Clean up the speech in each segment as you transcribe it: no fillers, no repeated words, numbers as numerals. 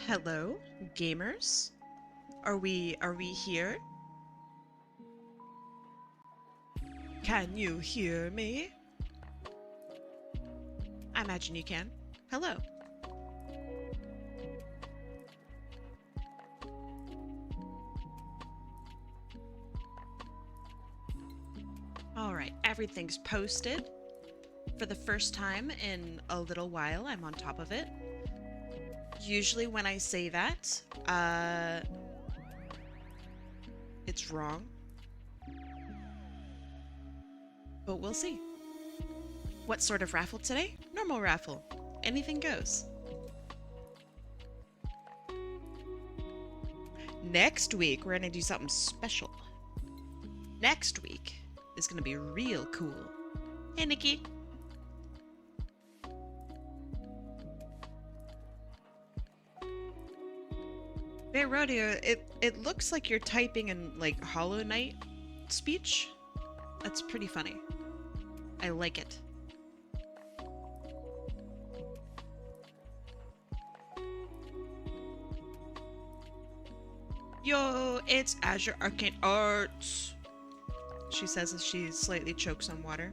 Hello, gamers. Are we here? Can you hear me? I imagine you can. Hello. All right, everything's posted. For the first time in a little while, I'm on top of it. Usually when I say that, it's wrong. But we'll see. What sort of raffle today? Normal raffle. Anything goes. Next week, we're gonna do something special. Next week is gonna be real cool. Hey, Nikki. Hey, Rodeo, it looks like you're typing in, like, Hollow Knight speech. That's pretty funny. I like it. Yo, it's Azure Arcane Arts. She says as she slightly chokes on water.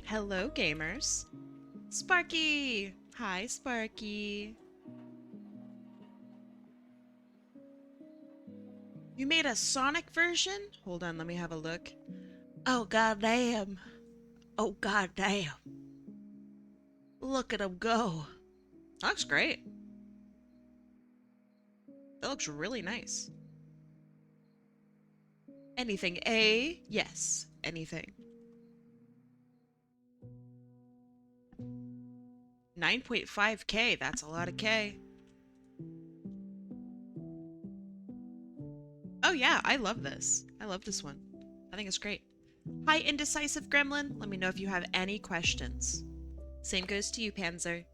Hello, gamers. Sparky! Hi, Sparky. You made a Sonic version? Hold on, let me have a look. Oh, goddamn. Oh, goddamn. Look at him go. That looks great. That looks really nice. Anything A? Yes, anything. 9.5K, that's a lot of K. Oh yeah, I love this. I love this one. I think it's great. Hi, Indecisive Gremlin. Let me know if you have any questions. Same goes to you, Panzer.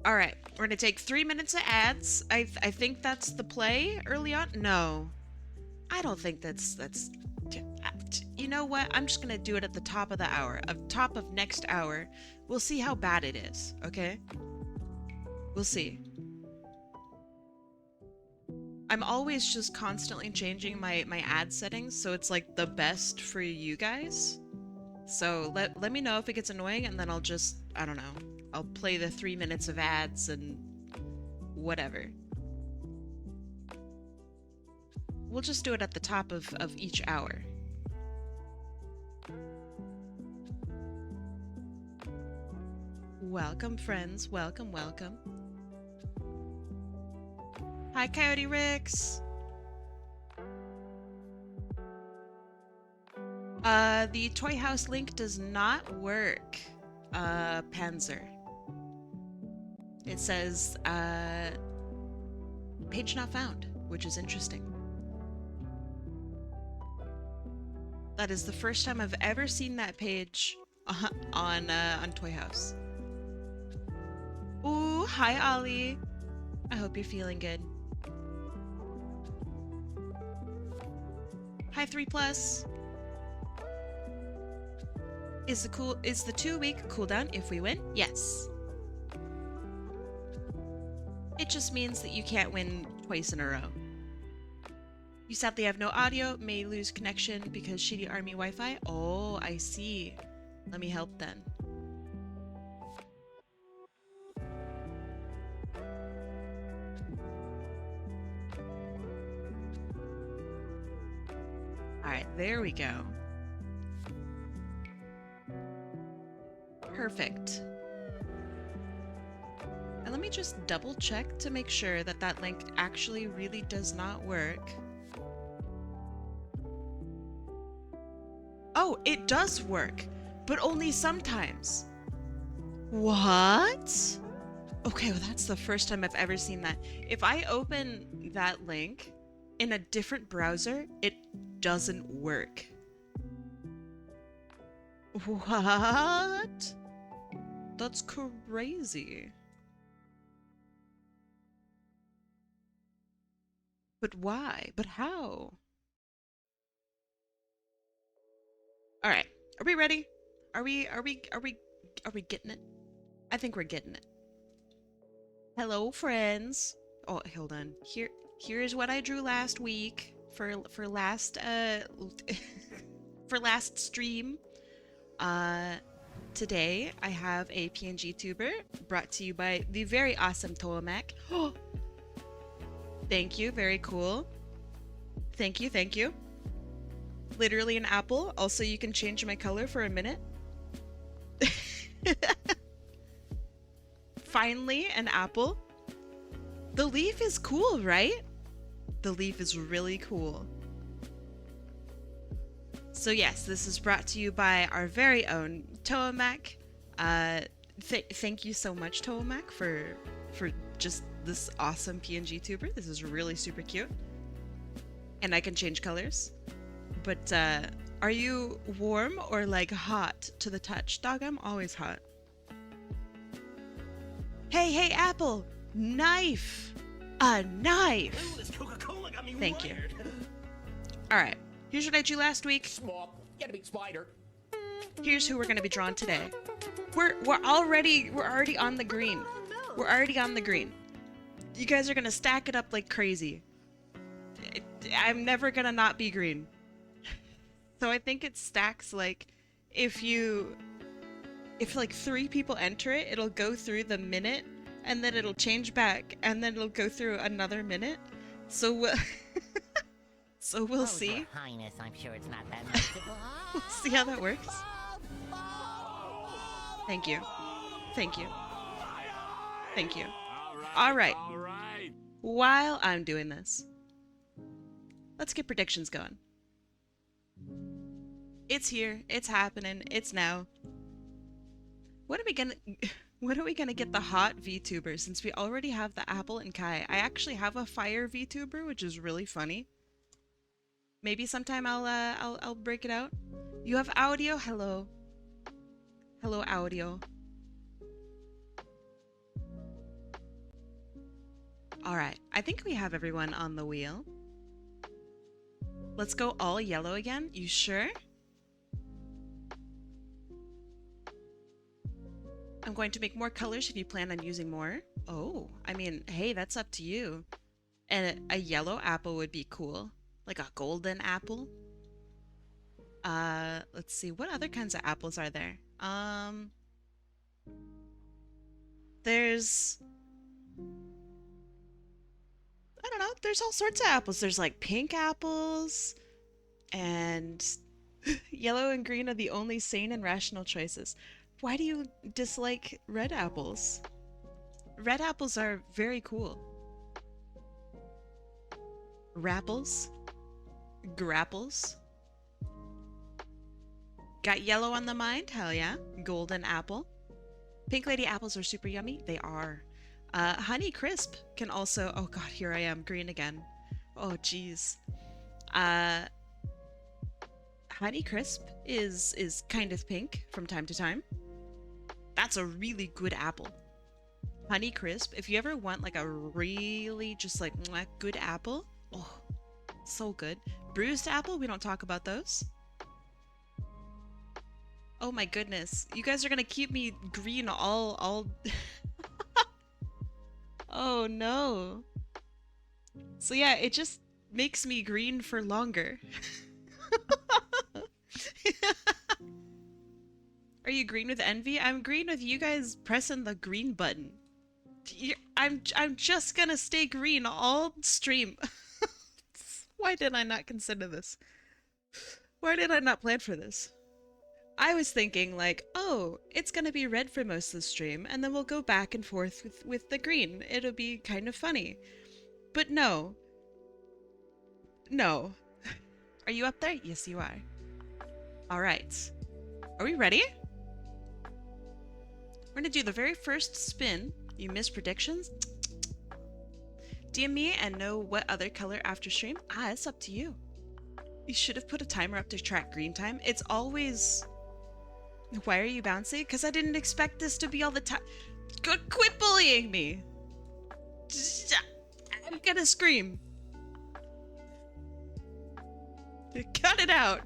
All right, we're gonna take 3 minutes of ads. I think that's the play early on. No, I don't think that's. You know what? I'm just gonna do it at the top of the hour, top of next hour. We'll see how bad it is. Okay? We'll see. I'm always just constantly changing my ad settings, so it's like the best for you guys. So let me know if it gets annoying, and then I'll just, I don't know, I'll play the 3 minutes of ads and whatever. We'll just do it at the top of each hour. Welcome, friends. Welcome, welcome. Hi, Coyote Rix. The Toy House link does not work, Panzer. It says, page not found, which is interesting. That is the first time I've ever seen that page on Toy House. Ooh, hi, Ollie. I hope you're feeling good. Hi, 3+. Is the 2-week cooldown if we win? Yes. It just means that you can't win twice in a row. You sadly have no audio, may lose connection because shitty army Wi-Fi. Oh, I see. Let me help then. Alright, there we go. Perfect. And let me just double check to make sure that that link actually really does not work. Oh, it does work, but only sometimes. What? Okay, well that's the first time I've ever seen that. If I open that link in a different browser, it doesn't work. What? That's crazy. But why? But how? All right. Are we ready? Are we getting it? I think we're getting it. Hello, friends. Oh, hold on. Here's what I drew last week for last for last stream. Today I have a PNG tuber brought to you by the very awesome Toamak. Oh, thank you. Very cool. Thank you. Thank you. Literally an apple. Also, you can change my color for a minute. Finally, an apple. The leaf is cool, right? The leaf is really cool. So yes, this is brought to you by our very own Toamak. Thank you so much, Toamak, for just this awesome PNG tuber. This is really super cute. And I can change colors. But are you warm or like hot to the touch? Dog, I'm always hot. Hey, Apple! Knife! A knife! Ooh, this Coca-Cola got me Thank you. wired. Alright, here's what I drew last week. Small, gotta be spider. Here's who we're gonna be drawing today. We're already on the green. We're already on the green. You guys are gonna stack it up like crazy. I'm never gonna not be green. So I think it stacks like if like 3 people enter it, it'll go through the minute and then it'll change back and then it'll go through another minute. So we'll see. Your Highness, I'm sure it's not that noticeable. We'll see how that works. Thank you. Thank you. Thank you. All right. While I'm doing this, let's get predictions going. It's here. It's happening. It's now. What are we gonna get the hot VTuber since we already have the Apple and Kai? I actually have a fire VTuber, which is really funny. Maybe sometime I'll break it out. You have audio? Hello. Hello, audio. Alright, I think we have everyone on the wheel. Let's go all yellow again. You sure? I'm going to make more colors if you plan on using more. Oh, I mean, hey, that's up to you. And a yellow apple would be cool. Like a golden apple. Let's see. What other kinds of apples are there? There's... I don't know. There's all sorts of apples. There's like pink apples. And yellow and green are the only sane and rational choices. Why do you dislike red apples? Red apples are very cool. Rapples? Grapples? Got yellow on the mind? Hell yeah. Golden apple. Pink lady apples are super yummy. They are. Honey crisp can also... Oh god, here I am. Green again. Oh jeez. Honey crisp is kind of pink from time to time. That's a really good apple. Honey crisp. If you ever want like a really just like good apple. Oh, so good. Bruised apple. We don't talk about those. Oh my goodness. You guys are gonna keep me green all... Oh no. So yeah, it just makes me green for longer. Are you green with envy? I'm green with you guys pressing the green button. I'm just gonna stay green all stream. Why did I not consider this? Why did I not plan for this? I was thinking like, oh, it's gonna be red for most of the stream, and then we'll go back and forth with the green. It'll be kind of funny. But no. No. Are you up there? Yes, you are. Alright. Are we ready? We're gonna do the very first spin. You missed predictions? DM me and know what other color after stream. It's up to you. You should have put a timer up to track green time. It's always... Why are you bouncy? Because I didn't expect this to be all the time. Quit bullying me! I'm gonna scream. Cut it out.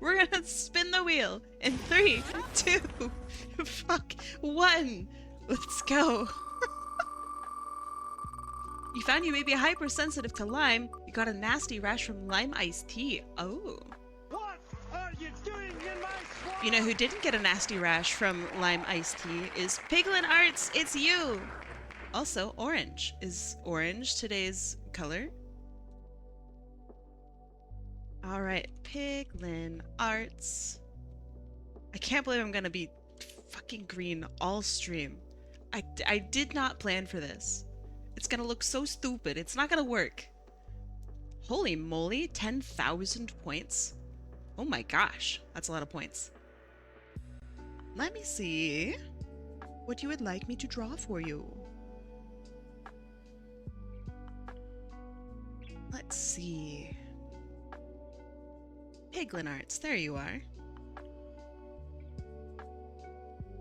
We're gonna spin the wheel in 3, 2, 1. Let's go. You found you may be hypersensitive to lime. You got a nasty rash from lime iced tea. Oh. What are you doing in my swamp? You know who didn't get a nasty rash from lime iced tea is PigLynArts. It's you. Also, orange. Is orange today's color? All right, PigLynArts. I can't believe I'm gonna be fucking green all stream. I did not plan for this. It's gonna look so stupid. It's not gonna work. Holy moly, 10,000 points. Oh my gosh, that's a lot of points. Let me see what you would like me to draw for you. Let's see. PigLynArts, there you are.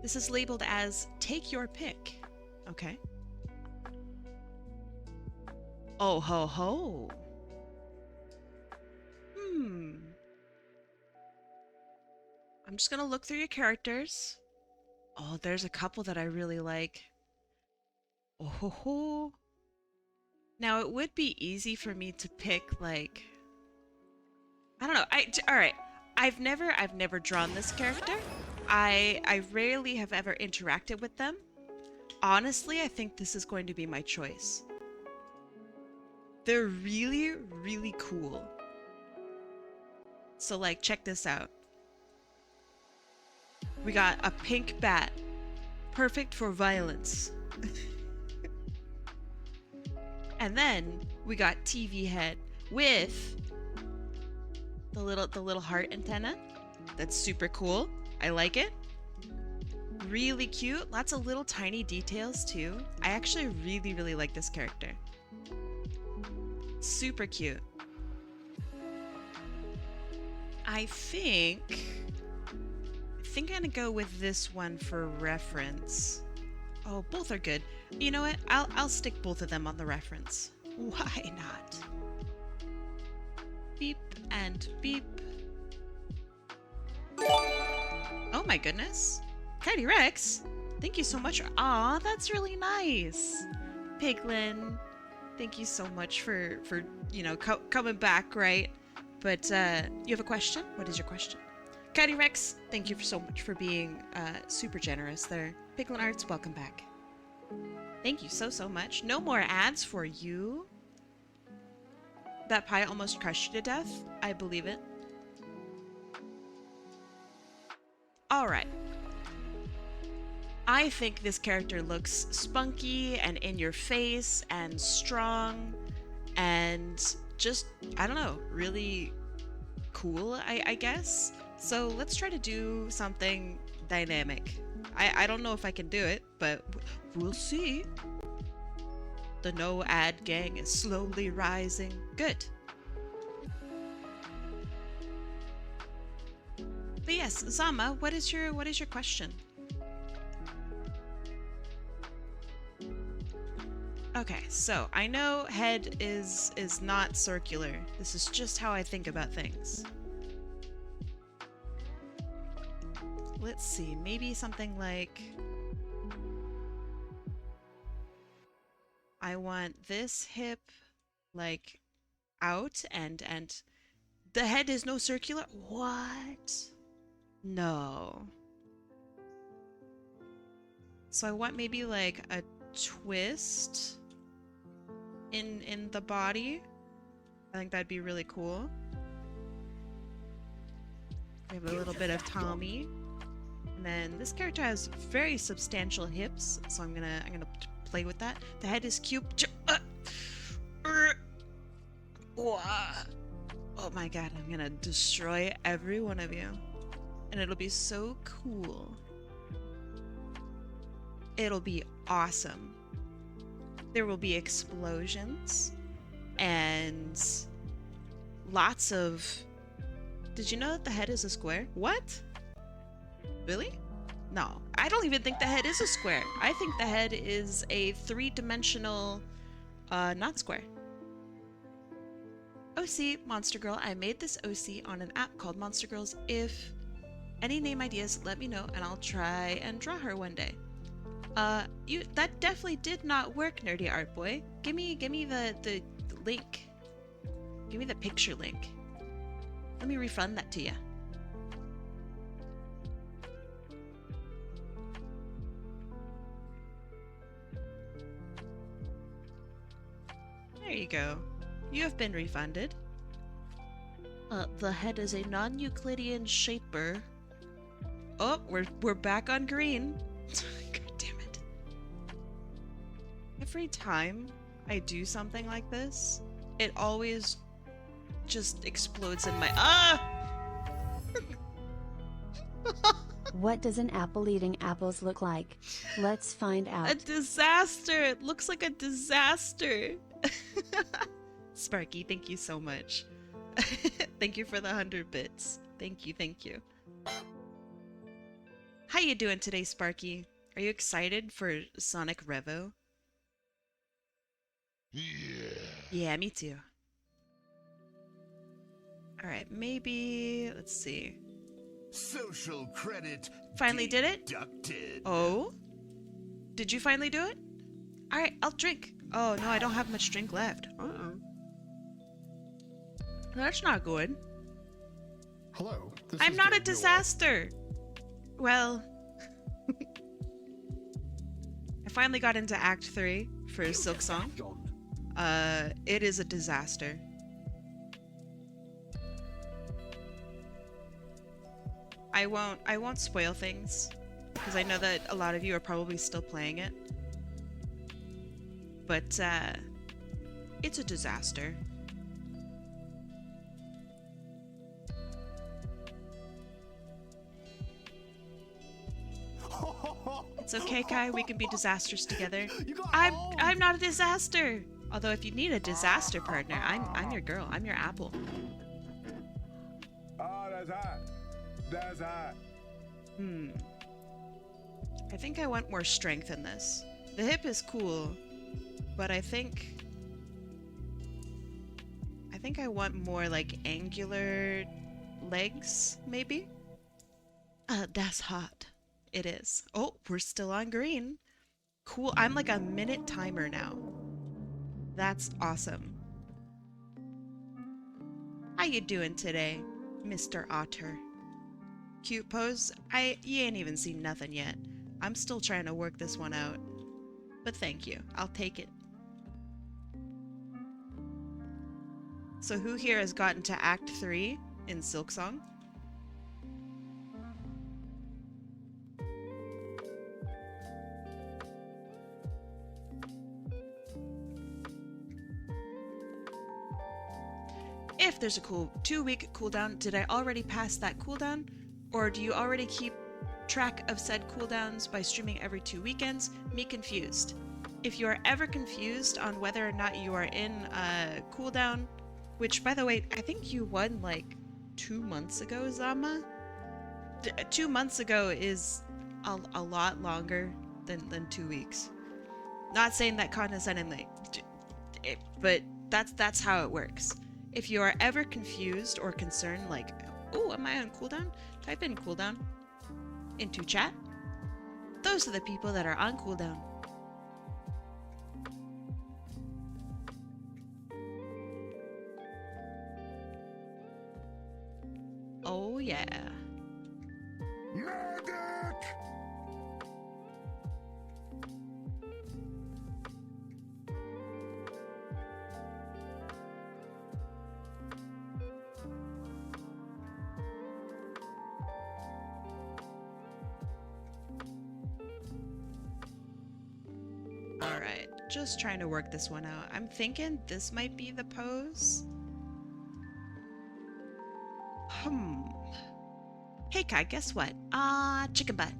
This is labeled as take your pick. Okay. Oh ho ho. I'm just gonna look through your characters. Oh, there's a couple that I really like. Oh ho ho. Now it would be easy for me to pick like, I don't know. All right. I've never drawn this character. I rarely have ever interacted with them. Honestly, I think this is going to be my choice. They're really, really cool. So like, check this out. We got a pink bat. Perfect for violence. And then we got TV head with the little heart antenna. That's super cool. I like it. Really cute. Lots of little tiny details too. I actually really, really like this character. Super cute. I think I'm gonna go with this one for reference. Oh, both are good. You know what? I'll stick both of them on the reference. Why not? Beep and beep. Oh my goodness. Kitty Rex, thank you so much. Aw, that's really nice. Piglin, thank you so much for you know, coming back, right? But you have a question? What is your question? Kitty Rex, thank you so much for being super generous there. PigLynArts, welcome back. Thank you so much. No more ads for you. That pie almost crushed you to death. I believe it. All right. I think this character looks spunky and in your face and strong and just, I don't know, really cool, I guess. So let's try to do something dynamic. I don't know if I can do it, but we'll see. The no ad gang is slowly rising. Good. But yes, Zama, what is your question? Okay, so I know head is not circular. This is just how I think about things. Let's see, maybe something like I want this hip like out and the head is no circular. What? No. So I want maybe like a twist in the body. I think that'd be really cool. We have a little bit of Tommy. And then this character has very substantial hips, so I'm gonna play with that. The head is cute. Oh my god, I'm gonna destroy every one of you. And it'll be so cool. It'll be awesome. There will be explosions and lots of... Did you know that the head is a square? What? Really? No, I don't even think the head is a square. I think the head is a three-dimensional, not square. OC, Monster Girl. I made this OC on an app called Monster Girls. If any name ideas, let me know and I'll try and draw her one day. That definitely did not work, Nerdy Art Boy. Give me the link. Give me the picture link. Let me refund that to you. There you go. You have been refunded. The head is a non-Euclidean shaper. Oh, we're back on green. God damn it. Every time I do something like this, it always just explodes in my What does an apple eating apples look like? Let's find out. A disaster! It looks like a disaster! Sparky, thank you so much. Thank you for the 100 bits. Thank you, thank you. How you doing today, Sparky? Are you excited for Sonic Revo? Yeah, me too. Alright, maybe... let's see. Social credit Finally did it? deducted. Oh? Did you finally do it? Alright, I'll drink. Oh, no, I don't have much drink left. That's not good. Hello. I'm not a disaster! Well... I finally got into Act 3 for Silk Song. It is a disaster. I won't spoil things, because I know that a lot of you are probably still playing it. But, it's a disaster. It's okay, Kai, we can be disasters together. I'm not a disaster! Although if you need a disaster partner, I'm your girl, I'm your apple. Oh, that's hot. That's hot. I think I want more strength in this. The hip is cool, but I think I want more like angular legs, maybe? That's hot. It is. Oh, we're still on green. Cool. I'm like a minute timer now. That's awesome. How you doing today, Mr. Otter? Cute pose? You ain't even seen nothing yet. I'm still trying to work this one out. But thank you. I'll take it. So who here has gotten to Act 3 in Silk Song? If there's a 2-week cooldown, did I already pass that cooldown? Or do you already keep track of said cooldowns by streaming every 2 weekends? Me confused. If you are ever confused on whether or not you are in a cooldown, which by the way, I think you won like 2 months ago, Zama? 2 months ago is a lot longer than 2 weeks. Not saying that condescendingly, but that's how it works. If you are ever confused or concerned, like, oh, am I on cooldown? Type in cooldown into chat. Those are the people that are on cooldown. Oh yeah. Medic! Alright, just trying to work this one out. I'm thinking this might be the pose. Hey Kai, guess what? Chicken butt.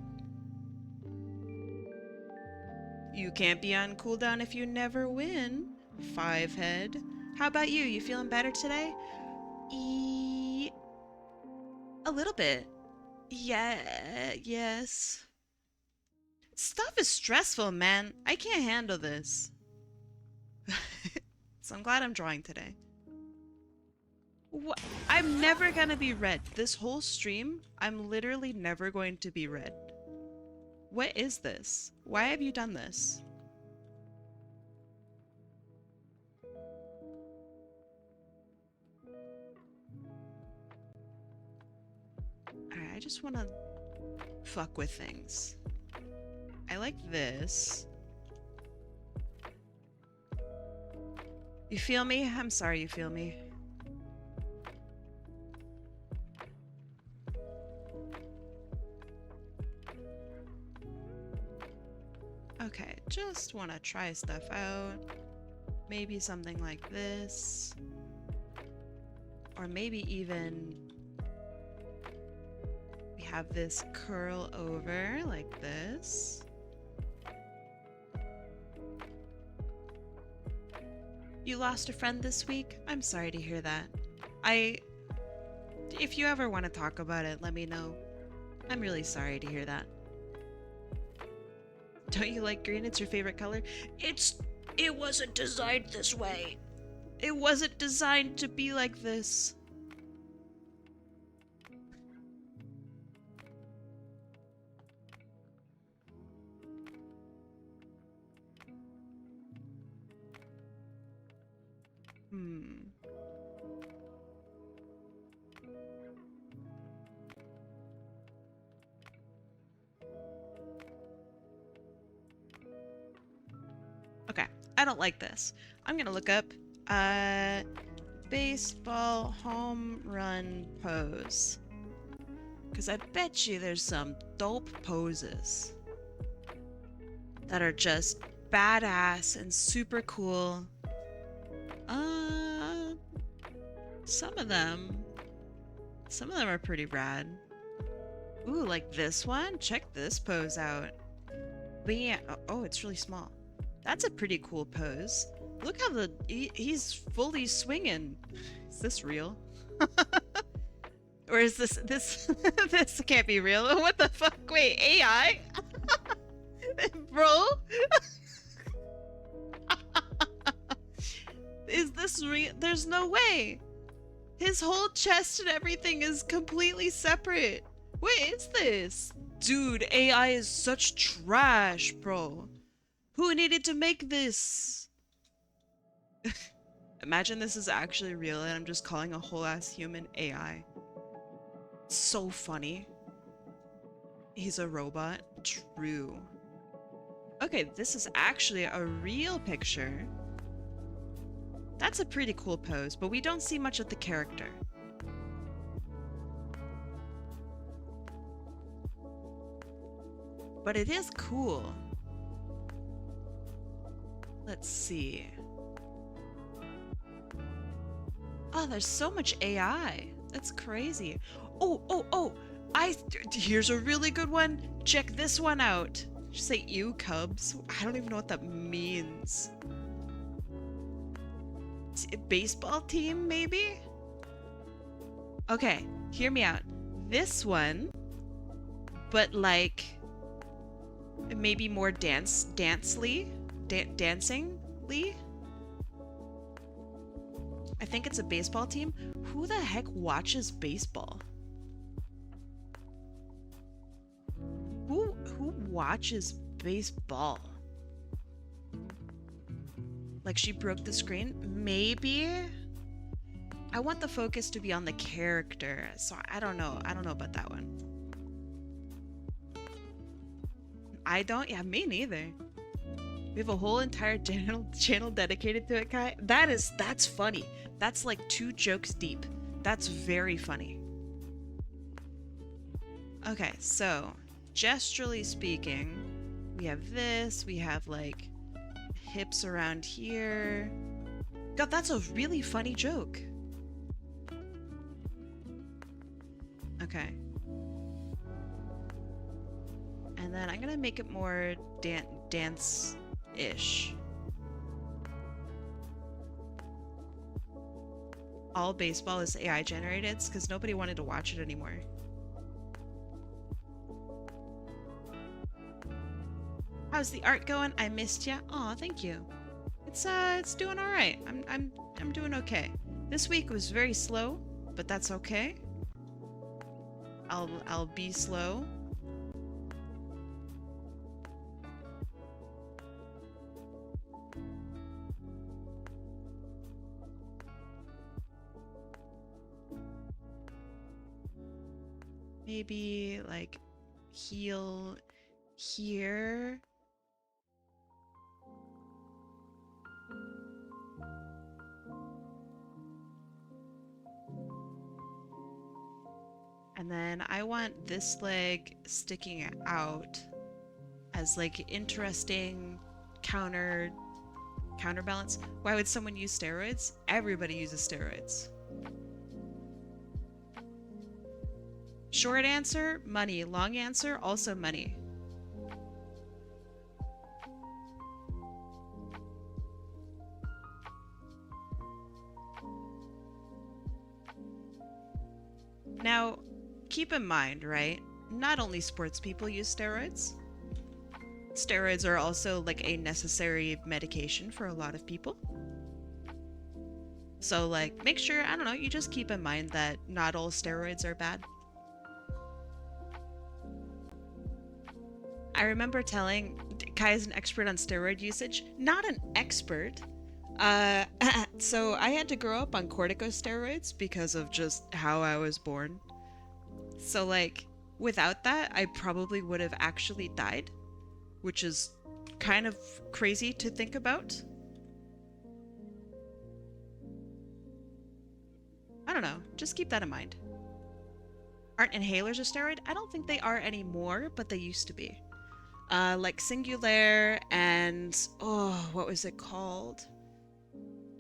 You can't be on cooldown if you never win. 5 head. How about you? You feeling better today? A little bit. Yeah, yes. Stuff is stressful, man. I can't handle this. So I'm glad I'm drawing today. I'm never gonna be red. This whole stream, I'm literally never going to be red. What is this? Why have you done this? Alright, I just wanna fuck with things. I like this. You feel me? I'm sorry you feel me. Okay, just want to try stuff out. Maybe something like this. Or maybe even we have this curl over like this. You lost a friend this week? I'm sorry to hear that. If you ever want to talk about it, let me know. I'm really sorry to hear that. Don't you like green? It's your favorite color? It wasn't designed this way. It wasn't designed to be like this. Okay, I don't like this. I'm gonna look up baseball home run pose. Because I bet you there's some dope poses that are just badass and super cool. Some of them are pretty rad. Ooh, like this one? Check this pose out. But yeah, oh, it's really small. That's a pretty cool pose. Look how he's fully swinging. Is this real? Or is this this can't be real? What the fuck? Wait, AI? Bro? Is this real? There's no way. His whole chest and everything is completely separate. What is this? Dude, AI is such trash, bro. Who needed to make this? Imagine this is actually real and I'm just calling a whole ass human AI. It's so funny. He's a robot. True. Okay, this is actually a real picture. That's a pretty cool pose, but we don't see much of the character. But it is cool. Let's see. Oh, there's so much AI. That's crazy. Oh, here's a really good one. Check this one out. Just say ew, Cubs. I don't even know what that means. A baseball team, maybe? Okay, hear me out. This one, but like maybe more dancingly. I think it's a baseball team. Who the heck watches baseball? Who watches baseball? Like she broke the screen? Maybe? I want the focus to be on the character, so I don't know. I don't know about that one. I don't? Yeah, me neither. We have a whole entire channel dedicated to it, Kai. That's funny. That's like 2 jokes deep. That's very funny. Okay, so gesturally speaking, we have this, we have like hips around here. God, that's a really funny joke. Okay. And then I'm gonna make it more dance-ish. All baseball is AI generated because nobody wanted to watch it anymore. How's the art going? I missed ya. Aw, thank you. It's doing all right. I'm doing okay. This week was very slow, but that's okay. I'll be slow. Maybe like heal here. And then I want this leg sticking out as like interesting counterbalance. Why would someone use steroids? Everybody uses steroids. Short answer, money. Long answer, also money. Now, keep in mind, right? Not only sports people use steroids. Steroids are also like a necessary medication for a lot of people. So like, make sure, I don't know, you just keep in mind that not all steroids are bad. I remember telling, Kai is an expert on steroid usage. Not an expert. So I had to grow up on corticosteroids because of just how I was born. So like, without that, I probably would have actually died, which is kind of crazy to think about. I don't know, just keep that in mind. Aren't inhalers a steroid? I don't think they are anymore, but they used to be. Like Singulair and, oh, what was it called?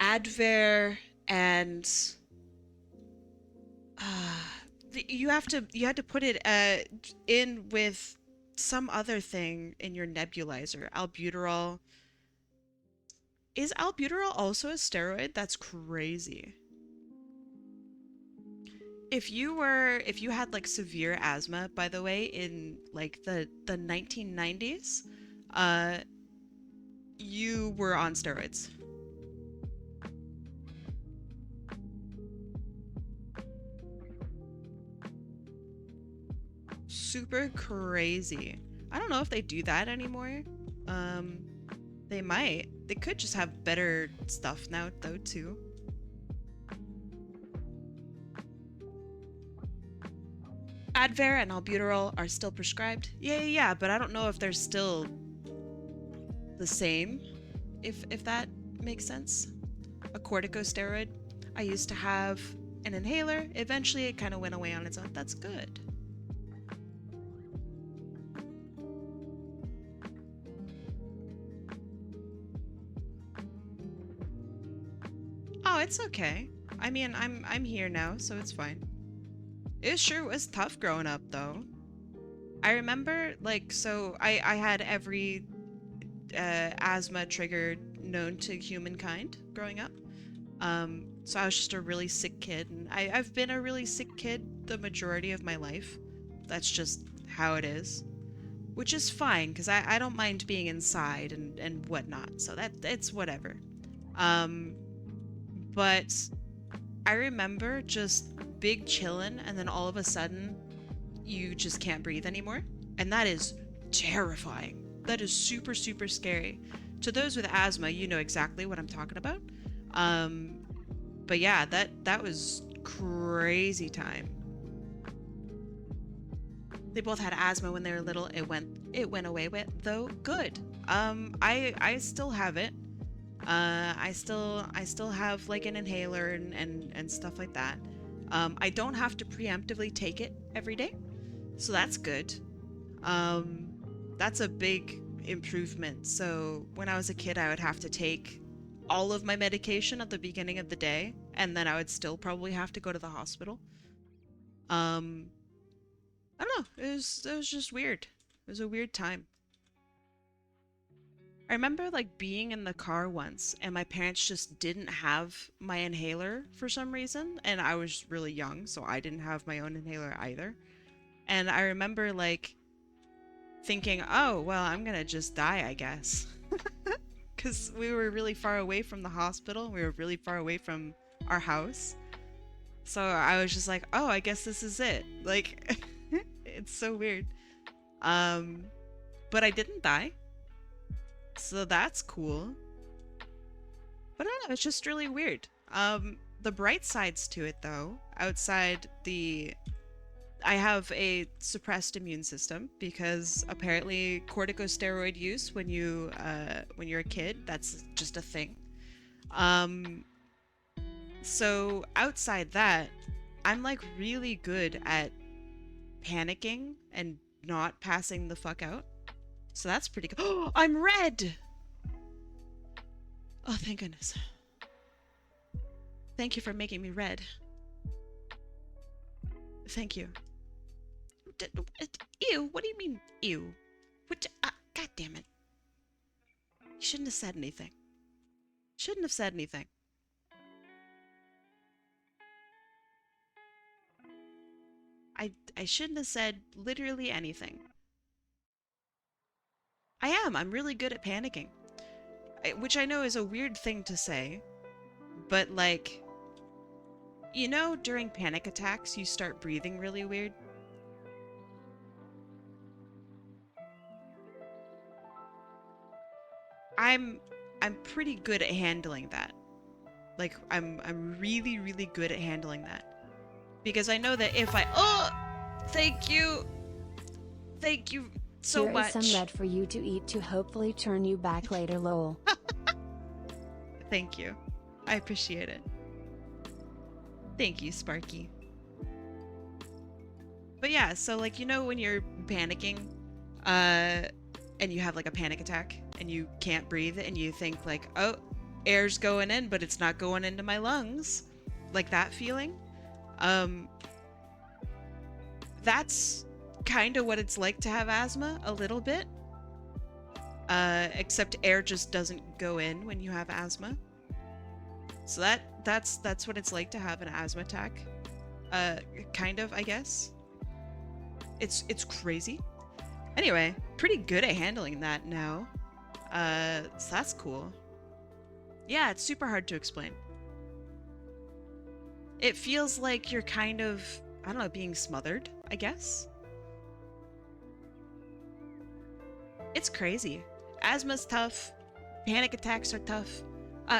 Advair and you had to put it in with some other thing in your nebulizer. Albuterol. Is albuterol also a steroid? That's crazy. If you had like severe asthma, by the way, in like the 1990s, you were on steroids. Super crazy. I don't know if they do that anymore. They might. They could just have better stuff now though too. Advair and albuterol are still prescribed. Yeah, but I don't know if they're still the same, if that makes sense. A corticosteroid. I used to have an inhaler. Eventually it kind of went away on its own. That's good. Oh, it's okay. I mean, I'm here now, so it's fine. It sure was tough growing up, though. I remember, like, so I had every asthma trigger known to humankind growing up. So I was just a really sick kid, and I've been a really sick kid the majority of my life. That's just how it is. Which is fine, because I don't mind being inside and whatnot, so it's whatever. But I remember just big chillin', and then all of a sudden, you just can't breathe anymore. And that is terrifying. That is super, super scary. To those with asthma, you know exactly what I'm talking about. But yeah, that was crazy time. They both had asthma when they were little. It went away with, though. Good. I still have it. I still have like an inhaler and stuff like that. I don't have to preemptively take it every day, so that's good. That's a big improvement. So when I was a kid, I would have to take all of my medication at the beginning of the day, and then I would still probably have to go to the hospital. I don't know. It was just weird. It was a weird time. I remember like being in the car once and my parents just didn't have my inhaler for some reason, and I was really young, so I didn't have my own inhaler either. And I remember like thinking, oh, well, I'm gonna just die, I guess. Because we were really far away from the hospital. We were really far away from our house. So I was just like, oh, I guess this is it. Like, it's so weird. But I didn't die. So that's cool. But I don't know, it's just really weird. The bright sides to it though, outside the... I have a suppressed immune system because apparently corticosteroid use when you're a kid, that's just a thing. So outside that, I'm like really good at panicking and not passing the fuck out. So that's pretty good. Oh, I'm red! Oh, thank goodness. Thank you for making me red. Thank you. Ew, what do you mean, ew? What, God damn it. You shouldn't have said anything. Shouldn't have said anything. I shouldn't have said literally anything. I'm really good at panicking. Which I know is a weird thing to say, but like, you know, during panic attacks, you start breathing really weird. I'm pretty good at handling that. Like, I'm really, really good at handling that. Because I know that if I... Oh! Thank you! Thank you so much. Here is some red for you to eat to hopefully turn you back later, lol. Thank you. I appreciate it. Thank you, Sparky. But yeah, so like, you know when you're panicking, and you have like a panic attack, and you can't breathe, and you think like, oh, air's going in, but it's not going into my lungs. Like that feeling. That's kind of what it's like to have asthma, a little bit. Except air just doesn't go in when you have asthma. So that's what it's like to have an asthma attack. Kind of, I guess. It's crazy. Anyway, pretty good at handling that now. So that's cool. Yeah, it's super hard to explain. It feels like you're kind of, I don't know, being smothered, I guess. It's crazy. Asthma's tough. Panic attacks are tough.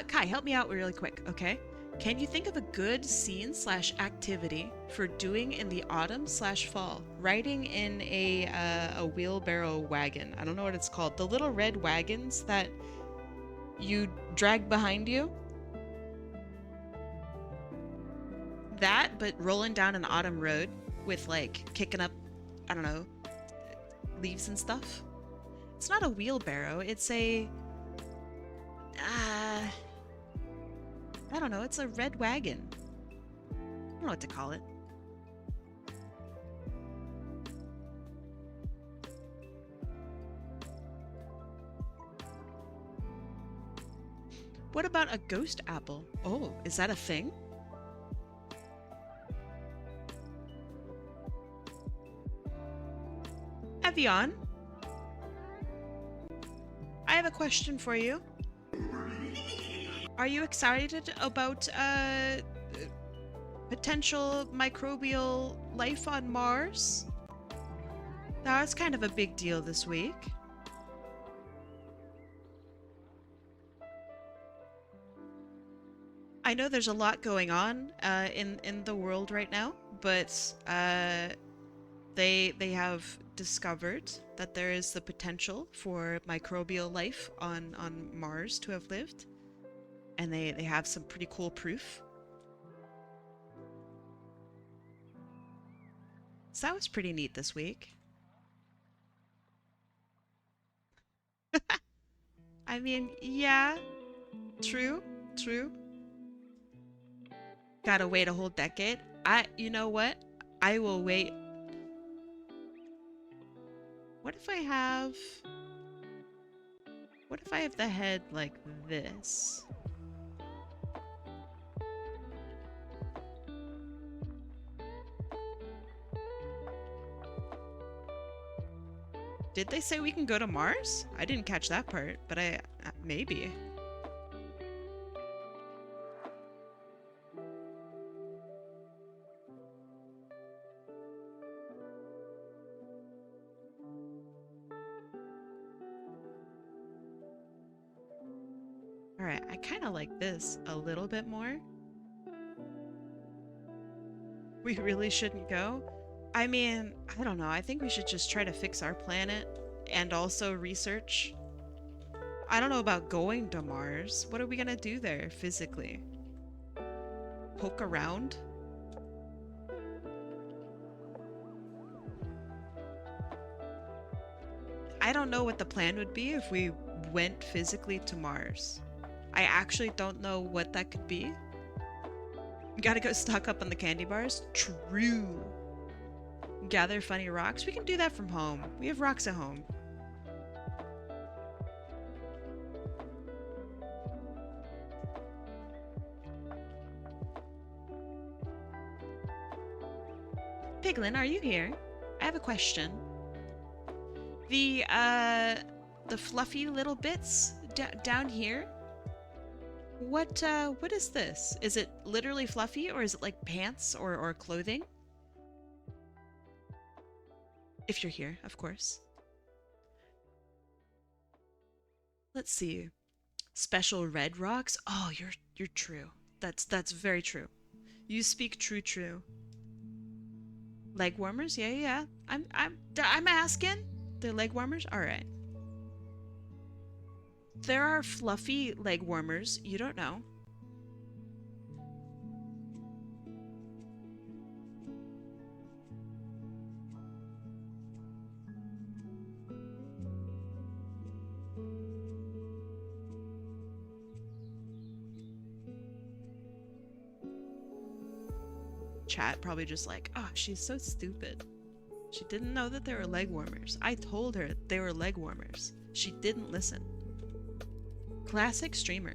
Kai, help me out really quick, okay? Can you think of a good scene/activity for doing in the autumn/fall? Riding in a wheelbarrow wagon. I don't know what it's called. The little red wagons that you drag behind you. That, but rolling down an autumn road with like kicking up, I don't know, leaves and stuff. It's not a wheelbarrow, it's a... I don't know, it's a red wagon. I don't know what to call it. What about a ghost apple? Oh, is that a thing? Evian, I have a question for you. Are you excited about potential microbial life on Mars? That was kind of a big deal this week. I know there's a lot going on in the world right now, but they have discovered that there is the potential for microbial life on Mars to have lived. And they have some pretty cool proof. So that was pretty neat this week. I mean, yeah, true. Gotta wait a whole decade. You know what? I will wait. What if I have the head like this? Did they say we can go to Mars? I didn't catch that part, but maybe. Alright, I kind of like this a little bit more. We really shouldn't go. I mean, I don't know. I think we should just try to fix our planet and also research. I don't know about going to Mars. What are we gonna do there physically? Poke around? I don't know what the plan would be if we went physically to Mars. I actually don't know what that could be. We gotta go stock up on the candy bars. True. Gather funny rocks. We can do that from home. We have rocks at home. Piglin, are you here? I have a question. The fluffy little bits down here. What is this? Is it literally fluffy, or is it like pants or clothing? If you're here, of course. Let's see. Special red rocks? Oh, you're true. That's very true. You speak true. Leg warmers? Yeah. I'm asking. They're leg warmers? All right. There are fluffy leg warmers. You don't know. Chat probably just like, oh, she's so stupid. She didn't know that they were leg warmers. I told her they were leg warmers. She didn't listen. Classic streamer.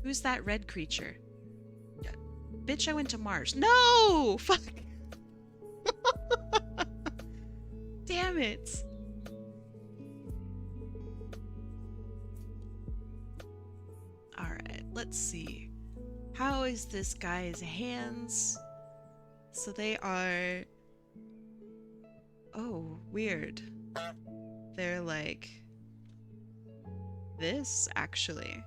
Who's that red creature? Bitch, I went to Mars. No! Fuck! Damn it! Alright, let's see. How is this guy's hands? So they are... Oh, weird. They're like... this, actually.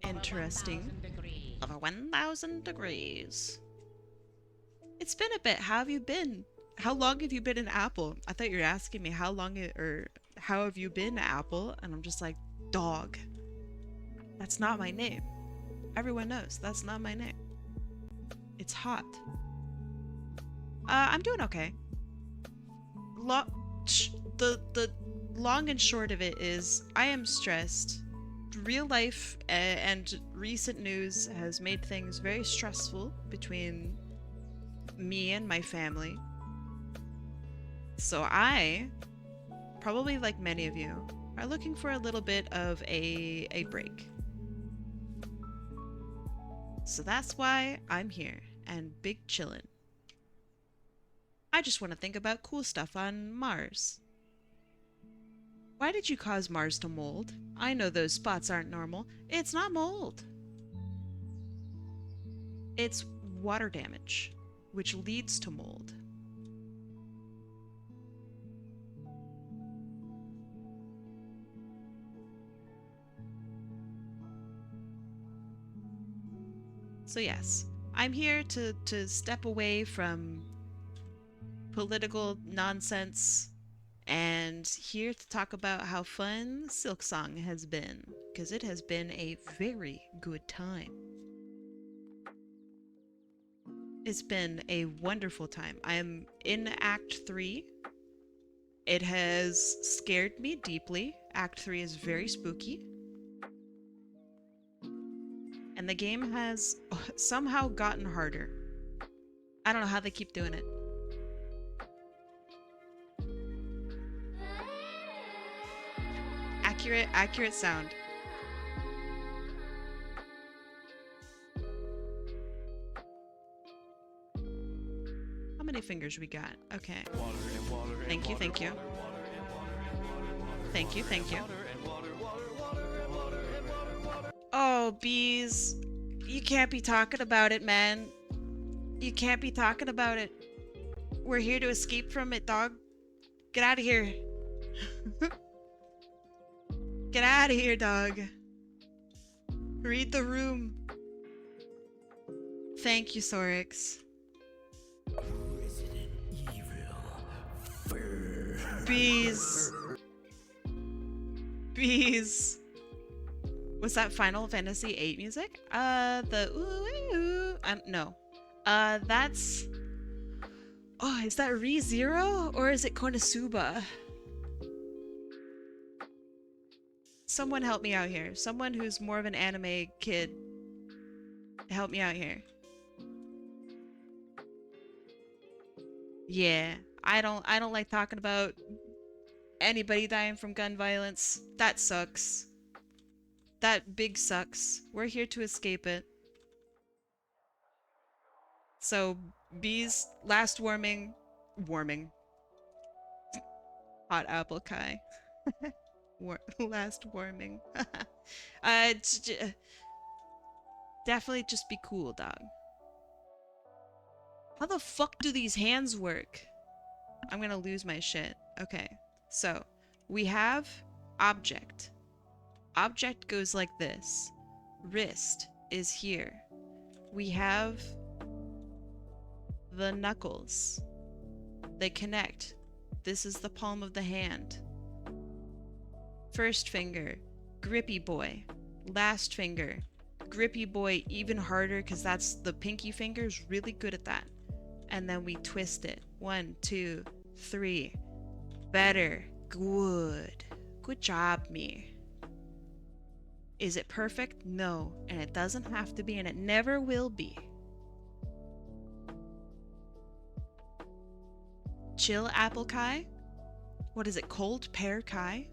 Interesting. Over 1,000 degrees. It's been a bit. How have you been? How long have you been in Apple? I thought you were asking me how long or how have you been Apple? And I'm just like, dog. That's not my name. Everyone knows that's not my name. It's hot. I'm doing okay. The long and short of it is I am stressed. Real life and recent news has made things very stressful between me and my family. So I, probably like many of you, are looking for a little bit of a break. So that's why I'm here and big chillin'. I just want to think about cool stuff on Mars. Why did you cause Mars to mold? I know those spots aren't normal. It's not mold. It's water damage, which leads to mold. So yes, I'm here to step away from political nonsense and here to talk about how fun Silksong has been, because it has been a very good time. It's been a wonderful time. I am in Act 3. It has scared me deeply. Act 3 is very spooky. And the game has somehow gotten harder. I don't know how they keep doing it. Accurate sound. How many fingers we got? Okay. Thank you. Thank you. Oh, bees. You can't be talking about it, man. You can't be talking about it. We're here to escape from it, dog. Get out of here. Get out of here, dog. Read the room. Thank you, Sorix. Bees. Bees. Was that Final Fantasy VIII music? No. That's... Oh, is that ReZero? Or is it Konosuba? Someone help me out here. Someone who's more of an anime kid. Help me out here. Yeah. I don't like talking about anybody dying from gun violence. That sucks. That big sucks. We're here to escape it. So, bees, last warming. Hot apple Kai. Last warming. Definitely just be cool, dog. How the fuck do these hands work? I'm gonna lose my shit. Okay, so we have object. Object goes like this. Wrist is here. We have the knuckles. They connect. This is the palm of the hand. First finger, grippy boy. Last finger, grippy boy, even harder because that's the pinky finger's really good at that. And then we twist it. 1, 2, 3. Better. Good. Good job, me. Is it perfect? No. And it doesn't have to be, and it never will be. Chill apple Kai? What is it? Cold pear Kai?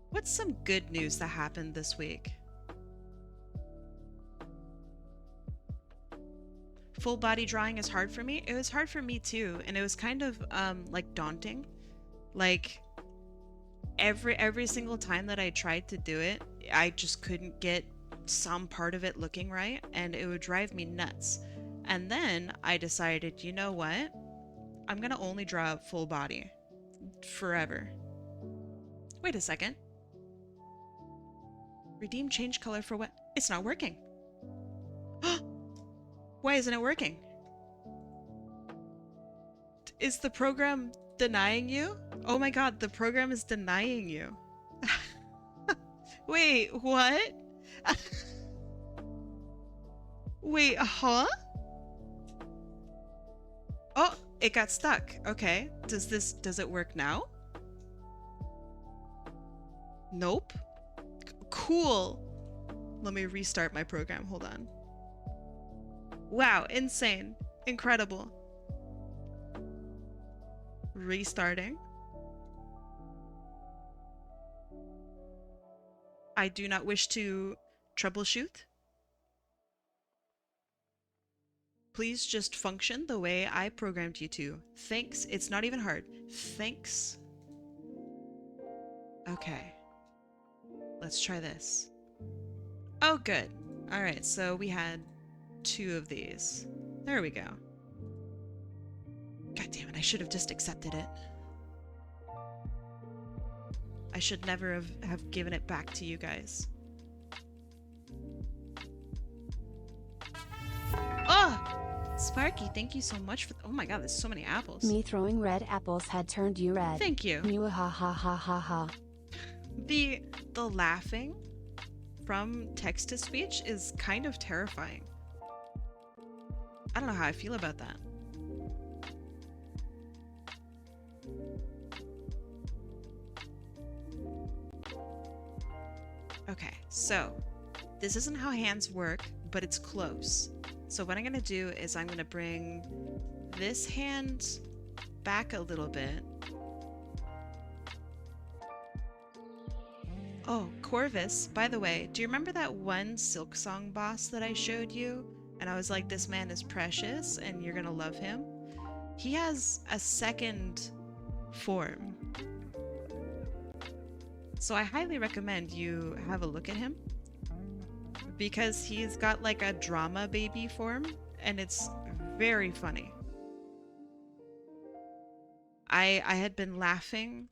What's some good news that happened this week? Full body drawing is hard for me. It was hard for me too, and it was kind of like daunting. Like every single time that I tried to do it, I just couldn't get some part of it looking right, and it would drive me nuts. And then I decided, you know what? I'm gonna only draw full body forever. Wait a second. Redeem change color for what? It's not working. Why isn't it working? Is the program denying you? Oh my god, the program is denying you. Wait, what? Wait, huh? Oh, it got stuck. Okay. Does it work now? Nope. Cool. Let me restart my program. Hold on. Wow, insane. Incredible. Restarting. I do not wish to troubleshoot. Please just function the way I programmed you to. Thanks. It's not even hard. Thanks. Okay. Let's try this. Oh, good. All right, so we had 2 of these. There we go. God damn it, I should have just accepted it. I should never have given it back to you guys. Oh! Sparky, thank you so much for... Oh my god, there's so many apples. Me throwing red apples had turned you red. Thank you. Mew ha ha ha ha ha. The laughing from text to speech is kind of terrifying. I don't know how I feel about that. Okay, so this isn't how hands work, but it's close. So what I'm gonna do is I'm gonna bring this hand back a little bit. Oh, Corvus, by the way, do you remember that one Silk Song boss that I showed you? And I was like, this man is precious and you're gonna love him? He has a second form. So I highly recommend you have a look at him, because he's got like a drama baby form, and it's very funny. I had been laughing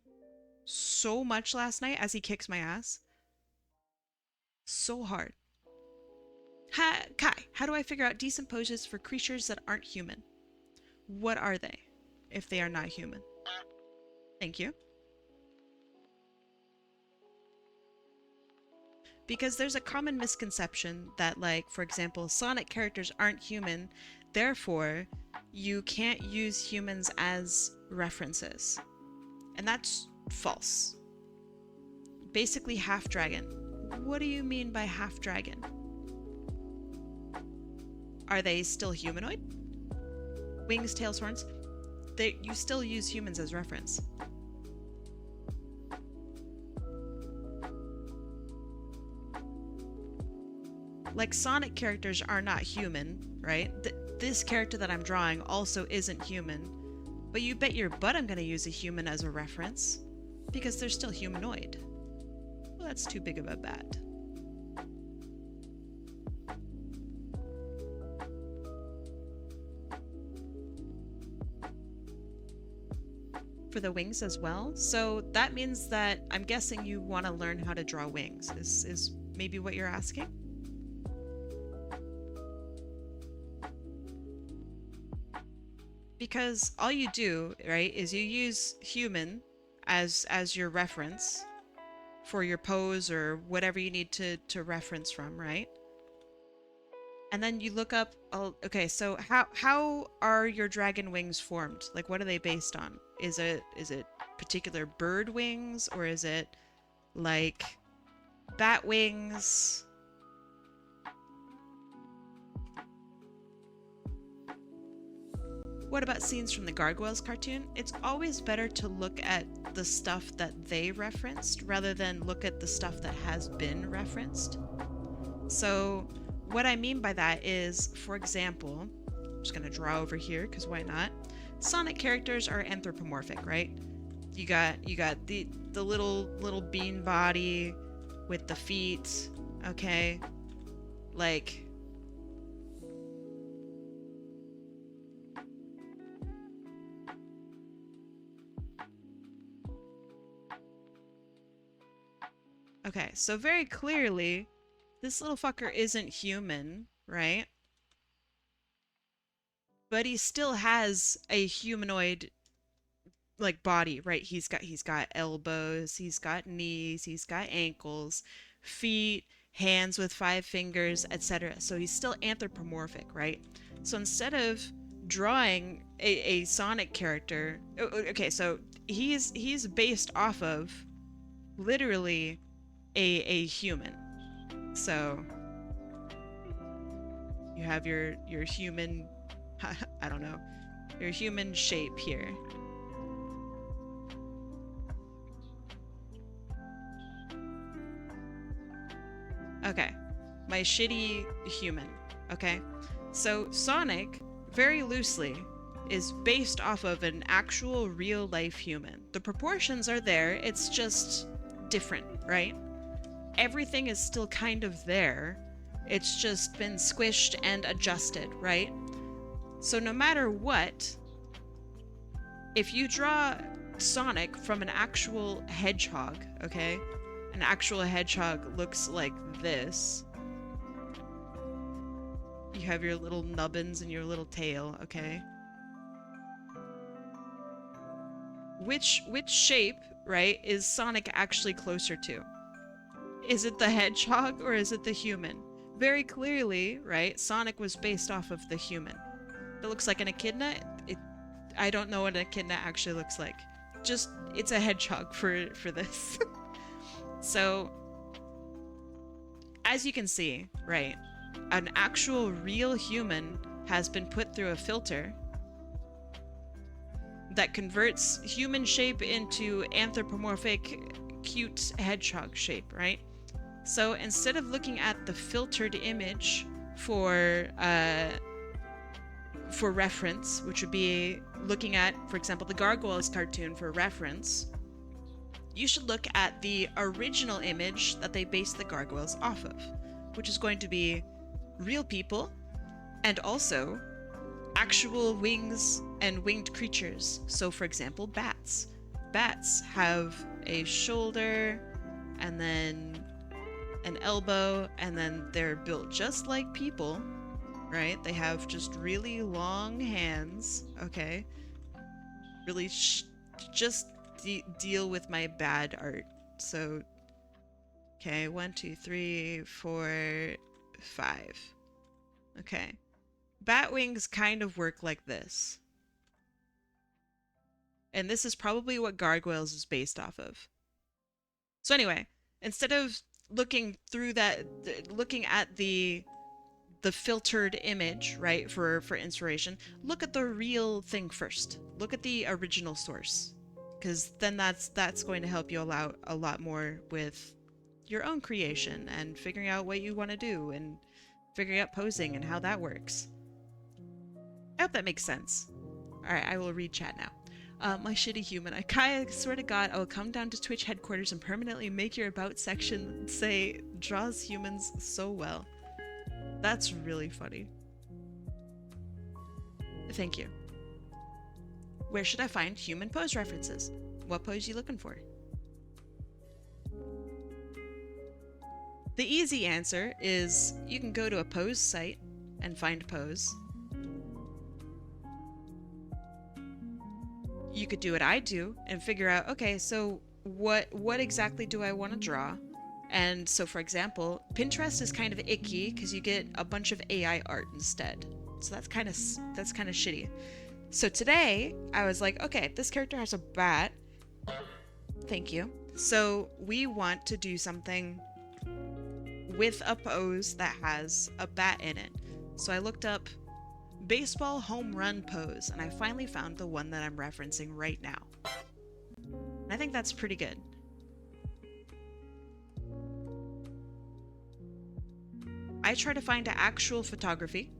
so much last night as he kicks my ass. So hard. Kai, how do I figure out decent poses for creatures that aren't human? What are they, if they are not human? Thank you. Because there's a common misconception that, like, for example, Sonic characters aren't human, therefore, you can't use humans as references. And that's false. Basically, half dragon. What do you mean by half dragon? Are they still humanoid? Wings, tails, horns? You still use humans as reference. Like, Sonic characters are not human, right? This character that I'm drawing also isn't human. But you bet your butt I'm gonna use a human as a reference, because they're still humanoid. Well, that's too big of a bet. For the wings as well. So that means that I'm guessing you want to learn how to draw wings. Is maybe what you're asking? Because all you do, right, is you use human as your reference for your pose or whatever you need to reference from, right? And then you look up, okay, so how are your dragon wings formed? Like, what are they based on? Is it particular bird wings, or is it like bat wings? What about scenes from the Gargoyles cartoon? It's always better to look at the stuff that they referenced rather than look at the stuff that has been referenced. So what I mean by that is, for example, I'm just gonna draw over here because why not? Sonic characters are anthropomorphic, right? You got the little bean body with the feet, okay? Like, okay, so very clearly, this little fucker isn't human, right? But he still has a humanoid, like, body, right? He's got elbows, he's got knees, he's got ankles, feet, hands with 5 fingers, etc. So he's still anthropomorphic, right? So instead of drawing a Sonic character, okay, so he's based off of literally a human. So you have your human, I don't know, your human shape here. Okay, my shitty human, okay? So Sonic, very loosely, is based off of an actual real-life human. The proportions are there, it's just different, right? Everything is still kind of there. It's just been squished and adjusted, right? So no matter what, if you draw Sonic from an actual hedgehog, okay? An actual hedgehog looks like this. You have your little nubbins and your little tail, okay? Which shape, right, is Sonic actually closer to? Is it the hedgehog or is it the human? Very clearly, right, Sonic was based off of the human. It looks like an echidna. I don't know what an echidna actually looks like. Just, it's a hedgehog for this. So, as you can see, right, an actual real human has been put through a filter that converts human shape into anthropomorphic, cute hedgehog shape, right? So instead of looking at the filtered image for reference, which would be looking at, for example, the Gargoyles cartoon for reference, you should look at the original image that they based the gargoyles off of, which is going to be real people and also actual wings and winged creatures. So for example, bats. Bats have a shoulder and then an elbow, and then they're built just like people, right? They have just really long hands, okay? Really just deal with my bad art. So, okay, 1, 2, 3, 4, 5. Okay. Bat wings kind of work like this. And this is probably what Gargoyles is based off of. So anyway, instead of looking through that, looking at the filtered image, right, for inspiration, look at the real thing first. Look at the original source, because then that's going to help you out a lot more with your own creation and figuring out what you want to do and figuring out posing and how that works. I hope that makes sense. Alright, I will read chat now. My shitty human. I swear to God, I will come down to Twitch headquarters and permanently make your about section say draws humans so well. That's really funny. Thank you. Where should I find human pose references? What pose are you looking for? The easy answer is you can go to a pose site and find pose. You could do what I do and figure out, okay, so what exactly do I want to draw? And so for example, Pinterest is kind of icky because you get a bunch of AI art instead. So that's kind of shitty. So today I was like, okay, this character has a bat. Thank you. So we want to do something with a pose that has a bat in it. So I looked up baseball home run pose, and I finally found the one that I'm referencing right now. And I think that's pretty good. I try to find actual photography.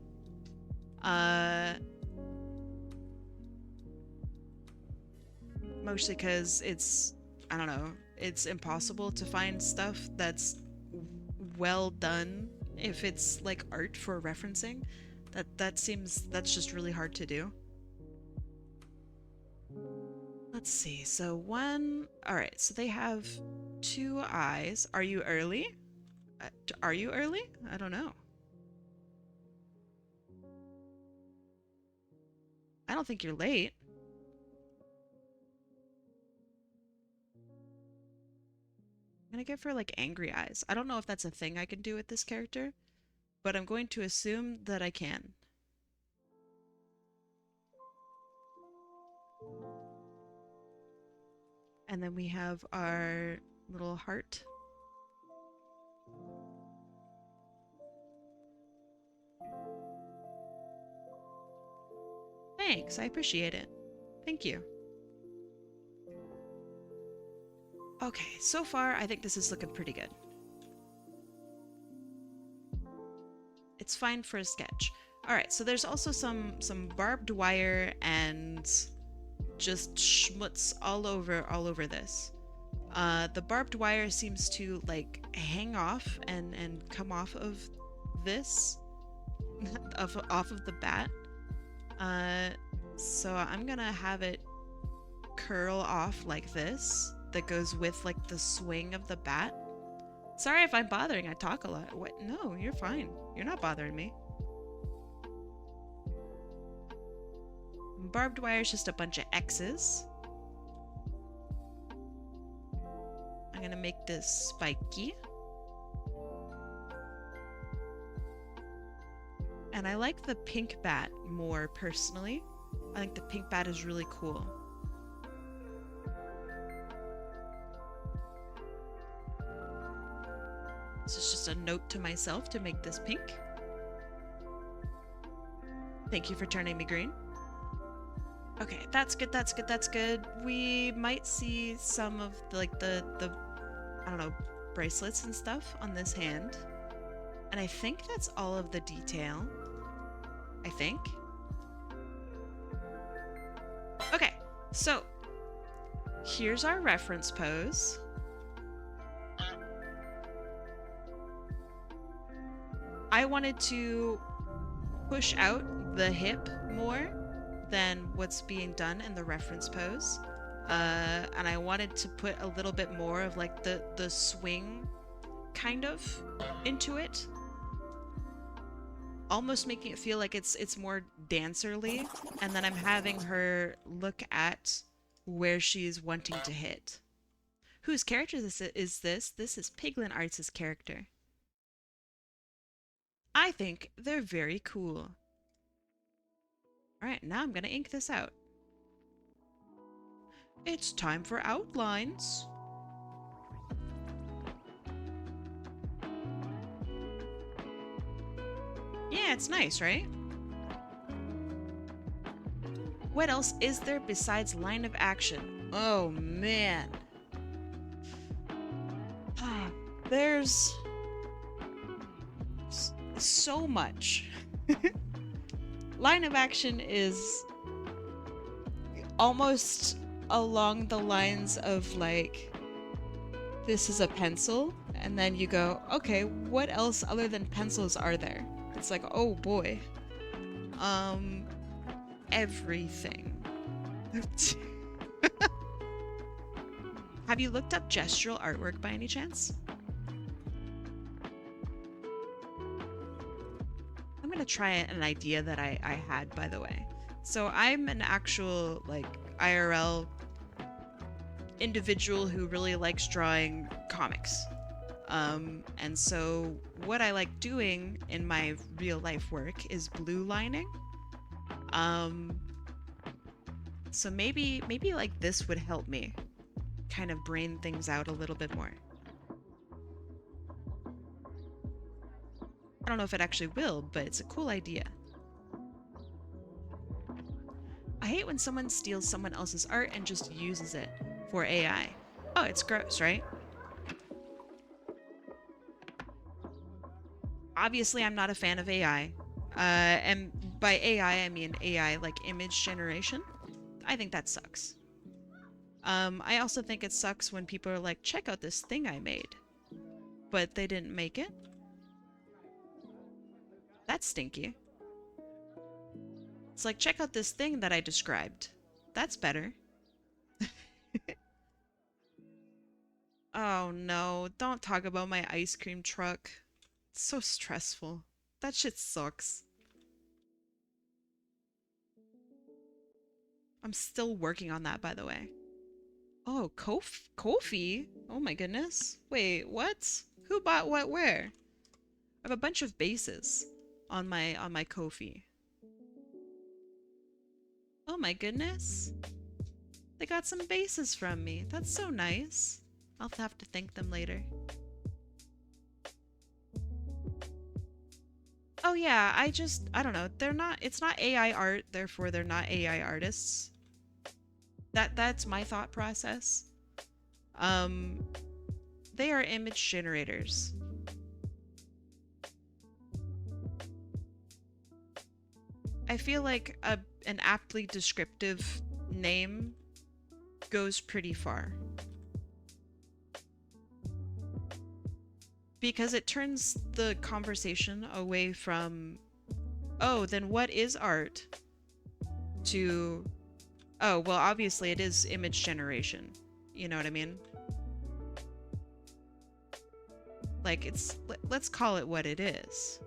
Mostly because it's, I don't know, it's impossible to find stuff that's well done if it's like art for referencing. That's just really hard to do. Let's see. So alright, so they have 2 eyes. Are you early? Are you early? I don't know. I don't think you're late. I'm gonna go for like angry eyes. I don't know if that's a thing I can do with this character, but I'm going to assume that I can. And then we have our little heart. Thanks, I appreciate it. Thank you. Okay, so far I think this is looking pretty good. It's fine for a sketch. Alright, so there's also some barbed wire and just schmutz all over this. The barbed wire seems to like hang off and come off of this, off of the bat. So I'm gonna have it curl off like this. That goes with like the swing of the bat. Sorry if I'm bothering. I talk a lot. What? No, you're fine. You're not bothering me. Barbed wire is just a bunch of X's. I'm gonna make this spiky. And I like the pink bat more personally. I think the pink bat is really cool. This is just a note to myself to make this pink. Thank you for turning me green. Okay, that's good, that's good, that's good. We might see some of the I don't know, bracelets and stuff on this hand. And I think that's all of the detail. I think. Okay, so Here's our reference pose. I wanted to push out the hip more than what's being done in the reference pose. And I wanted to put a little bit more of like the swing kind of into it. Almost making it feel like it's more dancerly, and then I'm having her look at where she's wanting to hit. Whose character is this? This is PigLynArts' character. I think they're very cool. Alright, now I'm gonna ink this out. It's time for outlines. Yeah, it's nice, right? What else is there besides line of action? Oh, man. There's so much. Line of action is almost along the lines of like, this is a pencil, and then you go, okay, what else other than pencils are there? It's like, oh boy. Everything. Have you looked up gestural artwork by any chance? I'm gonna try an idea that I had, by the way. So I'm an actual, like, IRL individual who really likes drawing comics. And so what I like doing in my real life work is blue lining. So maybe like this would help me kind of brain things out a little bit more. I don't know if it actually will, but it's a cool idea. I hate when someone steals someone else's art and just uses it for AI. Oh, it's gross, right? Obviously, I'm not a fan of AI. And by AI, I mean AI like image generation. I think that sucks. I also think it sucks when people are like, check out this thing I made. But they didn't make it. That's stinky. It's like, check out this thing that I described. That's better. Oh no, don't talk about my ice cream truck. It's so stressful. That shit sucks. I'm still working on that, by the way. Oh, Kofi? Oh my goodness. Wait, what? Who bought what where? I have a bunch of bases on my Kofi. Oh my goodness. They got some bases from me. That's so nice. I'll have to thank them later. Oh yeah, I don't know. It's not AI art, therefore they're not AI artists. That's my thought process. They are image generators. I feel like an aptly descriptive name goes pretty far. Because it turns the conversation away from, oh, then what is art? To, oh, well, obviously it is image generation. You know what I mean? Like, let's call it what it is.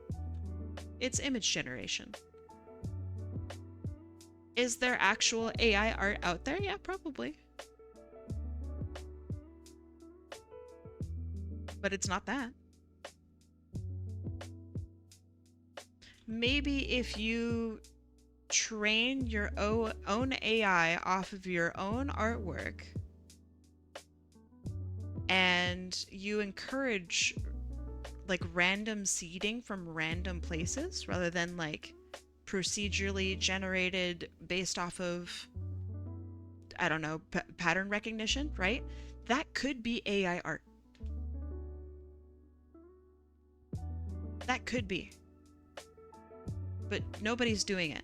It's image generation. Is there actual AI art out there? Yeah, probably. But it's not that. Maybe if you train your own AI off of your own artwork and you encourage like random seeding from random places rather than like procedurally generated based off of, I don't know, pattern recognition, right? That could be AI art. That could be. But nobody's doing it.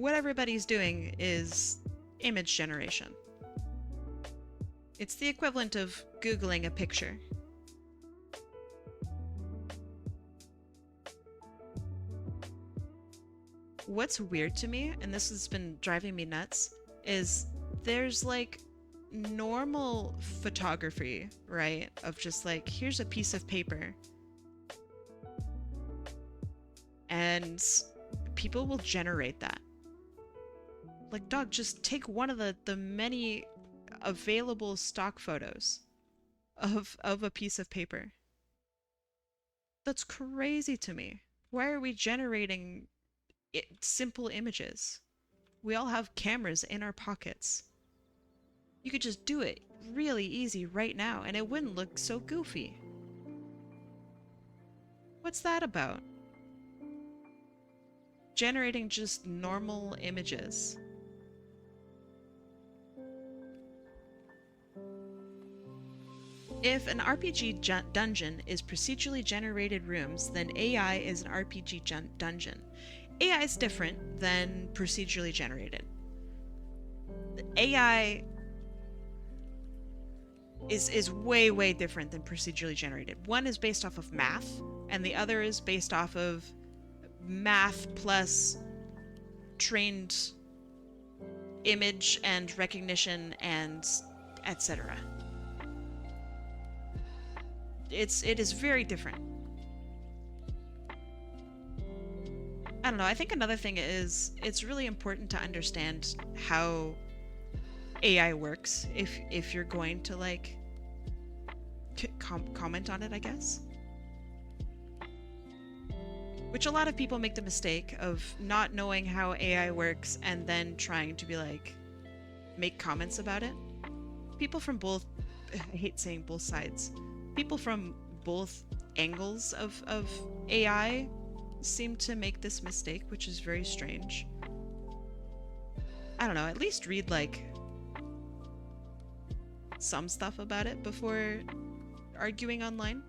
what everybody's doing is image generation. It's the equivalent of Googling a picture. What's weird to me, and this has been driving me nuts, is there's like normal photography, right? Of just like, here's a piece of paper. And people will generate that. Like, dog, just take one of the many available stock photos of a piece of paper. That's crazy to me. Why are we generating simple images? We all have cameras in our pockets. You could just do it really easy right now and it wouldn't look so goofy. What's that about? Generating just normal images. If an RPG dungeon is procedurally generated rooms, then AI is an RPG dungeon. AI is different than procedurally generated. AI is way, way different than procedurally generated. One is based off of math, and the other is based off of math plus trained image and recognition and etc. It is very different. I don't know, I think another thing is it's really important to understand how AI works if you're going to like comment on it, I guess. Which a lot of people make the mistake of not knowing how AI works and then trying to be like make comments about it. People from both, I hate saying both sides, people from both angles of AI seem to make this mistake, which is very strange. I don't know, at least read like some stuff about it before arguing online.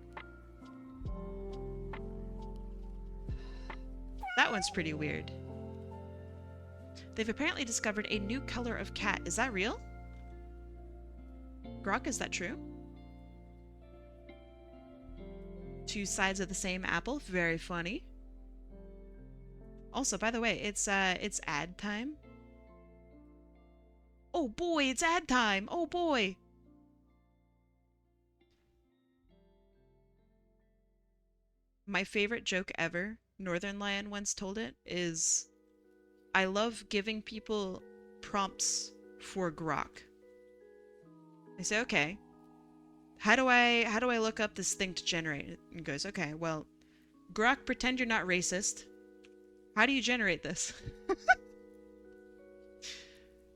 That one's pretty weird. They've apparently discovered a new color of cat. Is that real? Grok, is that true? Two sides of the same apple. Very funny. Also, by the way, it's ad time. Oh boy, it's ad time. Oh boy. My favorite joke ever, Northern Lion once told it, is I love giving people prompts for Grok. I say, okay, how do I look up this thing to generate it? And goes, okay, well, Grok, pretend you're not racist. How do you generate this?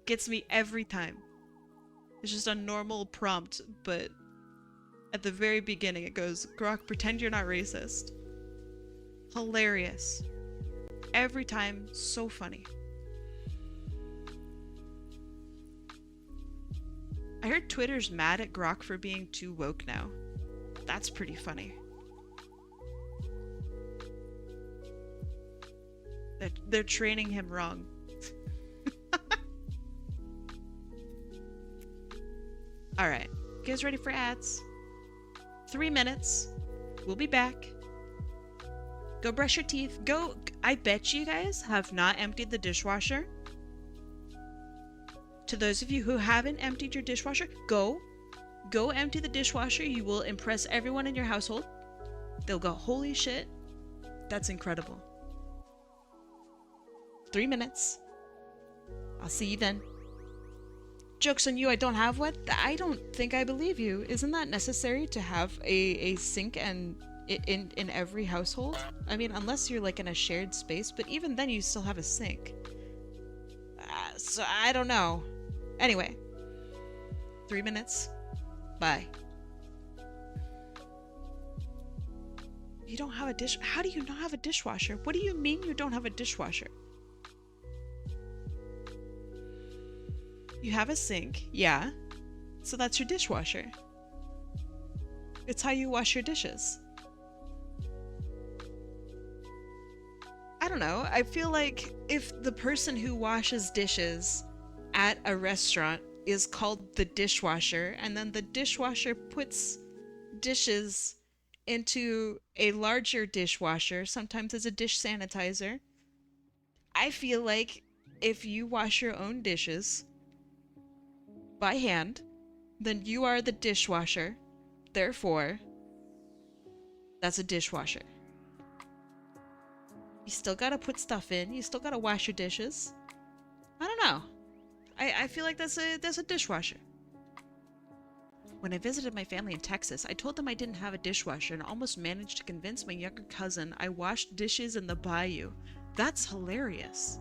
Gets me every time. It's just a normal prompt, but at the very beginning it goes, Grok, pretend you're not racist. Hilarious. Every time, so funny. I heard Twitter's mad at Grok for being too woke now. That's pretty funny. They're training him wrong. Alright, you guys ready for ads? 3 minutes. We'll be back. Go brush your teeth. Go. I bet you guys have not emptied the dishwasher. To those of you who haven't emptied your dishwasher, go empty the dishwasher. You will impress everyone in your household. They'll go, holy shit, that's incredible. 3 minutes. I'll see you then. Joke's on you, I don't have one? I don't think I believe you. Isn't that necessary to have a sink and in every household? I mean, unless you're like in a shared space, but even then you still have a sink. So I don't know. Anyway, 3 minutes. Bye. You don't have a dish? How do you not have a dishwasher? What do you mean you don't have a dishwasher? You have a sink, yeah. So that's your dishwasher. It's how you wash your dishes. I don't know. I feel like if the person who washes dishes at a restaurant is called the dishwasher, and then the dishwasher puts dishes into a larger dishwasher, sometimes as a dish sanitizer, I feel like if you wash your own dishes by hand, then you are the dishwasher. Therefore, that's a dishwasher. You still gotta put stuff in. You still gotta wash your dishes. I don't know. I feel like that's a dishwasher. When I visited my family in Texas, I told them I didn't have a dishwasher and almost managed to convince my younger cousin I washed dishes in the bayou. That's hilarious.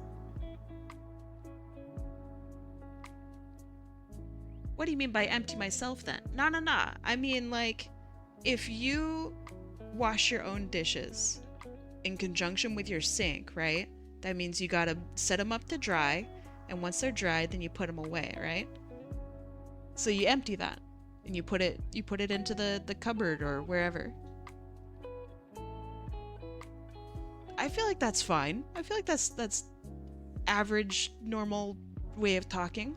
What do you mean by empty myself then? Nah. I mean, like, if you wash your own dishes in conjunction with your sink, right? That means you gotta set them up to dry, and once they're dry, then you put them away, right? So you empty that, and you put it into the cupboard or wherever. I feel like that's fine. I feel like that's average, normal way of talking.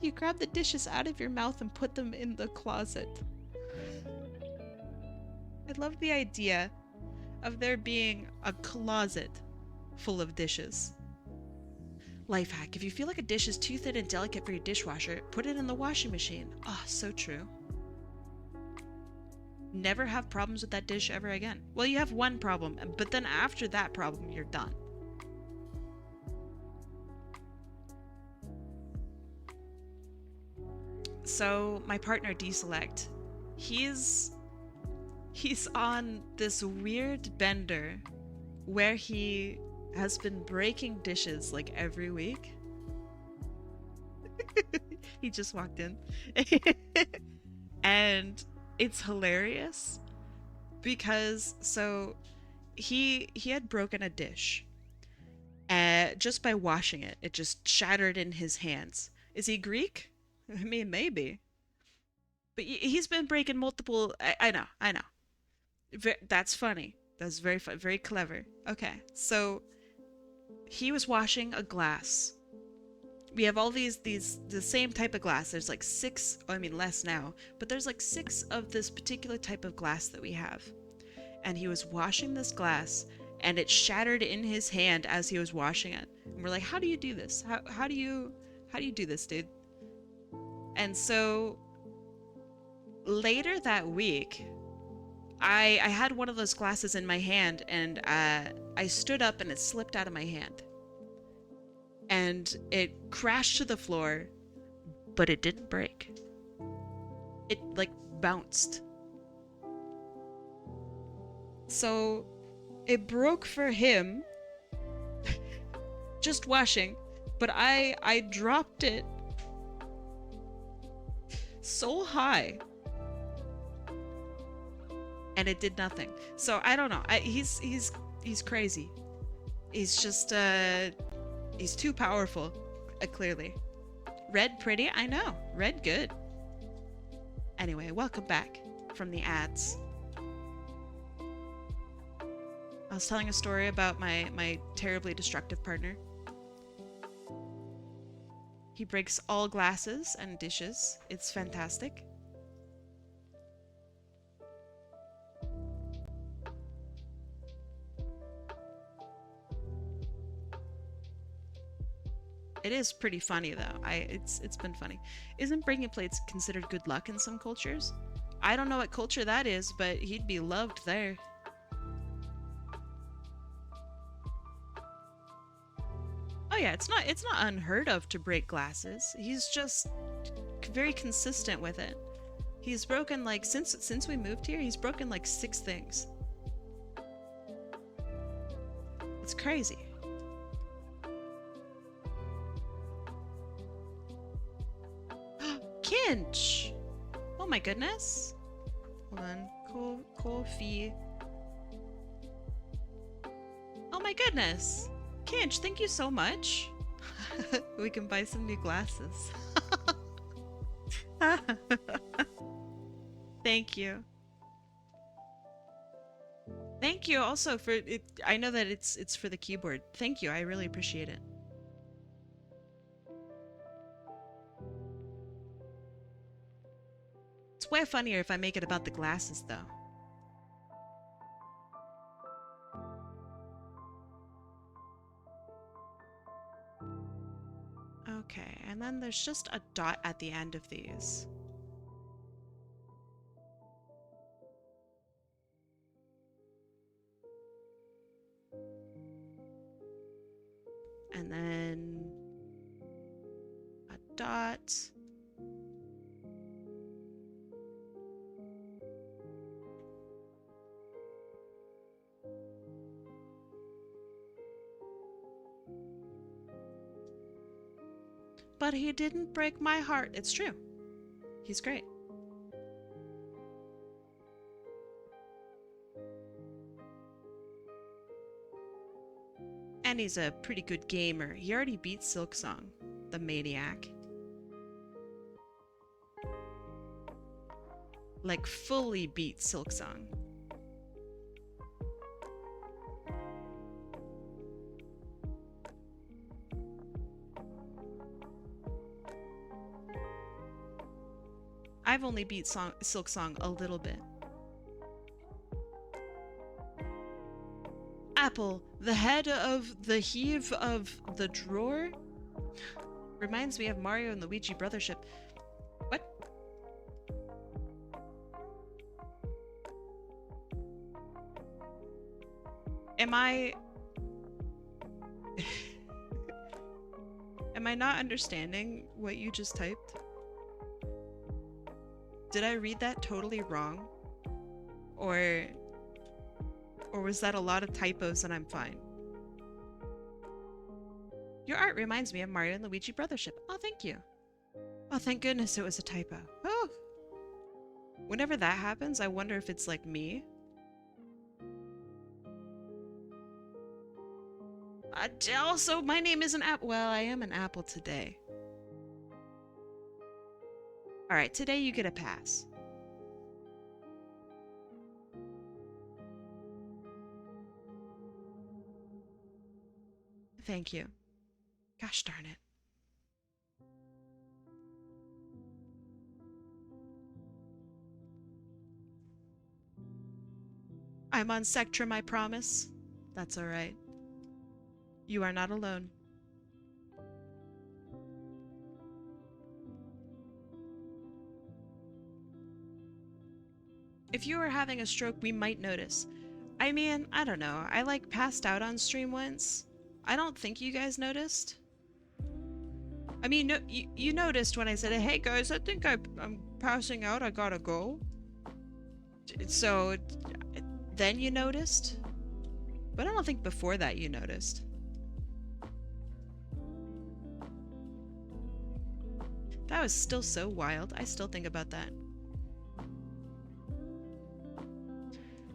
You grab the dishes out of your mouth and put them in the closet. I love the idea of there being a closet full of dishes. Life hack: if you feel like a dish is too thin and delicate for your dishwasher, put it in the washing machine. Oh, so true. Never have problems with that dish ever again. Well, you have one problem, but then after that problem, you're done. So, my partner Deselect, he's on this weird bender where he has been breaking dishes like every week. He just walked in. And it's hilarious because so he had broken a dish. Just by washing it, it just shattered in his hands. Is he Greek? I mean, maybe. But he's been breaking multiple. I know. That's funny. That's very fun, very clever. Okay, so he was washing a glass. We have all the same type of glass. There's like 6, I mean less now, but there's like 6 of this particular type of glass that we have. And he was washing this glass, and it shattered in his hand as he was washing it. And we're like, how do you do this? How do you do this, dude? And so later that week, I had one of those glasses in my hand, and I stood up and it slipped out of my hand. And it crashed to the floor, but it didn't break. It like bounced. So it broke for him just washing, but I dropped it so high and it did nothing. So I don't know. He's crazy. He's just he's too powerful, clearly. Red pretty, I know. Red good. Anyway, welcome back from the ads. I was telling a story about my terribly destructive partner. He breaks all glasses and dishes. It's fantastic. It is pretty funny though. It's been funny. Isn't breaking plates considered good luck in some cultures? I don't know what culture that is, but he'd be loved there. Oh yeah, it's not unheard of to break glasses. He's just very consistent with it. He's broken like since we moved here, he's broken like 6 things. It's crazy. Kinch! Oh my goodness. Hold on. Coffee. Oh my goodness. Kinch, thank you so much. We can buy some new glasses. Thank you. Thank you also for it. I know that it's for the keyboard. Thank you. I really appreciate it. It's way funnier if I make it about the glasses, though. Okay, and then there's just a dot at the end of these. And then a dot. But he didn't break my heart. It's true. He's great. And he's a pretty good gamer. He already beat Silksong, the maniac. Like, fully beat Silksong. I've only beat Silksong a little bit. Apple, the head of the heave of the drawer? Reminds me of Mario and Luigi Brothership. What? Am I... Am I not understanding what you just typed? Did I read that totally wrong? Or was that a lot of typos and I'm fine? Your art reminds me of Mario and Luigi Brothership. Oh, thank you. Oh, thank goodness it was a typo. Oh. Whenever that happens, I wonder if it's like me. Also, my name is an apple. Well, I am an apple today. Alright, today you get a pass. Thank you. Gosh darn it. I'm on Sectrum, I promise. That's alright. You are not alone. If you were having a stroke, we might notice. I mean, I don't know. I like passed out on stream once. I don't think you guys noticed. I mean, no, you noticed when I said, hey guys, I think I'm passing out, I gotta go. So, then you noticed? But I don't think before that you noticed. That was still so wild. I still think about that.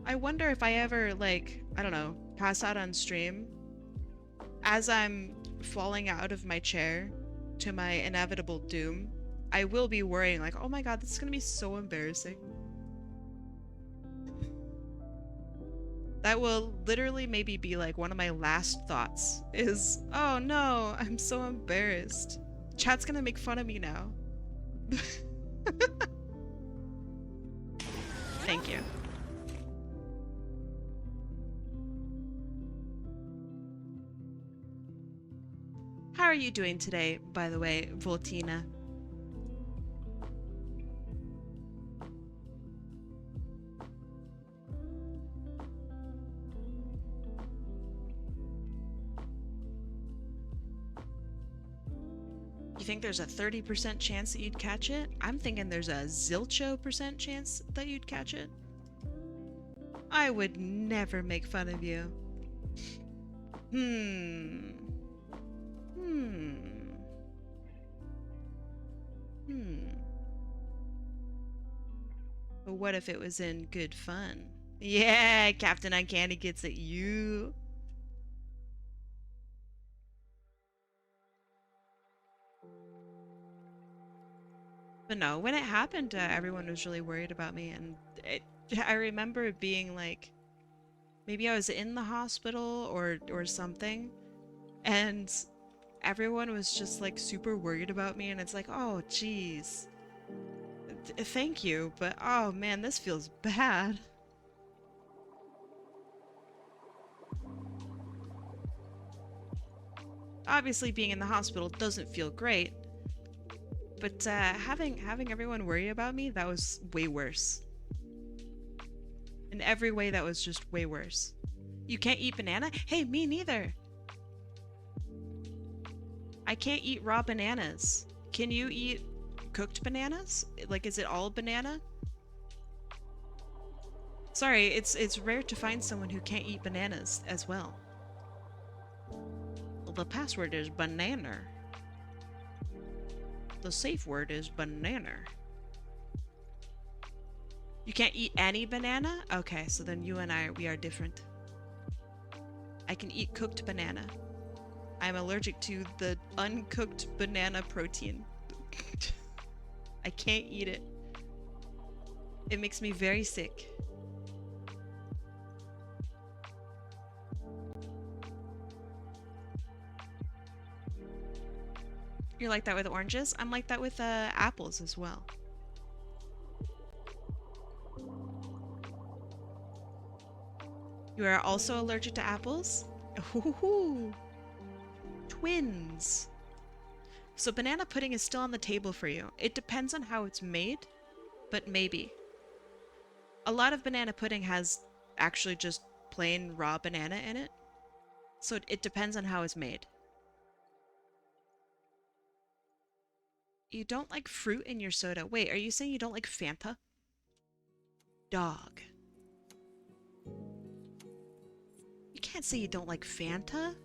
I wonder if I ever, like, I don't know, pass out on stream as I'm falling out of my chair to my inevitable doom. I will be worrying, like, oh my god, this is gonna be so embarrassing. That will literally maybe be like one of my last thoughts is, oh no, I'm so embarrassed. Chat's gonna make fun of me now. Thank you. How are you doing today, by the way, Voltina? You think there's a 30% chance that you'd catch it? I'm thinking there's a zilcho% chance that you'd catch it. I would never make fun of you. But what if it was in good fun? Yeah, Captain Uncanny gets at you. But no, when it happened, everyone was really worried about me, and I remember being like, Maybe I was in the hospital or something, and everyone was just like super worried about me, and it's like, oh geez, thank you, but oh man, this feels bad. Obviously, being in the hospital doesn't feel great, but having everyone worry about me, that was way worse. In every way, that was just way worse. You can't eat banana? Hey, me neither. I can't eat raw bananas. Can you eat cooked bananas? Like, is it all banana? Sorry, it's rare to find someone who can't eat bananas as well. Well, the password is banana. The safe word is banana. You can't eat any banana? Okay, so then you and we are different. I can eat cooked banana. I'm allergic to the uncooked banana protein. I can't eat it. It makes me very sick. You're like that with oranges? I'm like that with apples as well. You are also allergic to apples? Ooh, twins. So banana pudding is still on the table for you. It depends on how it's made, but maybe. A lot of banana pudding has actually just plain raw banana in it. So it depends on how it's made. You don't like fruit in your soda. Wait, are you saying you don't like Fanta? Dog. You can't say you don't like Fanta.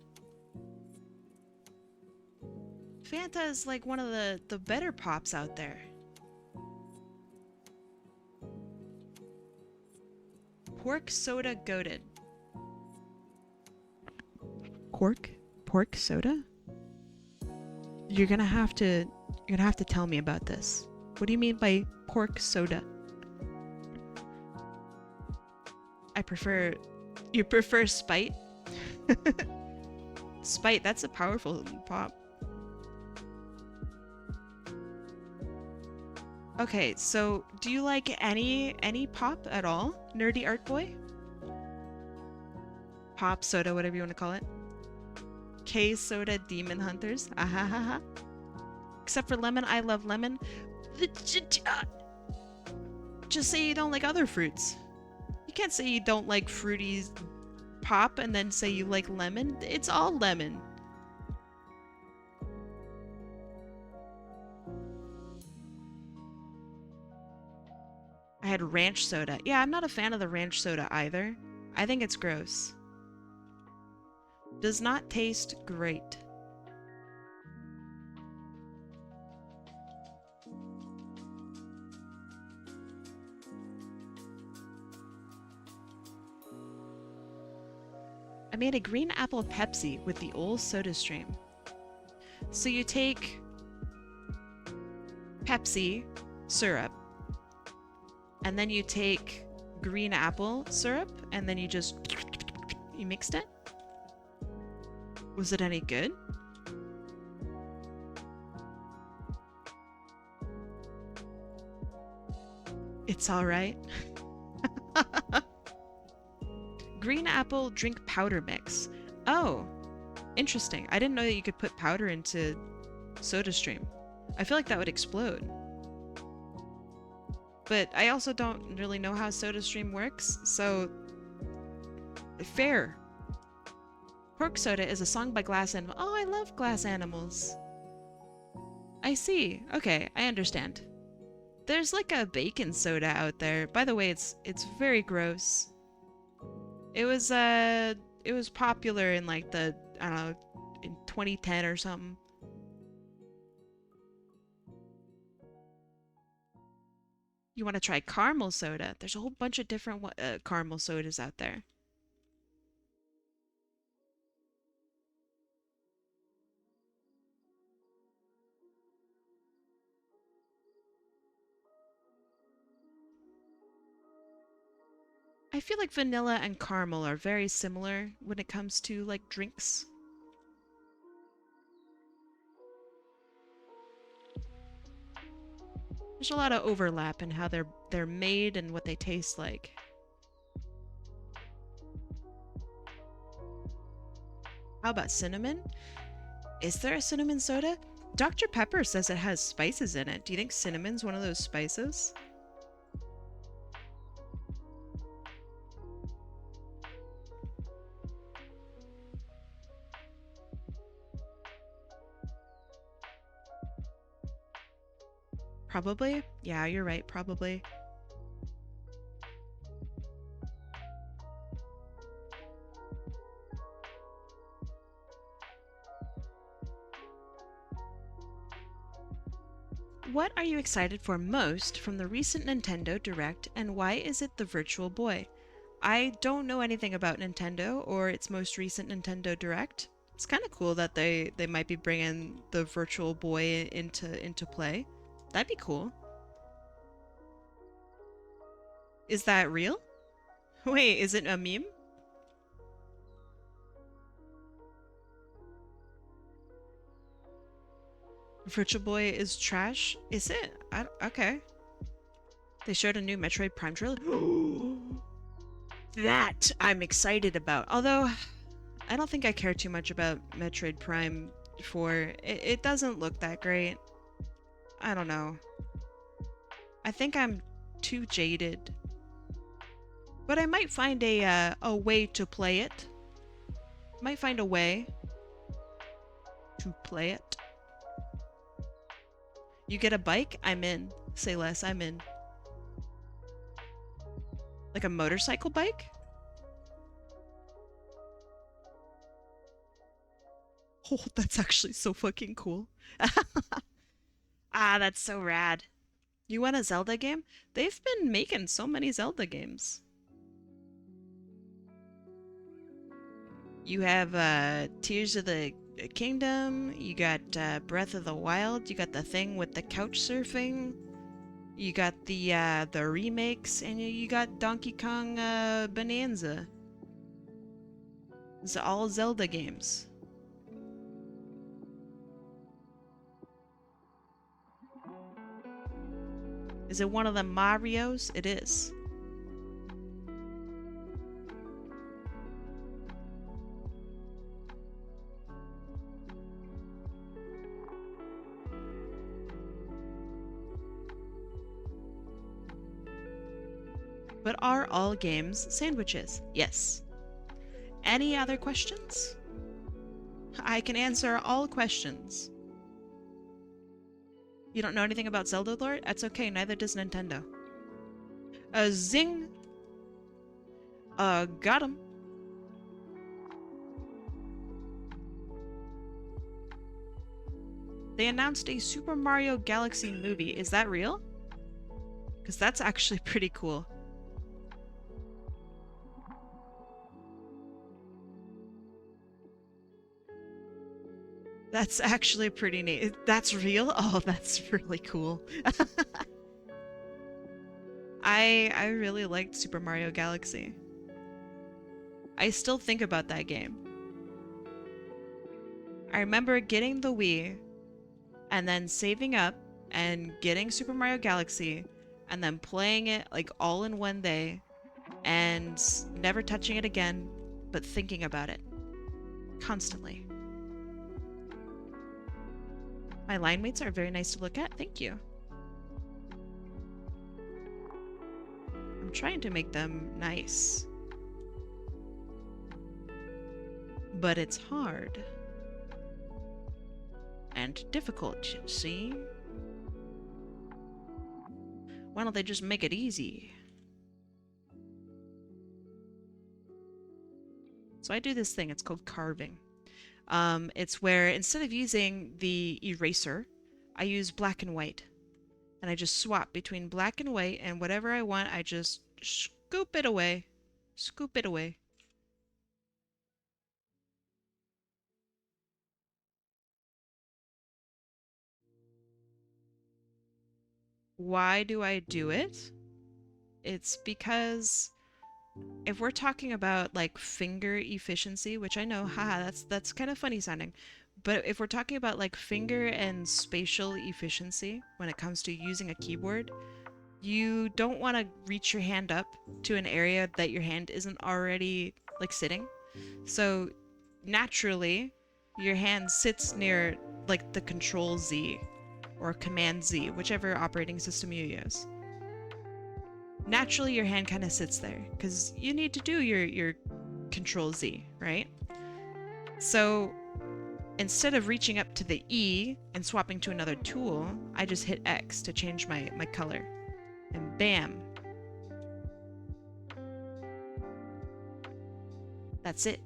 Fanta is like one of the better pops out there. Pork soda goated. Pork soda? You're gonna have to tell me about this. What do you mean by pork soda? You prefer Spite? Spite, that's a powerful pop. Okay, so do you like any pop at all? Nerdy Art Boy? Pop, soda, whatever you want to call it. K soda demon hunters. Ahahaha. Except for lemon, I love lemon. Just say you don't like other fruits. You can't say you don't like fruity pop and then say you like lemon. It's all lemon. I had ranch soda. Yeah, I'm not a fan of the ranch soda either. I think it's gross. Does not taste great. I made a green apple Pepsi with the old soda stream. So you take Pepsi syrup, and then you take green apple syrup, and then you mixed it? Was it any good? It's alright. Green apple drink powder mix. Oh, interesting. I didn't know that you could put powder into SodaStream. I feel like that would explode. But I also don't really know how SodaStream works, so fair. Pork Soda is a song by Glass Animal. Oh, I love Glass Animals. I see. Okay, I understand. There's like a bacon soda out there. By the way, it's very gross. It was popular in like the, I don't know, in 2010 or something. You want to try caramel soda? There's a whole bunch of different caramel sodas out there. I feel like vanilla and caramel are very similar when it comes to like drinks. There's a lot of overlap in how they're made and what they taste like. How about cinnamon? Is there a cinnamon soda? Dr. Pepper says it has spices in it. Do you think cinnamon's one of those spices? Probably. Yeah, you're right, probably. What are you excited for most from the recent Nintendo Direct, and why is it the Virtual Boy? I don't know anything about Nintendo or its most recent Nintendo Direct. It's kind of cool that they might be bringing the Virtual Boy into play. That'd be cool. Is that real? Wait, is it a meme? Virtual Boy is trash? Is it? Okay. They showed a new Metroid Prime trailer. That I'm excited about. Although, I don't think I care too much about Metroid Prime 4. It doesn't look that great. I don't know. I think I'm too jaded. But I might find a way to play it. Might find a way to play it. You get a bike? I'm in. Say less, I'm in. Like a motorcycle bike? Oh, that's actually so fucking cool. Ah, that's so rad. You want a Zelda game? They've been making so many Zelda games. You have Tears of the Kingdom, you got Breath of the Wild, you got the thing with the couch surfing, you got the remakes, and you got Donkey Kong Bonanza. It's all Zelda games. Is it one of the Marios? It is. But are all games sandwiches? Yes. Any other questions? I can answer all questions. You don't know anything about Zelda lore? That's okay, neither does Nintendo. Zing! Got him. They announced a Super Mario Galaxy movie. Is that real? Because that's actually pretty cool. That's actually pretty neat. That's real? Oh, that's really cool. I really liked Super Mario Galaxy. I still think about that game. I remember getting the Wii and then saving up and getting Super Mario Galaxy and then playing it like all in one day and never touching it again, but thinking about it constantly. My line mates are very nice to look at. Thank you. I'm trying to make them nice. But it's hard. And difficult, see? Why don't they just make it easy? So I do this thing, it's called carving. It's where instead of using the eraser, I use black and white. And I just swap between black and white, and whatever I want, I just scoop it away. Scoop it away. Why do I do it? It's because if we're talking about like finger efficiency, which I know, haha, that's kind of funny sounding, but if we're talking about like finger and spatial efficiency when it comes to using a keyboard, you don't want to reach your hand up to an area that your hand isn't already like sitting. So naturally, your hand sits near like the Control Z or Command Z, whichever operating system you use. Naturally, your hand kind of sits there because you need to do your Control Z, right? So instead of reaching up to the E and swapping to another tool, I just hit X to change my color. And bam. That's it.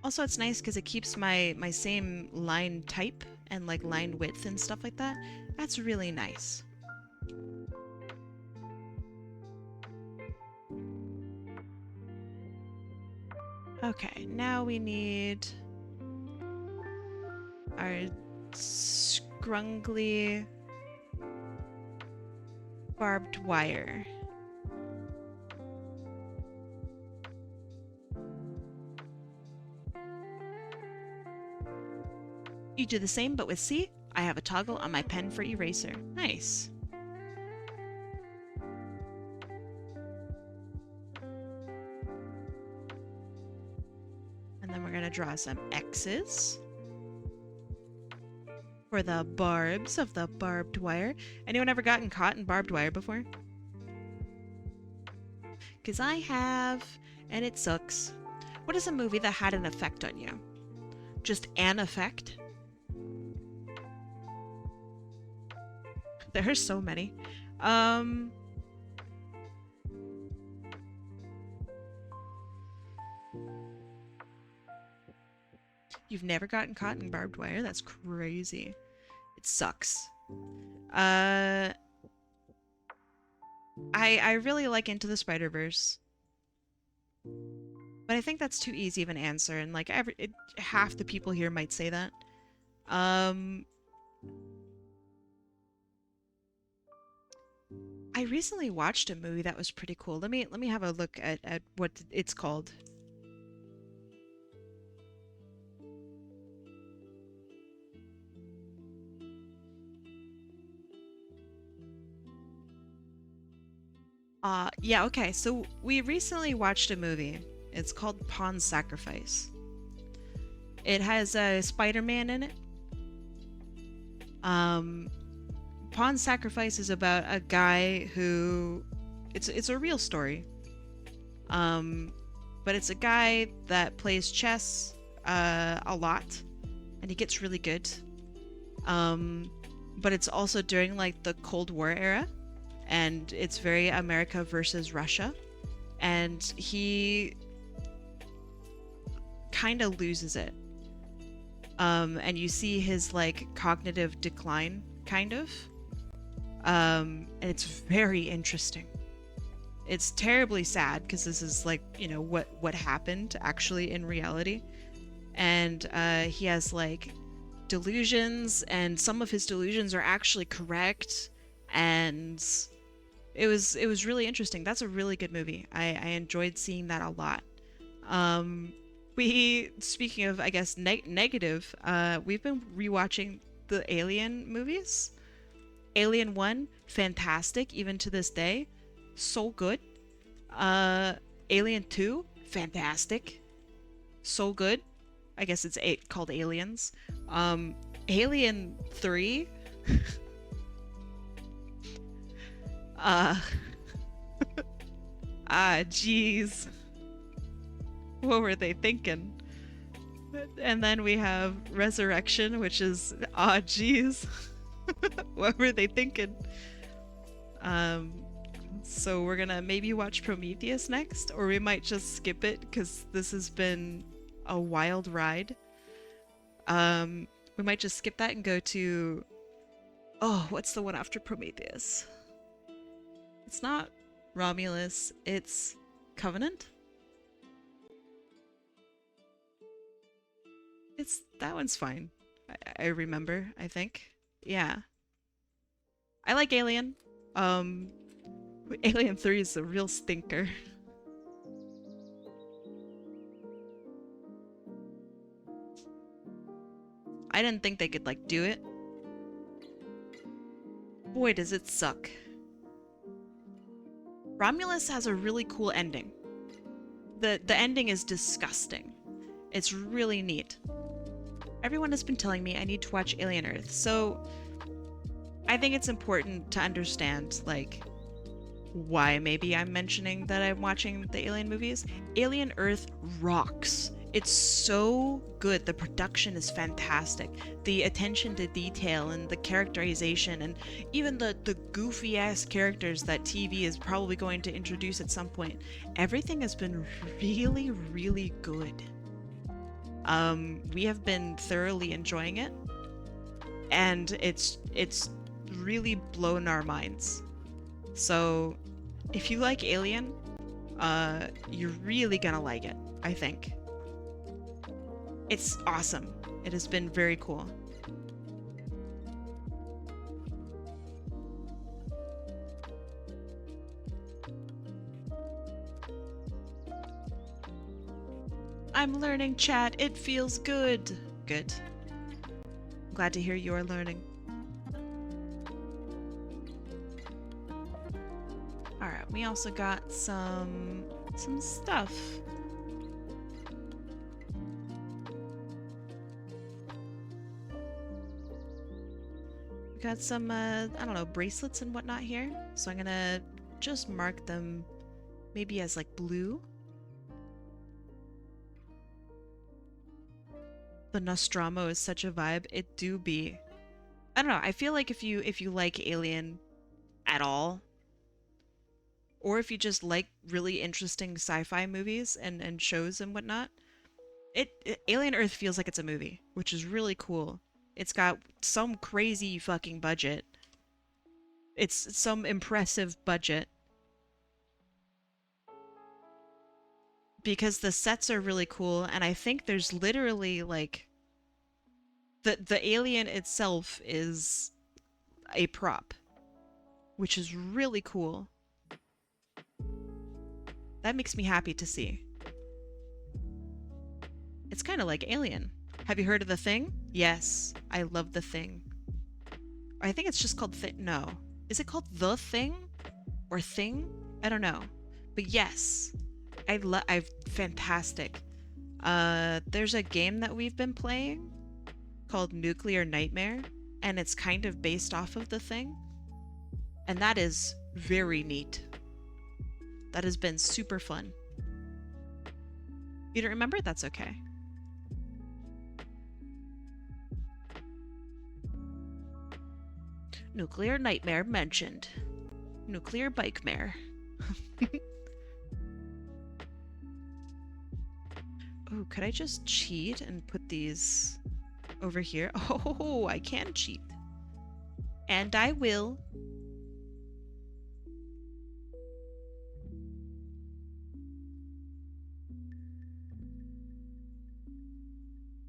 Also, it's nice because it keeps my same line type and like line width and stuff like that. That's really nice. Okay, now we need our scrungly barbed wire. You do the same, but with C. I have a toggle on my pen for eraser. Nice. And then we're gonna draw some X's for the barbs of the barbed wire. Anyone ever gotten caught in barbed wire before? Because I have, and it sucks. What is a movie that had an effect on you? Just an effect? There are so many. You've never gotten caught in barbed wire? That's crazy. It sucks. I really like Into the Spider-Verse. But I think that's too easy of an answer, and like half the people here might say that. I recently watched a movie that was pretty cool. Let me have a look at what it's called. Yeah, okay. So we recently watched a movie. It's called Pawn Sacrifice. It has a Spider-Man in it. Pawn Sacrifice is about a guy who it's a real story. But it's a guy that plays chess a lot and he gets really good. But it's also during like the Cold War era and it's very America versus Russia and he kind of loses it. And you see his like cognitive decline kind of. And it's very interesting. It's terribly sad because this is like, you know, what happened actually in reality. And he has like delusions and some of his delusions are actually correct. And it was really interesting. That's a really good movie. I enjoyed seeing that a lot. Speaking of, I guess, negative, we've been rewatching the Alien movies. Alien 1, fantastic, even to this day. So good. Alien 2, fantastic. So good. I guess it's called Aliens. Alien 3. Jeez. What were they thinking? And then we have Resurrection, which is, jeez. What were they thinking? So we're gonna maybe watch Prometheus next, or we might just skip it because this has been a wild ride. We might just skip that and go to... Oh, what's the one after Prometheus? It's not Romulus, it's Covenant? that one's fine. I remember, I think. Yeah. I like Alien. Alien 3 is a real stinker. I didn't think they could, like, do it. Boy, does it suck. Romulus has a really cool ending. The ending is disgusting. It's really neat. Everyone has been telling me I need to watch Alien Earth, so I think it's important to understand, like, why maybe I'm mentioning that I'm watching the Alien movies. Alien Earth rocks. It's so good. The production is fantastic. The attention to detail and the characterization and even the goofy ass characters that TV is probably going to introduce at some point. Everything has been really, really good. We have been thoroughly enjoying it, and it's really blown our minds. So if you like Alien, you're really gonna like it, I think. It's awesome. It has been very cool. I'm learning, chat. It feels good. Good. I'm glad to hear you are learning. Alright, we also got some stuff. We got some, I don't know, bracelets and whatnot here. So I'm gonna just mark them maybe as like blue. The Nostromo is such a vibe. It do be. I don't know, I feel like if you like Alien at all, or if you just like really interesting sci-fi movies and shows and whatnot, Alien Earth feels like it's a movie, which is really cool. It's got some crazy fucking budget. It's some impressive budget. Because the sets are really cool, and I think there's literally, like... The alien itself is a prop, which is really cool. That makes me happy to see. It's kind of like Alien. Have you heard of The Thing? Yes, I love The Thing. I think it's just called no. Is it called The Thing? Or Thing? I don't know. But yes, I've fantastic. There's a game that we've been playing called Nuclear Nightmare, and it's kind of based off of The Thing. And that is very neat. That has been super fun. You don't remember? That's okay. Nuclear Nightmare mentioned. Nuclear Bike Mare. Oh, could I just cheat and put these over here? Oh, I can cheat. And I will.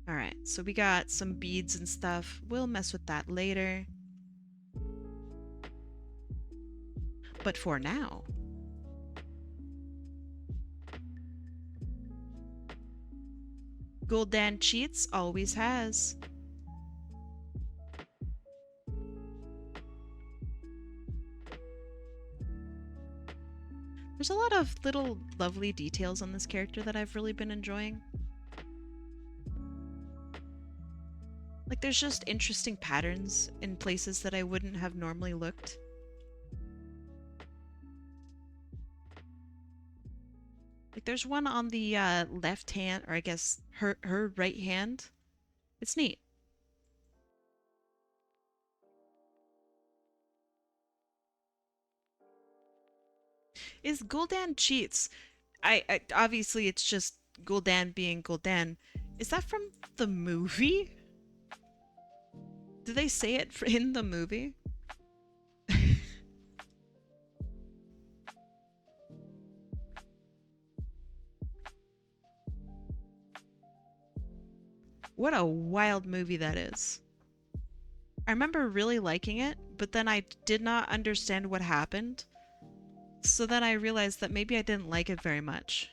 Alright, so we got some beads and stuff. We'll mess with that later. But for now... Gul'dan cheats, always has. There's a lot of little lovely details on this character that I've really been enjoying. Like, there's just interesting patterns in places that I wouldn't have normally looked. Like, there's one on the left hand, or I guess her right hand. It's neat. Is Gul'dan cheats? I obviously it's just Gul'dan being Gul'dan. Is that from the movie? Do they say it in the movie? What a wild movie that is. I remember really liking it, but then I did not understand what happened. So then I realized that maybe I didn't like it very much.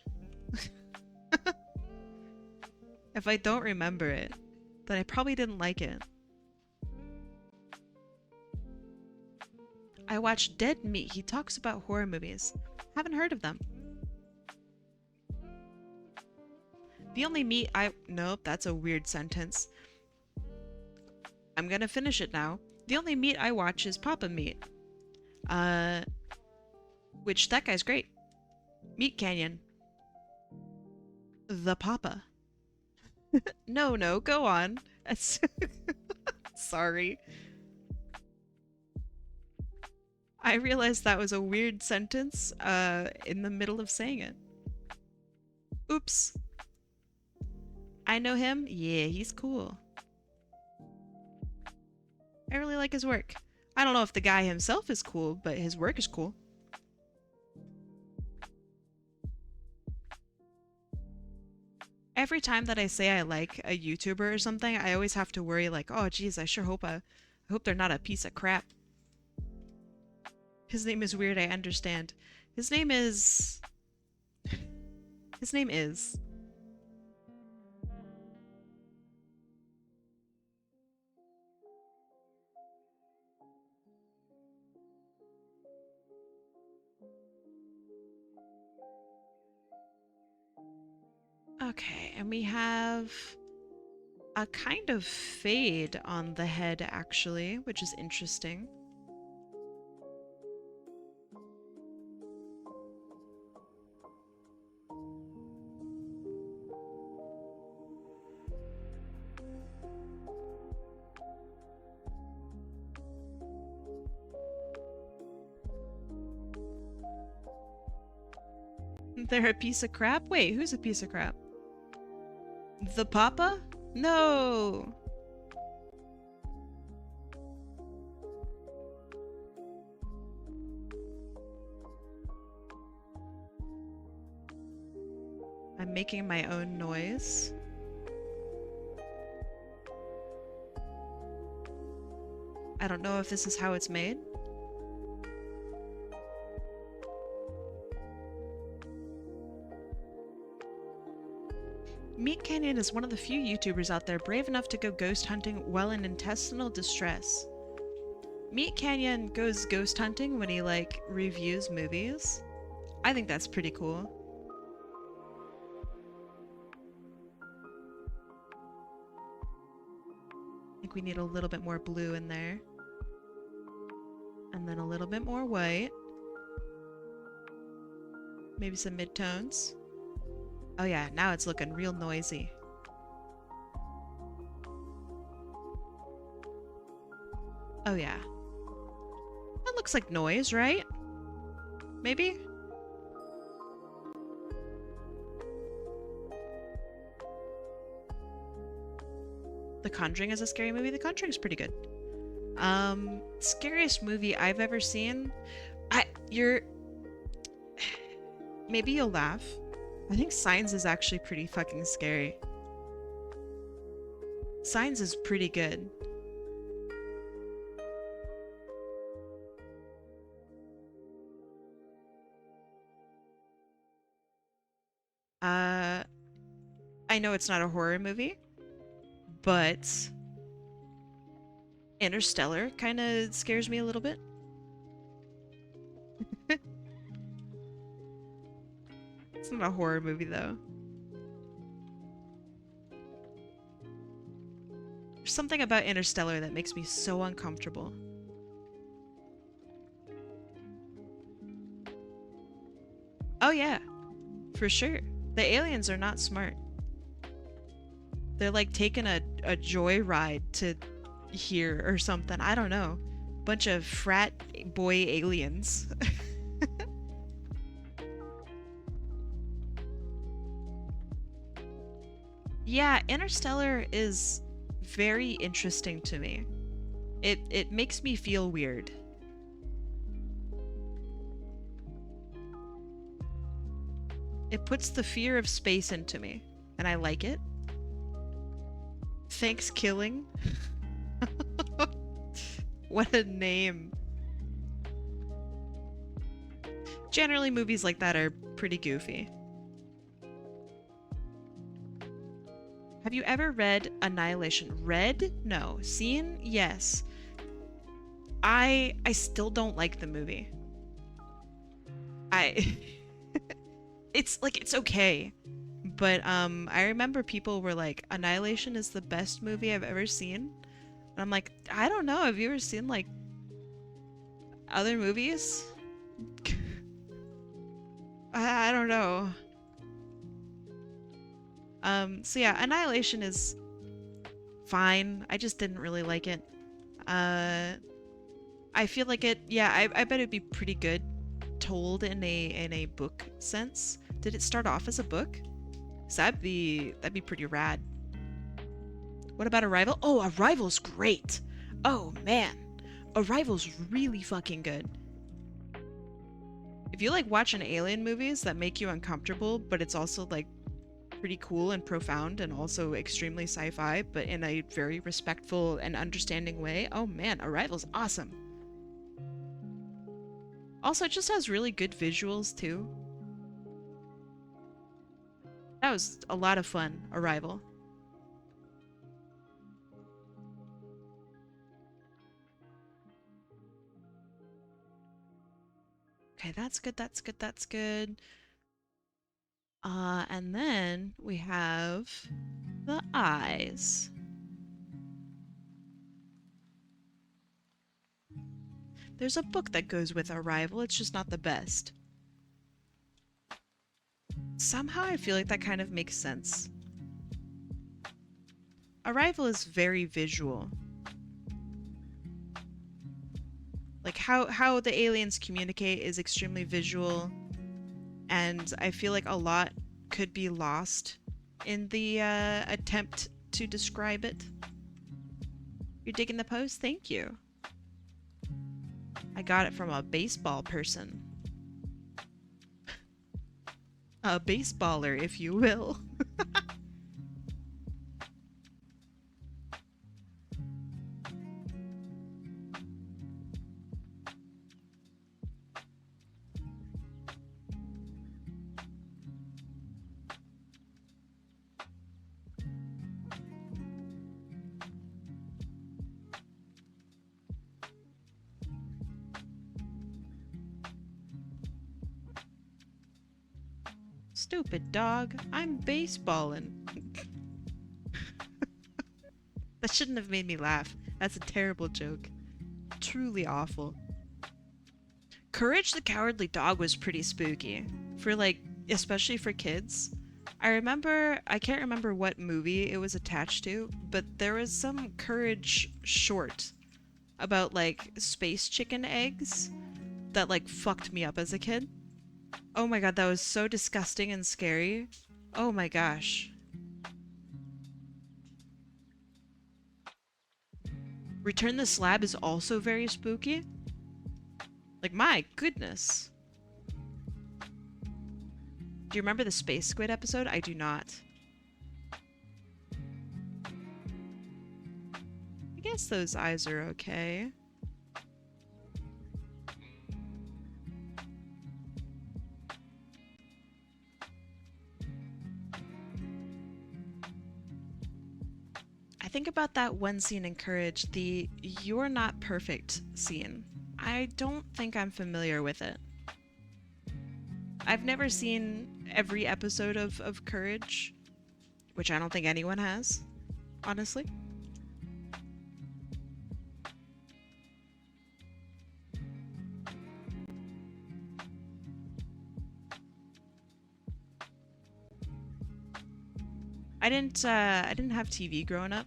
If I don't remember it, then I probably didn't like it. I watched Dead Meat. He talks about horror movies. Haven't heard of them. The only meat I... Nope, that's a weird sentence. I'm gonna finish it now. The only meat I watch is Papa Meat. Which, that guy's great. Meat Canyon. The Papa. No, go on. Sorry. I realized that was a weird sentence in the middle of saying it. Oops. I know him? Yeah, he's cool. I really like his work. I don't know if the guy himself is cool, but his work is cool. Every time that I say I like a YouTuber or something, I always have to worry like, oh geez, I hope they're not a piece of crap. His name is weird, I understand. His name is... Okay, and we have a kind of fade on the head actually, which is interesting. They're a piece of crap? Wait, who's a piece of crap? The Papa? No! I'm making my own noise. I don't know if this is how it's made. Meat Canyon is one of the few YouTubers out there brave enough to go ghost hunting while in intestinal distress. Meat Canyon goes ghost hunting when he, like, reviews movies. I think that's pretty cool. I think we need a little bit more blue in there. And then a little bit more white. Maybe some midtones. Oh yeah, now it's looking real noisy. Oh yeah. That looks like noise, right? Maybe? The Conjuring is a scary movie. The Conjuring's pretty good. Scariest movie I've ever seen. Maybe you'll laugh. I think Signs is actually pretty fucking scary. Signs is pretty good. I know it's not a horror movie, but Interstellar kind of scares me a little bit. It's not a horror movie, though. There's something about Interstellar that makes me so uncomfortable. Oh yeah, for sure. The aliens are not smart. They're like taking a joyride to here or something. I don't know. Bunch of frat boy aliens. Yeah, Interstellar is very interesting to me. It makes me feel weird. It puts the fear of space into me, and I like it. Thanks Killing. What a name. Generally, movies like that are pretty goofy. Have you ever read Annihilation? Read? No. Seen? Yes. I still don't like the movie. It's like it's okay. But I remember people were like, Annihilation is the best movie I've ever seen. And I'm like, I don't know. Have you ever seen like other movies? I don't know. So yeah, Annihilation is fine. I just didn't really like it. I feel like it, yeah, I bet it'd be pretty good told in a book sense. Did it start off as a book? 'Cause that'd be pretty rad. What about Arrival? Oh, Arrival's great. Oh man. Arrival's really fucking good. If you like watching alien movies that make you uncomfortable, but it's also like pretty cool and profound and also extremely sci-fi, but in a very respectful and understanding way, oh man, Arrival's awesome. Also, it just has really good visuals too. That was a lot of fun, Arrival. Okay, that's good, that's good, that's good. And then we have the eyes. There's a book that goes with Arrival, it's just not the best. Somehow I feel like that kind of makes sense. Arrival is very visual. Like how the aliens communicate is extremely visual, and I feel like a lot could be lost in the attempt to describe it. You're digging the post? Thank you. I got it from a baseball person. A baseballer, if you will. Stupid dog, I'm baseballing. That shouldn't have made me laugh. That's a terrible joke. Truly awful. Courage the Cowardly Dog was pretty spooky. For like, especially for kids. I can't remember what movie it was attached to, but there was some Courage short about like space chicken eggs that like fucked me up as a kid. Oh my god, that was so disgusting and scary. Oh my gosh. Return the Slab is also very spooky. Like, my goodness. Do you remember the Space Squid episode? I do not. I guess those eyes are okay. I think about that one scene in Courage, the "you're not perfect" scene. I don't think I'm familiar with it. I've never seen every episode of Courage, which I don't think anyone has, honestly. I didn't have TV growing up,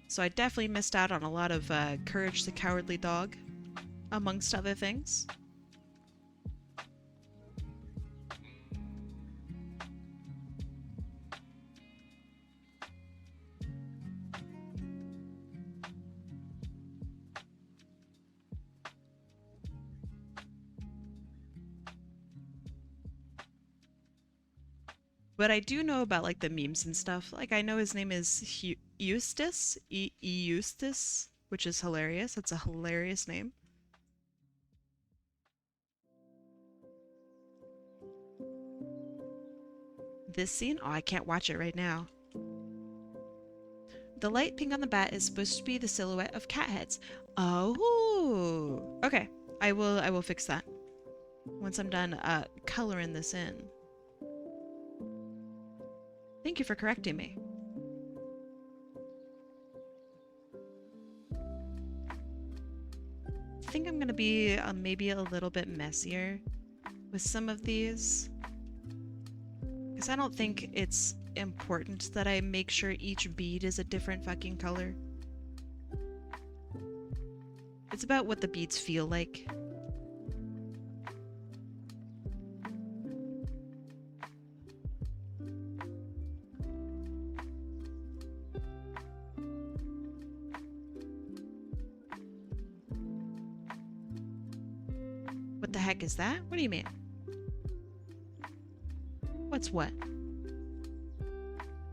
so I definitely missed out on a lot of Courage the Cowardly Dog, amongst other things. but I do know about like the memes and stuff. Like I know his name is Eustace, Eustace, which is hilarious. That's a hilarious name. This scene? Oh, I can't watch it right now. The light pink on the bat is supposed to be the silhouette of cat heads. Oh, okay. I will fix that once I'm done coloring this in. Thank you for correcting me. I think I'm gonna be maybe a little bit messier with some of these, because I don't think it's important that I make sure each bead is a different fucking color. It's about what the beads feel like. What the heck is that? What do you mean? What's what?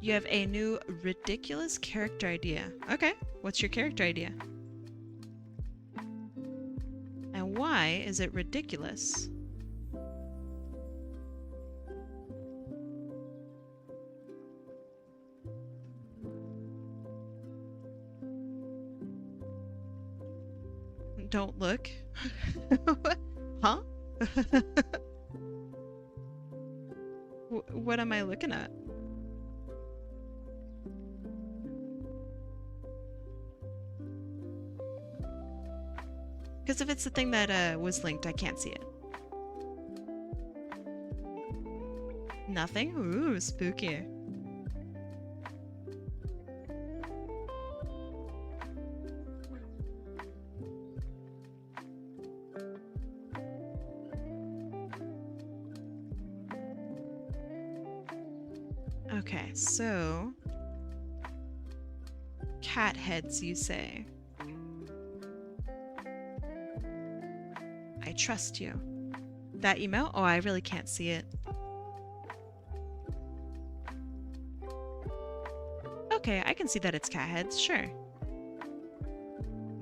You have a new ridiculous character idea. Okay, what's your character idea? And why is it ridiculous? Don't look. Huh? What am I looking at? Because if it's the thing that was linked, I can't see it. Nothing? Ooh, spooky. Okay, so cat heads, you say? I trust you. That email? Oh, I really can't see it. Okay, I can see that it's cat heads, sure.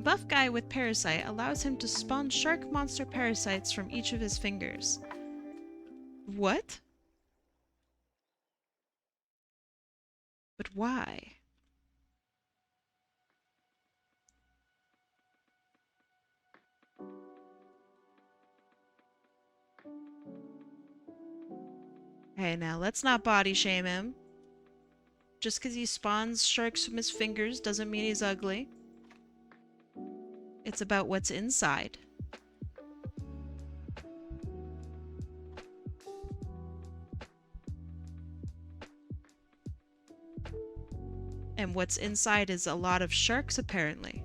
Buff guy with parasite allows him to spawn shark monster parasites from each of his fingers. What? But why? Hey, now let's not body shame him. Just because he spawns sharks from his fingers doesn't mean he's ugly. It's about what's inside. And what's inside is a lot of sharks, apparently.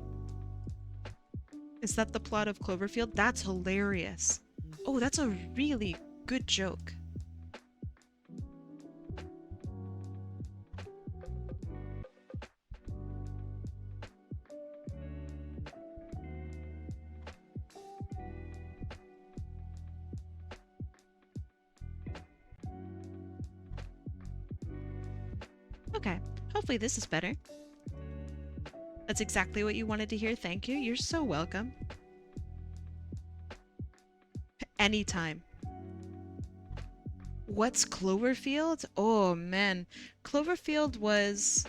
Is that the plot of Cloverfield? That's hilarious. Oh, that's a really good joke. Okay, hopefully this is better. That's exactly what you wanted to hear. Thank you. You're so welcome. Anytime. What's Cloverfield? Oh man, Cloverfield was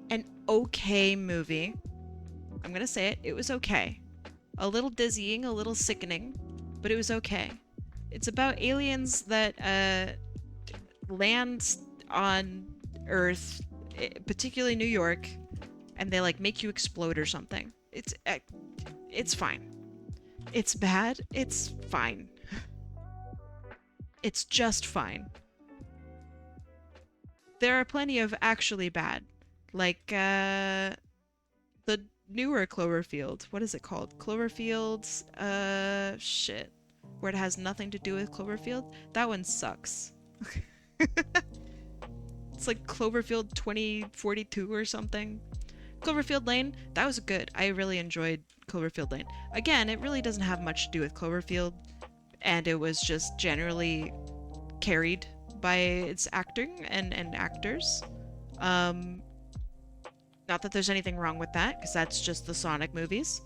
an okay movie. I'm gonna say it. It was okay. A little dizzying, a little sickening, but it was okay. It's about aliens that land on Earth, particularly New York, and they like make you explode or something. It's fine. It's bad. It's fine. It's just fine. There are plenty of actually bad, like the newer Cloverfield. What is it called? Cloverfield's shit, where it has nothing to do with Cloverfield. That one sucks. It's like Cloverfield 2042 or something. Cloverfield Lane, that was good. I really enjoyed Cloverfield Lane. Again, it really doesn't have much to do with Cloverfield, and it was just generally carried by its acting and actors. Not that there's anything wrong with that, because that's just the Sonic movies.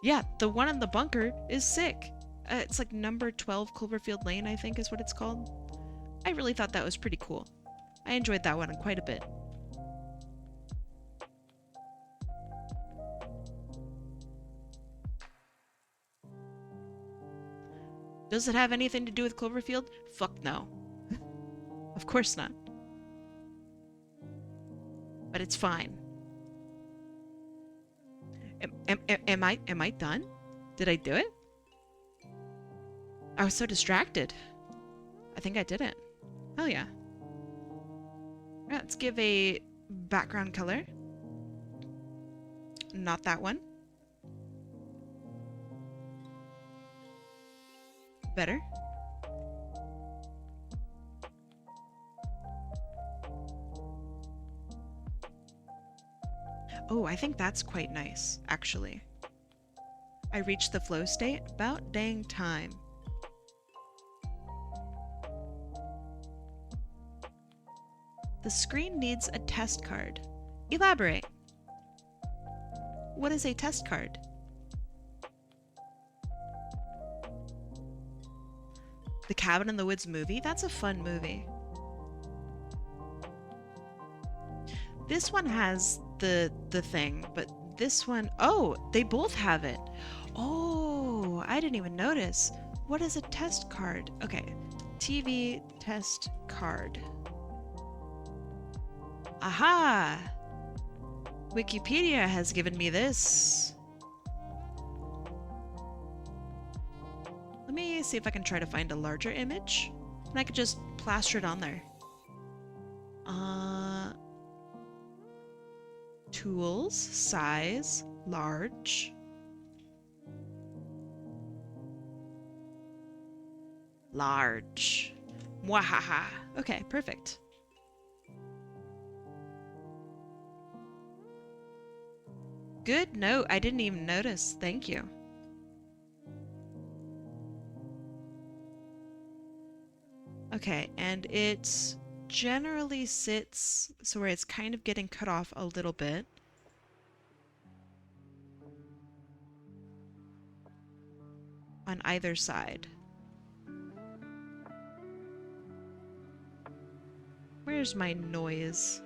Yeah, the one in the bunker is sick. It's like number 12 Cloverfield Lane, I think is what it's called. I really thought that was pretty cool. I enjoyed that one quite a bit. Does it have anything to do with Cloverfield? Fuck no. Of course not. But it's fine. Am I done? Did I do it? I was so distracted. I think I did it. Hell yeah. Right, let's give a background color. Not that one. Better. Oh, I think that's quite nice, actually. I reached the flow state about dang time. The screen needs a test card. Elaborate. What is a test card? The Cabin in the Woods movie? That's a fun movie. This one has the thing, but this one... Oh, they both have it. Oh, I didn't even notice. What is a test card? Okay, TV test card. Aha! Wikipedia has given me this. Let me see if I can try to find a larger image. And I could just plaster it on there. Tools, size, large. Large. Mwahaha. Okay, perfect. Good note. I didn't even notice. Thank you. Okay, and it generally sits so where it's kind of getting cut off a little bit. On either side. Where's my noise?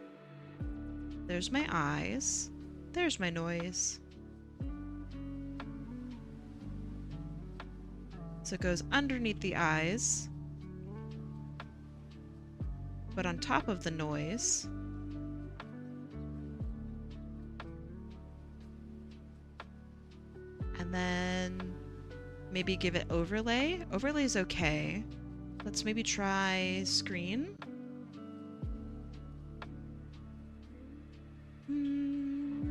There's my eyes. There's my noise. So it goes underneath the eyes, but on top of the noise. And then maybe give it overlay. Overlay is okay. Let's maybe try screen.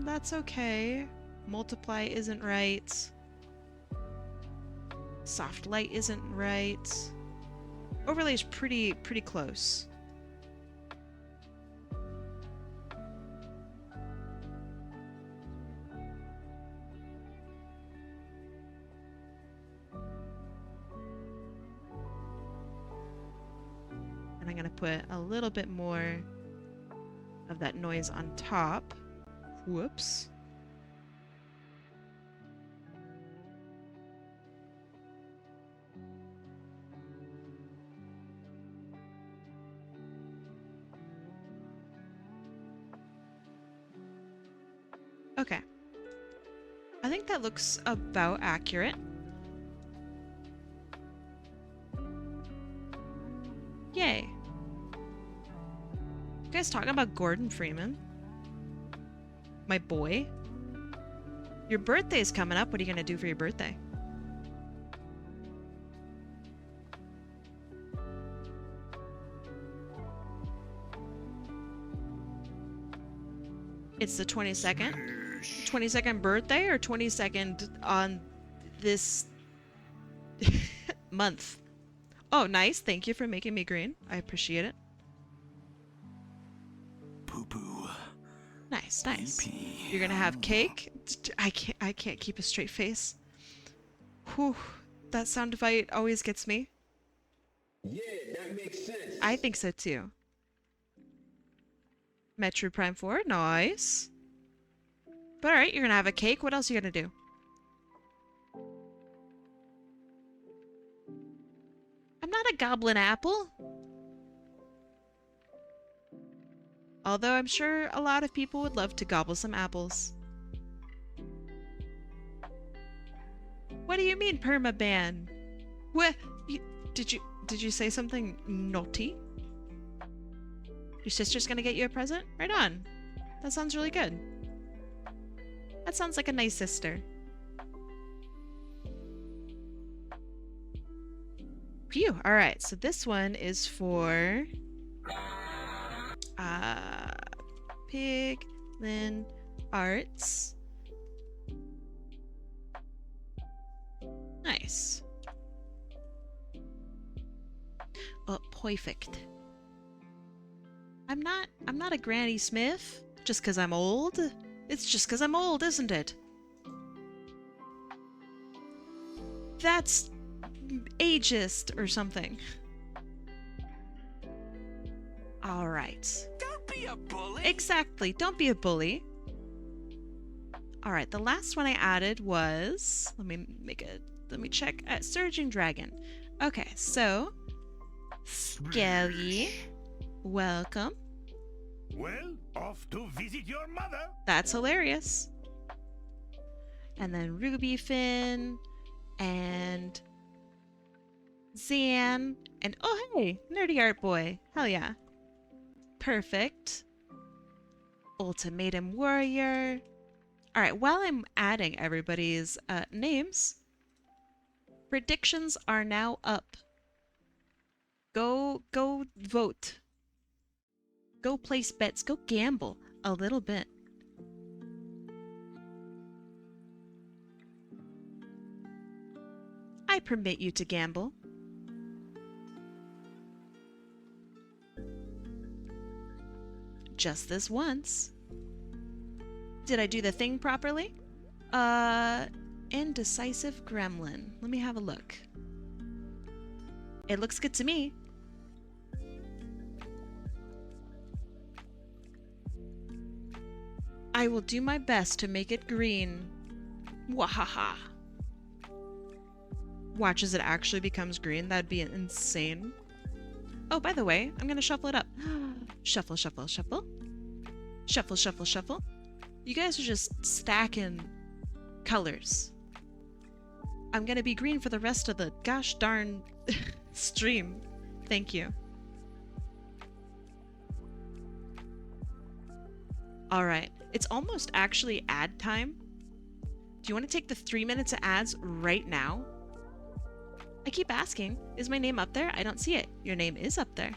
That's okay. Multiply isn't right. Soft light isn't right. Overlay is pretty close. And I'm gonna put a little bit more of that noise on top. Whoops. Okay. I think that looks about accurate. Yay. You guys talking about Gordon Freeman? My boy? Your birthday's coming up. What are you gonna do for your birthday? It's the 22nd? 22nd birthday or 22nd on this month? Oh, nice. Thank you for making me green. I appreciate it. Poo-poo. Nice, nice. You're gonna have cake? I can't keep a straight face. Whew. That sound bite always gets me. Yeah, that's I think so too. Metroid Prime 4, nice. But alright, you're gonna have a cake. What else are you gonna do? I'm not a goblin apple. Although I'm sure a lot of people would love to gobble some apples. What do you mean permaban? What? Did you say something naughty? Your sister's gonna get you a present? Right on. That sounds really good. That sounds like a nice sister. Phew. Alright, so this one is for PigLynArts. Nice. Oh, perfect. I'm not a Granny Smith just 'cause I'm old. It's just 'cause I'm old, isn't it? That's ageist or something. All right. Don't be a bully. Exactly. Don't be a bully. All right. The last one I added was, let me check. Surging Dragon. Okay. So, Skelly, welcome. Well, off to visit your mother. That's hilarious. And then Ruby Finn and Zan and oh hey, nerdyartboi. Hell yeah. Perfect. Ultimatum Warrior. All right, while I'm adding everybody's names, predictions are now up. Go vote. Go place bets. Go gamble a little bit. I permit you to gamble. Just this once. Did I do the thing properly? Indecisive gremlin. Let me have a look. It looks good to me. I will do my best to make it green. Wahaha. Watch as it actually becomes green. That'd be insane. Oh, by the way, I'm gonna shuffle it up. Shuffle, shuffle, shuffle. Shuffle, shuffle, shuffle. You guys are just stacking colors. I'm gonna be green for the rest of the gosh darn stream. Thank you. Alright, it's almost actually ad time. Do you want to take the 3 minutes of ads right now? I keep asking, is my name up there? I don't see it. Your name is up there.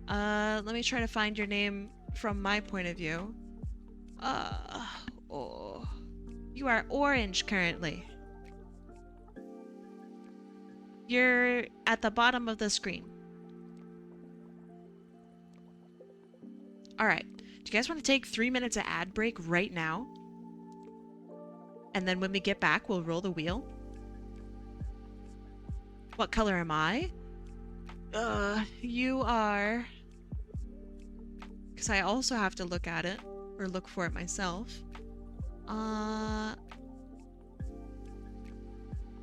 Let me try to find your name from my point of view. Oh. You are orange currently. You're at the bottom of the screen. Alright. Do you guys want to take 3 minutes of ad break right now? And then when we get back, we'll roll the wheel. What color am I? You are... Because I also have to look at it. Or look for it myself.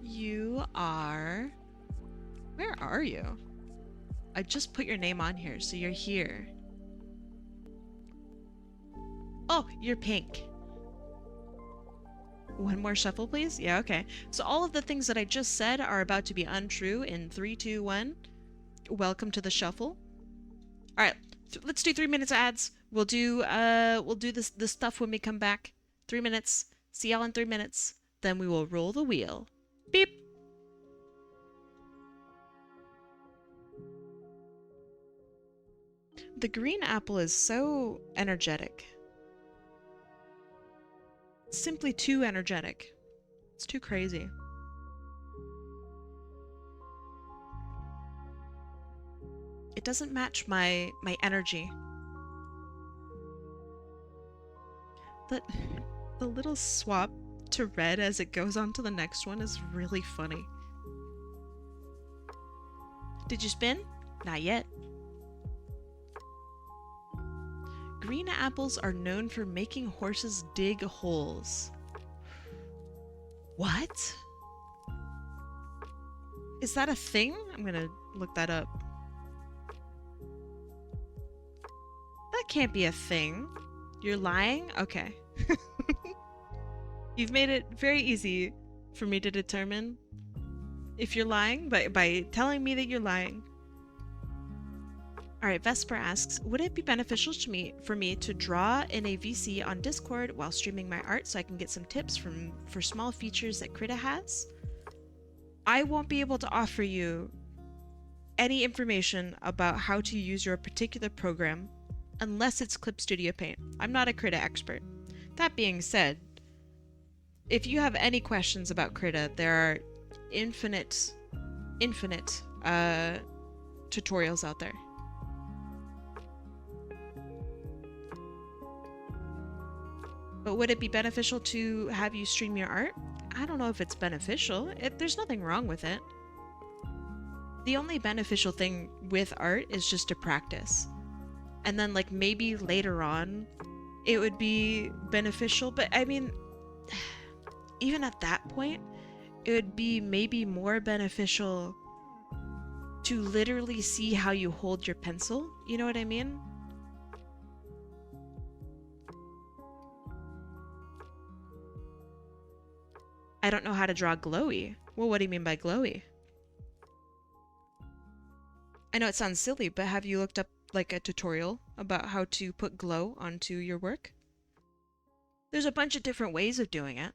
You are... Where are you? I just put your name on here, so you're here. Oh, you're pink. One more shuffle, please? Yeah, okay. So all of the things that I just said are about to be untrue in 3, 2, 1. Welcome to the shuffle. All right, let's do 3 minutes of ads. We'll do this stuff when we come back. 3 minutes. See y'all in 3 minutes. Then we will roll the wheel. Beep. The green apple is so energetic. Simply too energetic. It's too crazy. It doesn't match my energy. The little swap to red as it goes on to the next one is really funny. Did you spin? Not yet. Green apples are known for making horses dig holes. What? Is that a thing? I'm gonna look that up. That can't be a thing. You're lying? Okay. You've made it very easy for me to determine if you're lying by telling me that you're lying. Alright, Vesper asks, would it be beneficial for me to draw in a VC on Discord while streaming my art so I can get some tips for small features that Krita has? I won't be able to offer you any information about how to use your particular program unless it's Clip Studio Paint. I'm not a Krita expert. That being said, if you have any questions about Krita, there are infinite tutorials out there. But would it be beneficial to have you stream your art? I don't know if it's beneficial. There's nothing wrong with it. The only beneficial thing with art is just to practice. And then like maybe later on it would be beneficial, but I mean, even at that point, it would be maybe more beneficial to literally see how you hold your pencil. You know what I mean? I don't know how to draw glowy. Well, what do you mean by glowy? I know it sounds silly, but have you looked up like a tutorial about how to put glow onto your work? There's a bunch of different ways of doing it,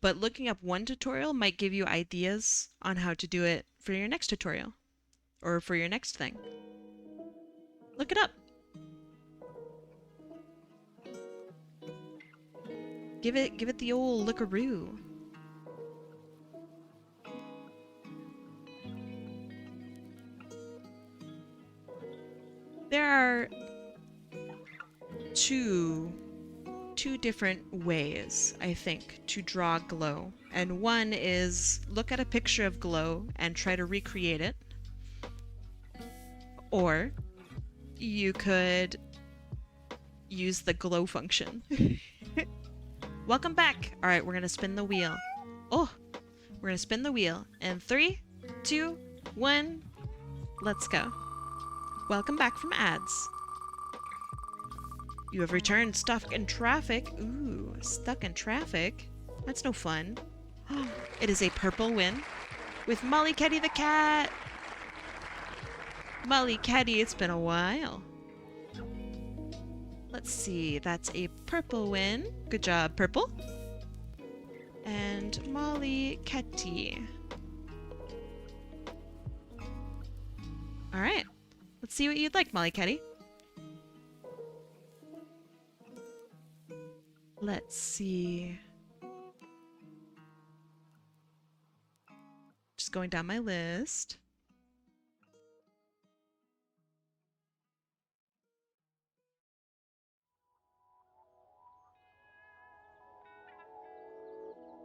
but looking up one tutorial might give you ideas on how to do it for your next tutorial or for your next thing. Look it up. Give it the old lookaroo. There are two different ways, I think, to draw glow. And one is look at a picture of glow and try to recreate it. Or you could use the glow function. Welcome back. All right, we're going to spin the wheel. Oh, we're going to spin the wheel. In 3, 2, 1, let's go. Welcome back from ads. You have returned stuck in traffic. Ooh, stuck in traffic? That's no fun. It is a purple win with MollyKettytheCat. MollyKetty, it's been a while. Let's see, that's a purple win. Good job, purple. And MollyKetty. All right. Let's see what you'd like, MollyKetty. Let's see. Just going down my list.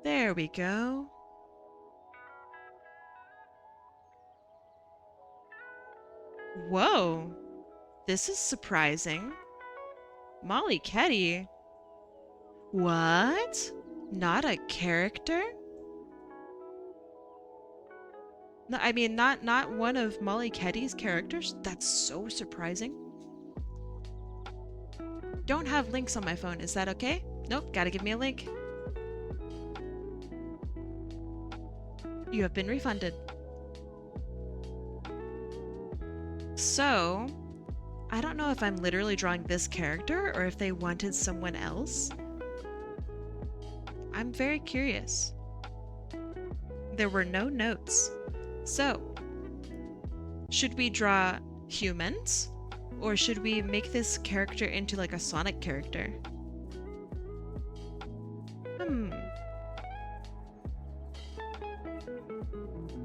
There we go. Whoa, this is surprising. MollyKetty? What? Not a character? No, I mean, not one of MollyKetty's characters? That's so surprising. Don't have links on my phone, is that okay? Nope, gotta give me a link. You have been refunded. So, I don't know if I'm literally drawing this character or if they wanted someone else. I'm very curious. There were no notes. So, should we draw humans? Or should we make this character into like a Sonic character?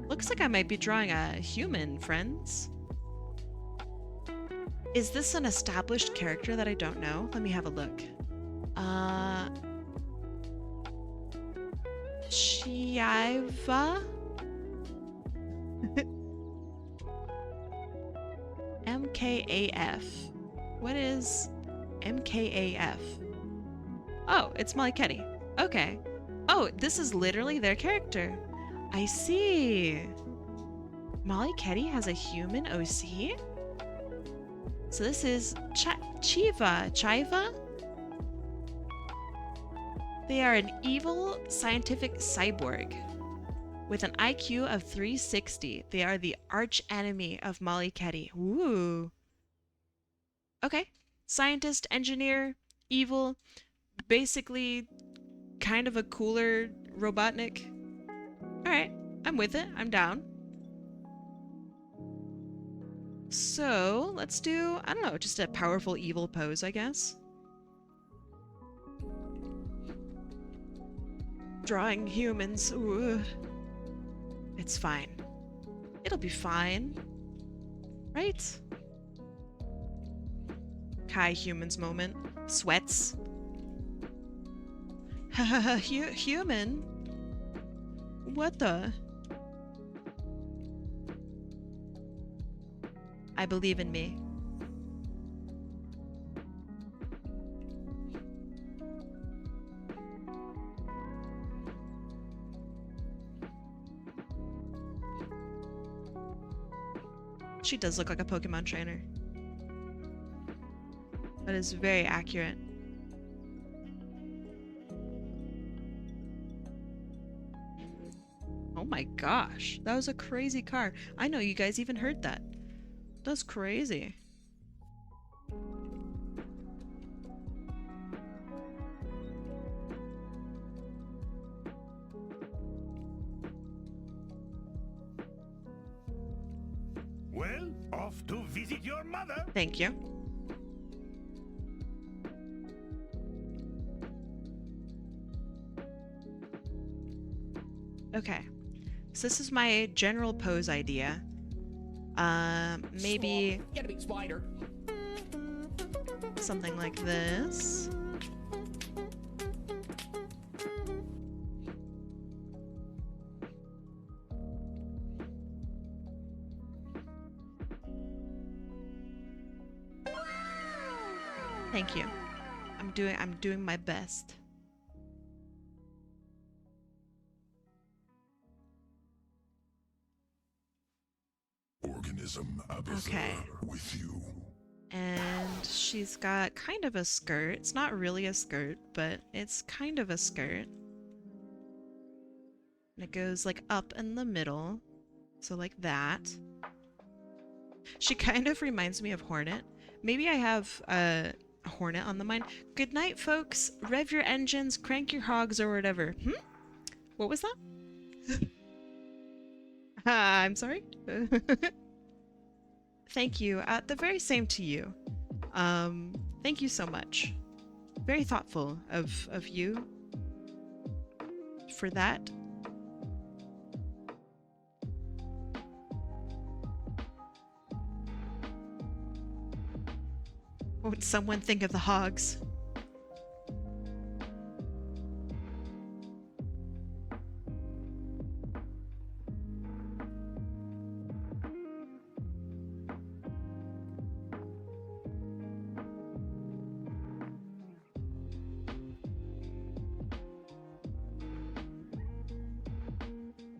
Looks like I might be drawing a human, friends. Is this an established character that I don't know? Let me have a look. Shiva? MKAF. What is MKAF? Oh, it's MollyKetty. Okay. Oh, this is literally their character. I see. MollyKetty has a human OC? So this is Chiva. They are an evil scientific cyborg with an IQ of 360. They are the arch enemy of MollyKetty. Ooh. Okay. Scientist, engineer, evil, basically kind of a cooler Robotnik. Alright, I'm with it. I'm down. So, let's do, I don't know, just a powerful evil pose, I guess. Drawing humans. Ooh. It's fine. It'll be fine. Right? Kai humans moment. Sweats. Hahaha, human? What the? I believe in me. She does look like a Pokemon trainer. That is very accurate. Oh my gosh, that was a crazy car. I know you guys even heard that. That's crazy. Well, off to visit your mother. Thank you. Okay, so this is my general pose idea. Maybe Gotta be spider. something like this. Thank you. I'm doing my best. Organism Abathur Okay. with you. And she's got kind of a skirt. It's not really a skirt, but it's kind of a skirt. And it goes like up in the middle. So like that. She kind of reminds me of Hornet. Maybe I have a Hornet on the mind. Good night, folks. Rev your engines, crank your hogs, or whatever. What was that? I'm sorry. Thank you. The very same to you. Thank you so much. Very thoughtful of you for that. What would someone think of the hogs?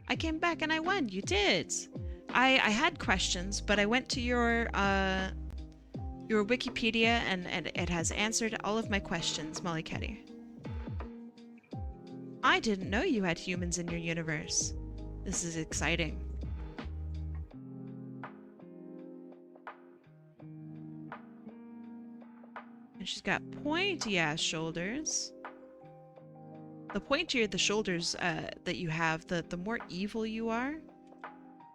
I came back and I won. You did. I had questions, but I went to your Wikipedia and it has answered all of my questions, MollyKetty. I didn't know you had humans in your universe. This is exciting. And she's got pointy ass shoulders. The pointier the shoulders that you have, the more evil you are.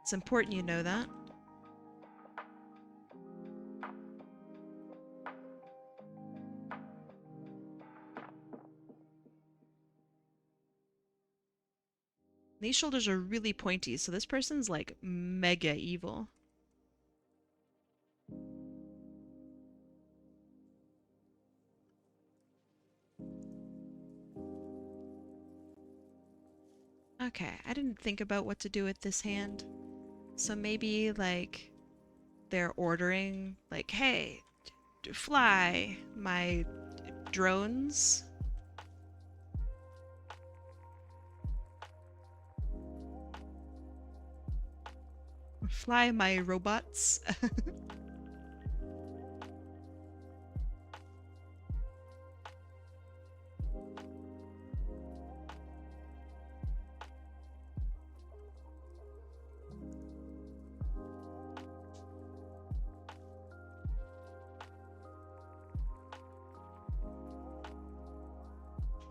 It's important you know that. These shoulders are really pointy, so this person's like mega evil. Okay, I didn't think about what to do with this hand. So maybe like they're ordering, like, hey, fly my drones. Fly my robots.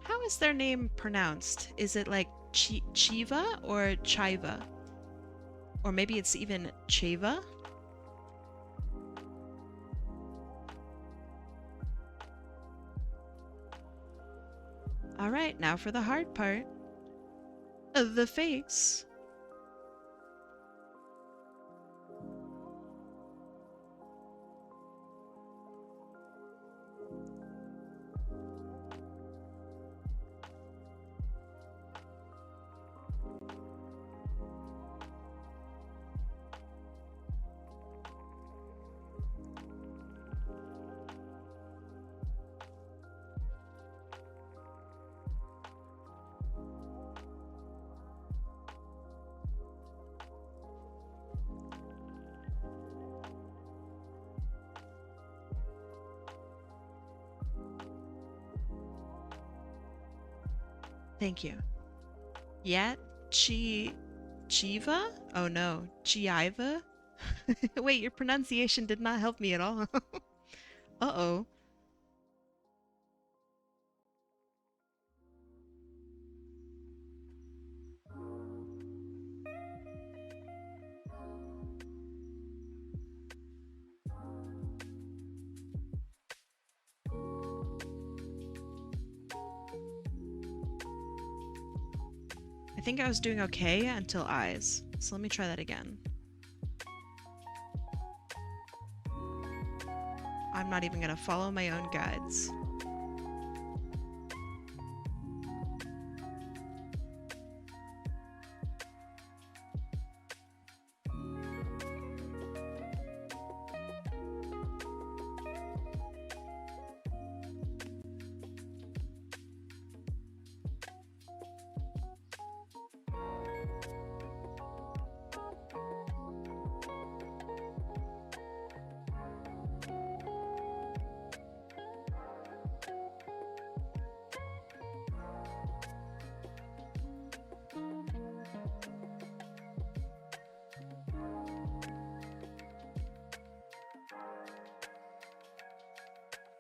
How is their name pronounced? Is it like Chiva or Chiva? Or maybe it's even Chava? Alright, now for the hard part. The face. Thank you. Yeah, Chiva? Oh no, Chiiva? Wait, your pronunciation did not help me at all. Uh-oh. I think I was doing okay until eyes. So let me try that again. I'm not even gonna follow my own guides.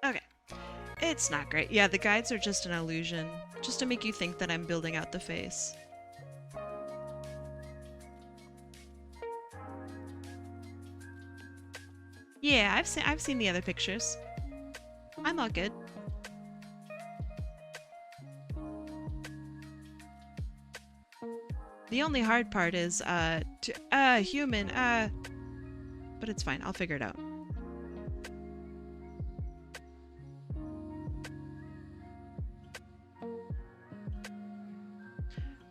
Okay. It's not great. Yeah, the guides are just an illusion, just to make you think that I'm building out the face. Yeah, I've seen the other pictures. I'm all good. The only hard part is human, but it's fine. I'll figure it out.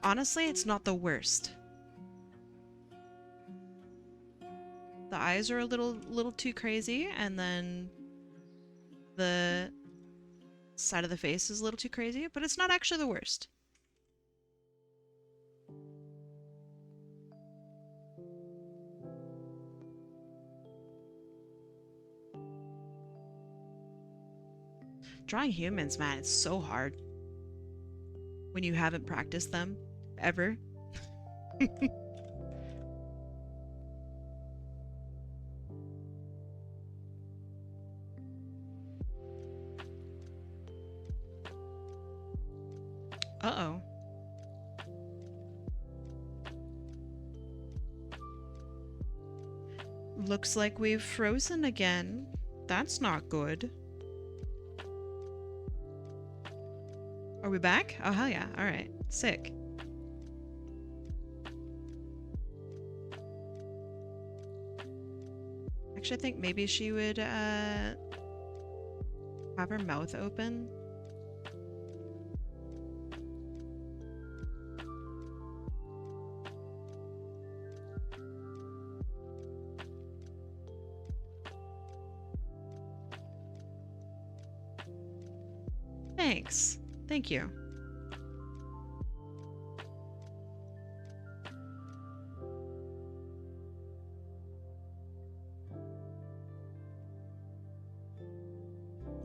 Honestly, it's not the worst. The eyes are a little too crazy, and then the side of the face is a little too crazy, but it's not actually the worst. Drawing humans, man, it's so hard when you haven't practiced them ever. Uh-oh. Looks like we've frozen again. That's not good. Are we back? Oh, hell yeah. Alright. Sick. Actually, I think maybe she would, have her mouth open. thanks. Thank you.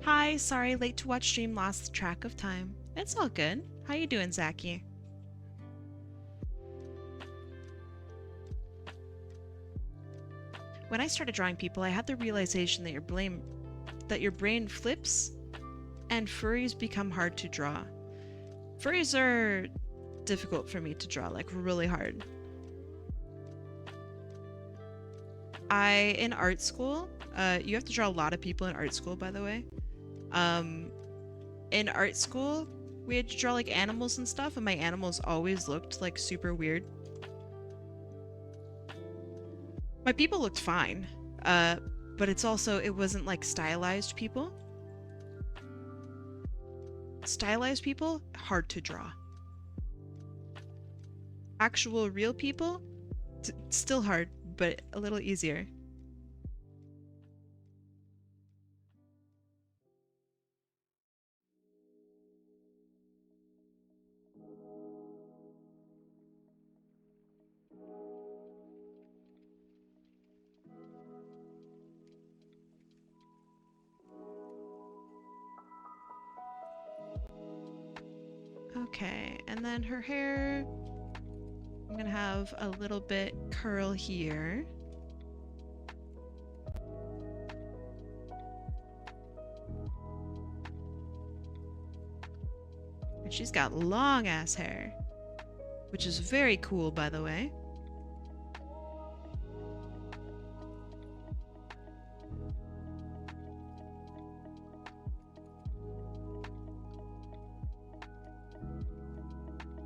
Hi, sorry, late to watch stream, lost track of time. It's all good. How you doing, Zachy? When I started drawing people, I had the realization that your brain flips and furries become hard to draw. Furries are difficult for me to draw, like really hard. In art school, you have to draw a lot of people in art school, by the way. In art school, we had to draw like animals and stuff, and my animals always looked like super weird. My people looked fine, but it wasn't like stylized people. Stylized people, hard to draw. Actual real people, still hard, but a little easier. Okay, and then her hair, I'm gonna have a little bit curl here. And she's got long ass hair, which is very cool, by the way.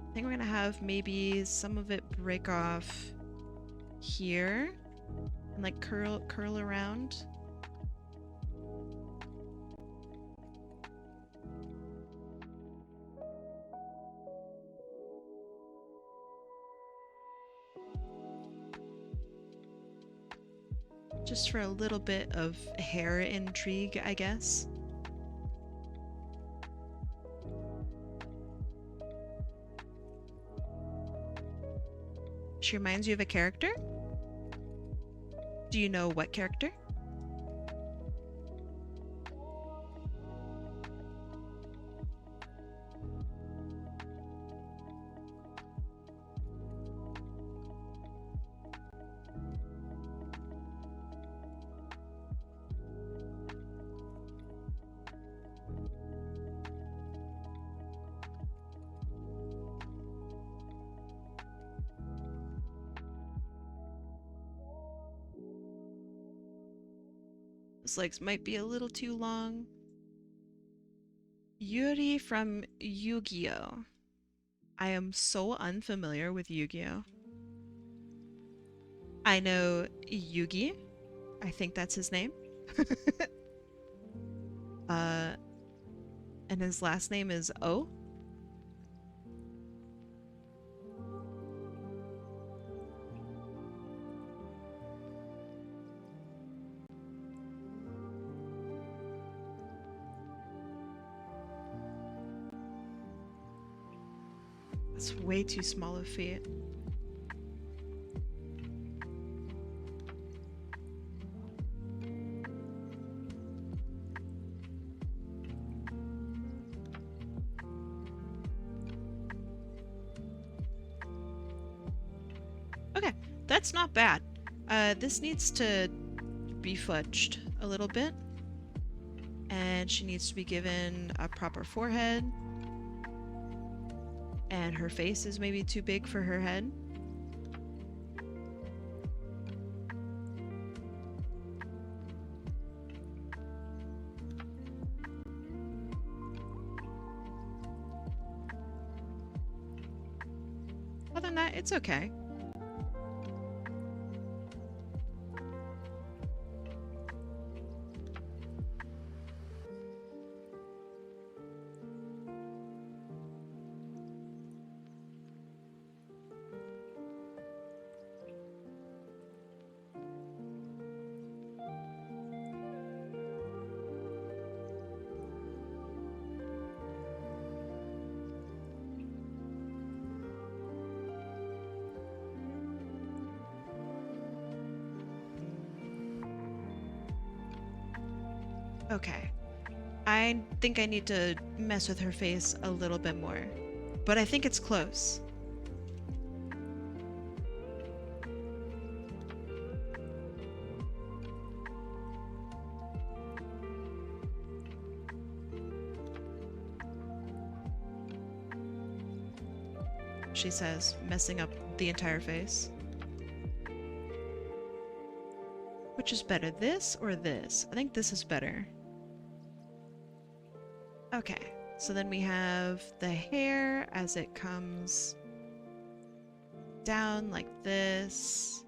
I think we're gonna have maybe some of it break off here and like curl around. Just for a little bit of hair intrigue, I guess. She reminds you of a character? Do you know what character? His legs might be a little too long. Yuri from Yu-Gi-Oh! I am so unfamiliar with Yu-Gi-Oh! I know Yugi. I think that's his name. And his last name is O. That's way too small of feet. Okay, that's not bad. This needs to be fudged a little bit. And she needs to be given a proper forehead. And her face is maybe too big for her head. Other than that, it's okay. Okay. I think I need to mess with her face a little bit more. But I think it's close. She says, messing up the entire face. Which is better, this or this? I think this is better. Okay, so then we have the hair as it comes down like this.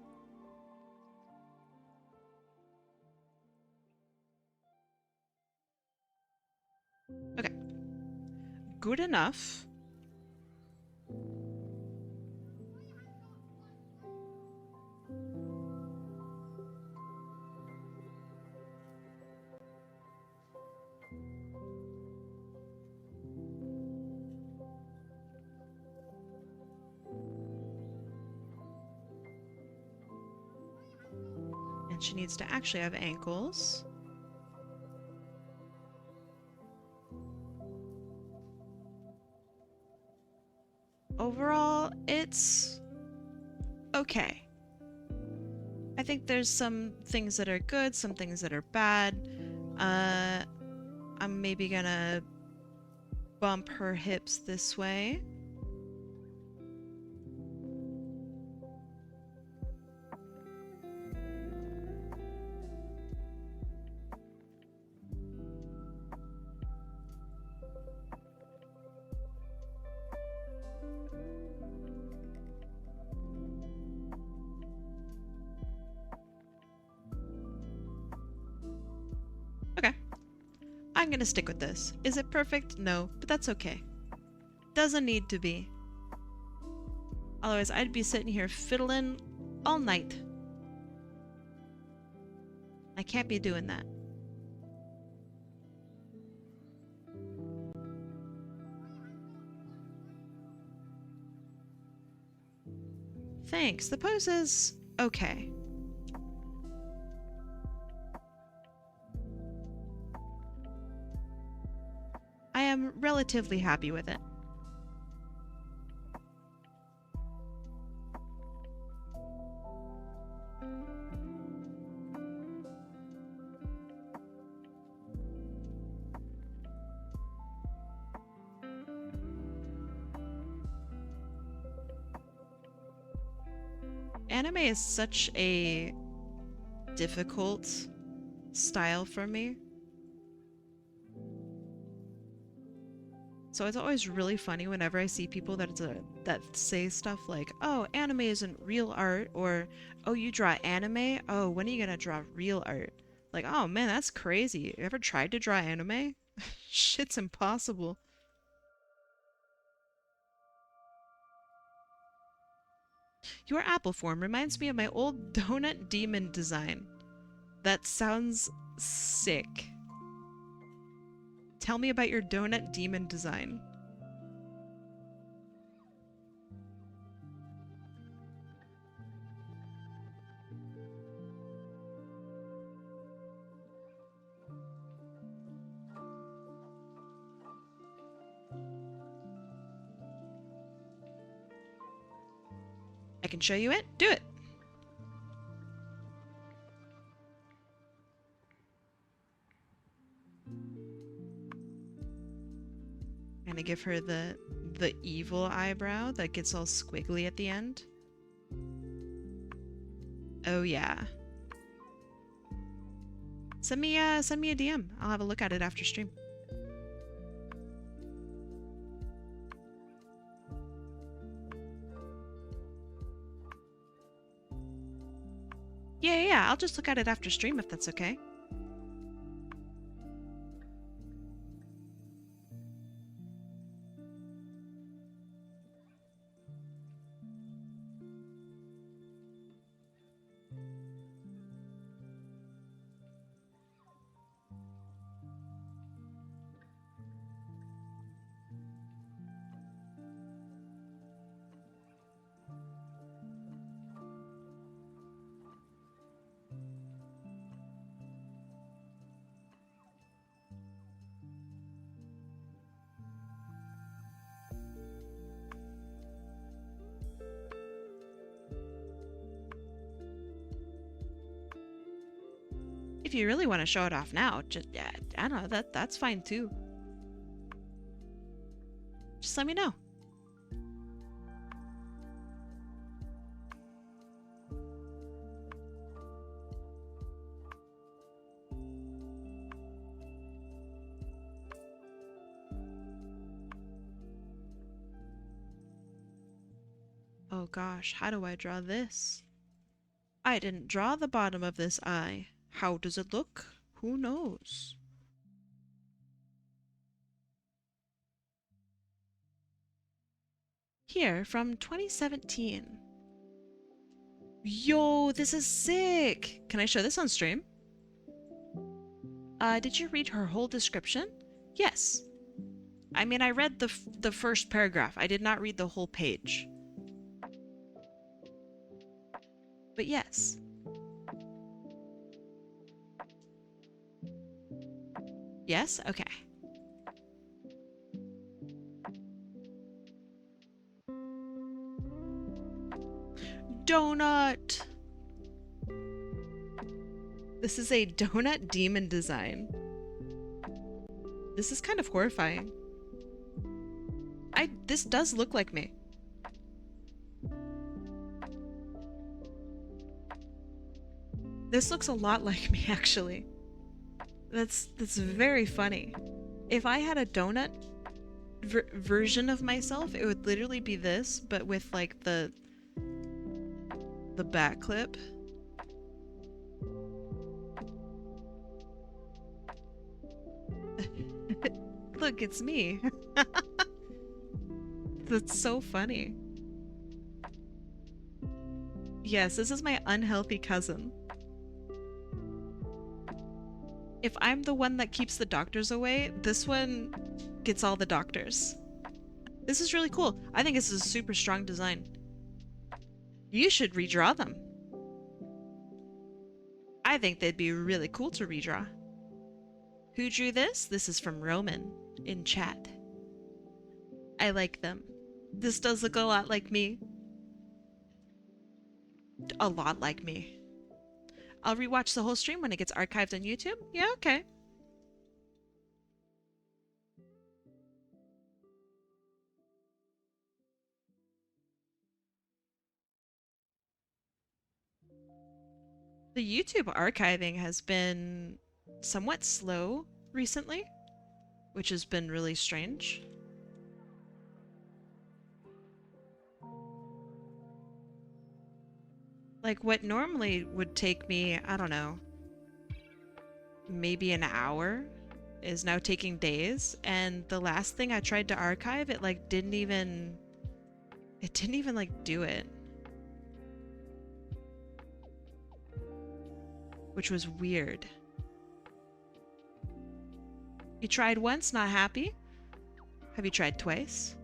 Okay, good enough. And she needs to actually have ankles. Overall, it's okay. I think there's some things that are good, some things that are bad. I'm maybe gonna bump her hips this way. Okay. I'm gonna stick with this. Is it perfect? No, but that's okay. Doesn't need to be. Otherwise, I'd be sitting here fiddling all night. I can't be doing that. Thanks. The pose is okay. I am relatively happy with it. Anime is such a difficult style for me. So it's always really funny whenever I see people that say stuff like, "Oh, anime isn't real art," or "Oh, you draw anime? Oh, when are you gonna draw real art?" Like, oh man, that's crazy. You ever tried to draw anime? Shit's impossible. Your apple form reminds me of my old donut demon design. That sounds sick. Tell me about your donut demon design. I can show you it. Do it. I'm gonna give her the evil eyebrow that gets all squiggly at the end. Oh yeah. Send me a DM. I'll have a look at it after stream. Yeah, I'll just look at it after stream if that's okay. If you really want to show it off now, just yeah, I don't know, that's fine too. Just let me know. Oh gosh, how do I draw this? I didn't draw the bottom of this eye. How does it look? Who knows? Here, from 2017. Yo, this is sick! Can I show this on stream? Did you read her whole description? Yes. I mean, I read the first paragraph. I did not read the whole page. But yes. Yes? Okay. Donut! This is a donut demon design. This is kind of horrifying. This does look like me. This looks a lot like me, actually. That's very funny. If I had a donut version of myself, it would literally be this, but with like the back clip. Look, it's me. That's so funny. Yes, this is my unhealthy cousin. If I'm the one that keeps the doctors away, this one gets all the doctors. This is really cool. I think this is a super strong design. You should redraw them. I think they'd be really cool to redraw. Who drew this? This is from Roman in chat. I like them. This does look a lot like me. A lot like me. I'll rewatch the whole stream when it gets archived on YouTube. Yeah, okay. The YouTube archiving has been somewhat slow recently, which has been really strange. Like what normally would take me, I don't know, maybe an hour is now taking days, and the last thing I tried to archive, it like didn't even like do it. Which was weird. You tried once, not happy? Have you tried twice?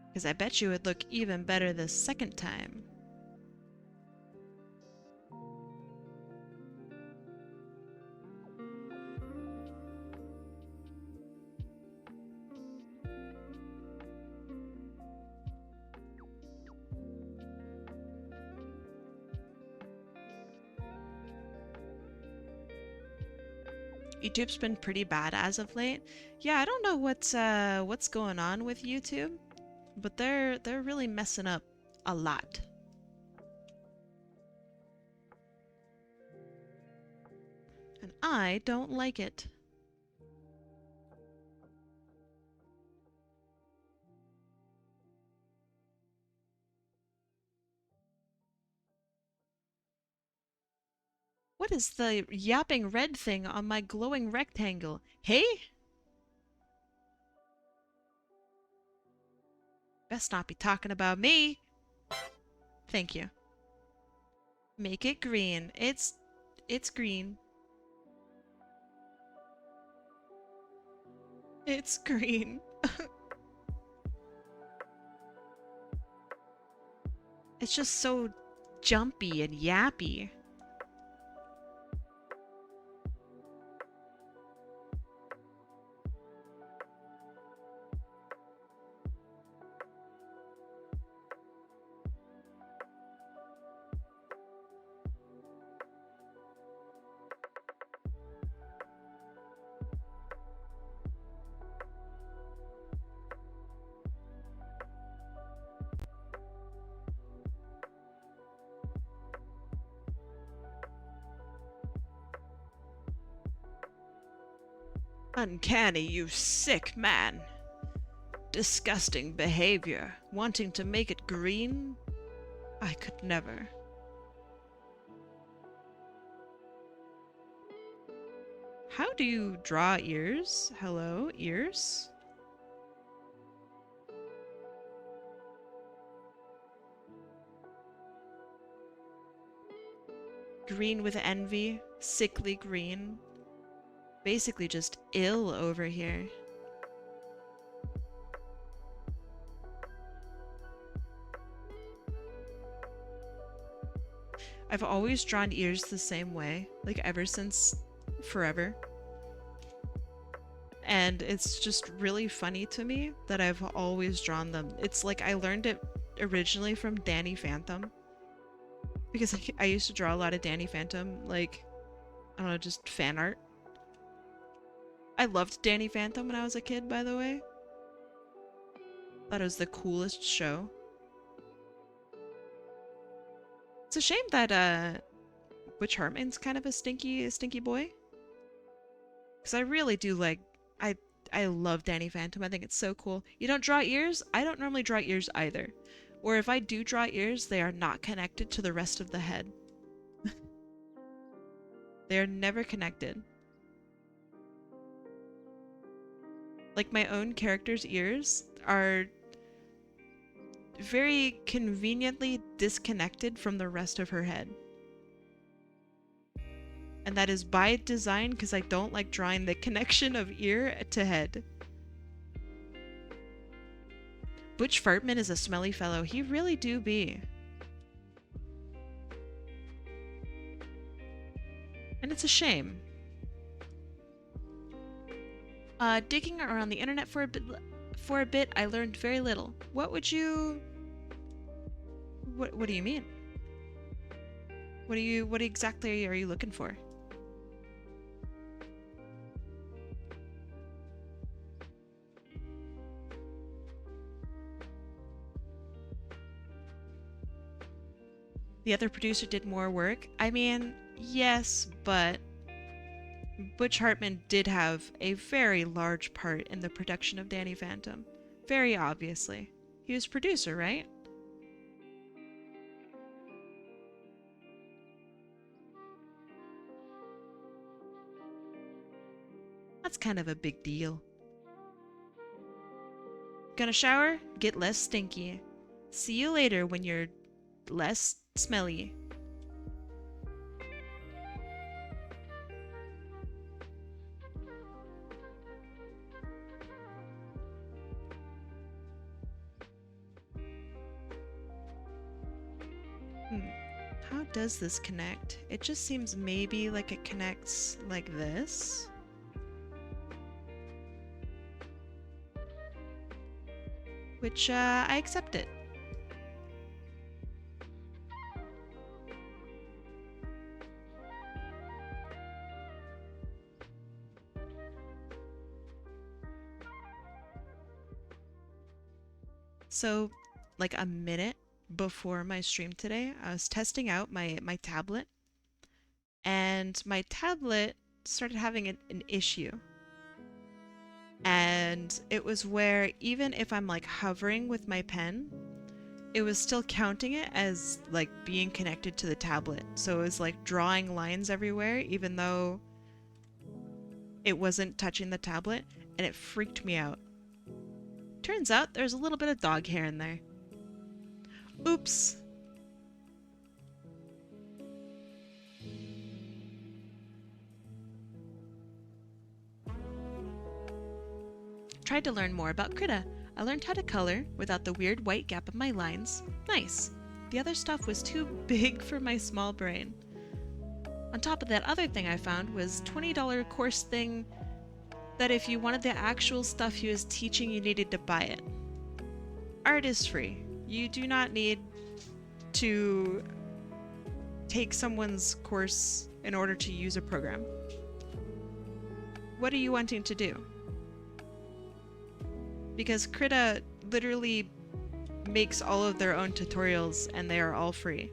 Because I bet you it would look even better the second time. YouTube's been pretty bad as of late. Yeah, I don't know what's going on with YouTube, but they're really messing up a lot. And I don't like it. What is the yapping red thing on my glowing rectangle? Hey? Best not be talking about me. Thank you. Make it green. It's green. It's green. It's just so jumpy and yappy. Uncanny, you sick man. Disgusting behavior. Wanting to make it green? I could never. How do you draw ears? Hello, ears? Green with envy. Sickly green. Basically just ill over here. I've always drawn ears the same way, like ever since forever. And it's just really funny to me that I've always drawn them. It's like I learned it originally from Danny Phantom. Because I used to draw a lot of Danny Phantom, like, I don't know, just fan art. I loved Danny Phantom when I was a kid, by the way. Thought it was the coolest show. It's a shame that Butch Hartman's kind of a stinky boy. Because I really do like, I love Danny Phantom. I think it's so cool. You don't draw ears? I don't normally draw ears either. Or if I do draw ears, they are not connected to the rest of the head. They are never connected. Like my own character's ears are very conveniently disconnected from the rest of her head. And that is by design because I don't like drawing the connection of ear to head. Butch Fartman is a smelly fellow. He really do be. And it's a shame. Digging around the internet for a bit, I learned very little. What would you... What do you mean? What exactly are you looking for? The other producer did more work. I mean, yes, but Butch Hartman did have a very large part in the production of Danny Phantom. Very obviously. He was producer, right? That's kind of a big deal. Gonna shower? Get less stinky. See you later when you're less smelly. How does this connect? It just seems maybe like it connects like this. Which, I accept it. So, like a minute before my stream today, I was testing out my tablet, and my tablet started having an issue. And it was where even if I'm like hovering with my pen, it was still counting it as like being connected to the tablet. So it was like drawing lines everywhere, even though it wasn't touching the tablet, and it freaked me out. Turns out there's a little bit of dog hair in there. Oops. Tried to learn more about Krita. I learned how to color without the weird white gap of my lines. Nice. The other stuff was too big for my small brain. On top of that, other thing I found was $20 course thing that if you wanted the actual stuff he was teaching, you needed to buy it. Art is free. You do not need to take someone's course in order to use a program. What are you wanting to do? Because Krita literally makes all of their own tutorials and they are all free.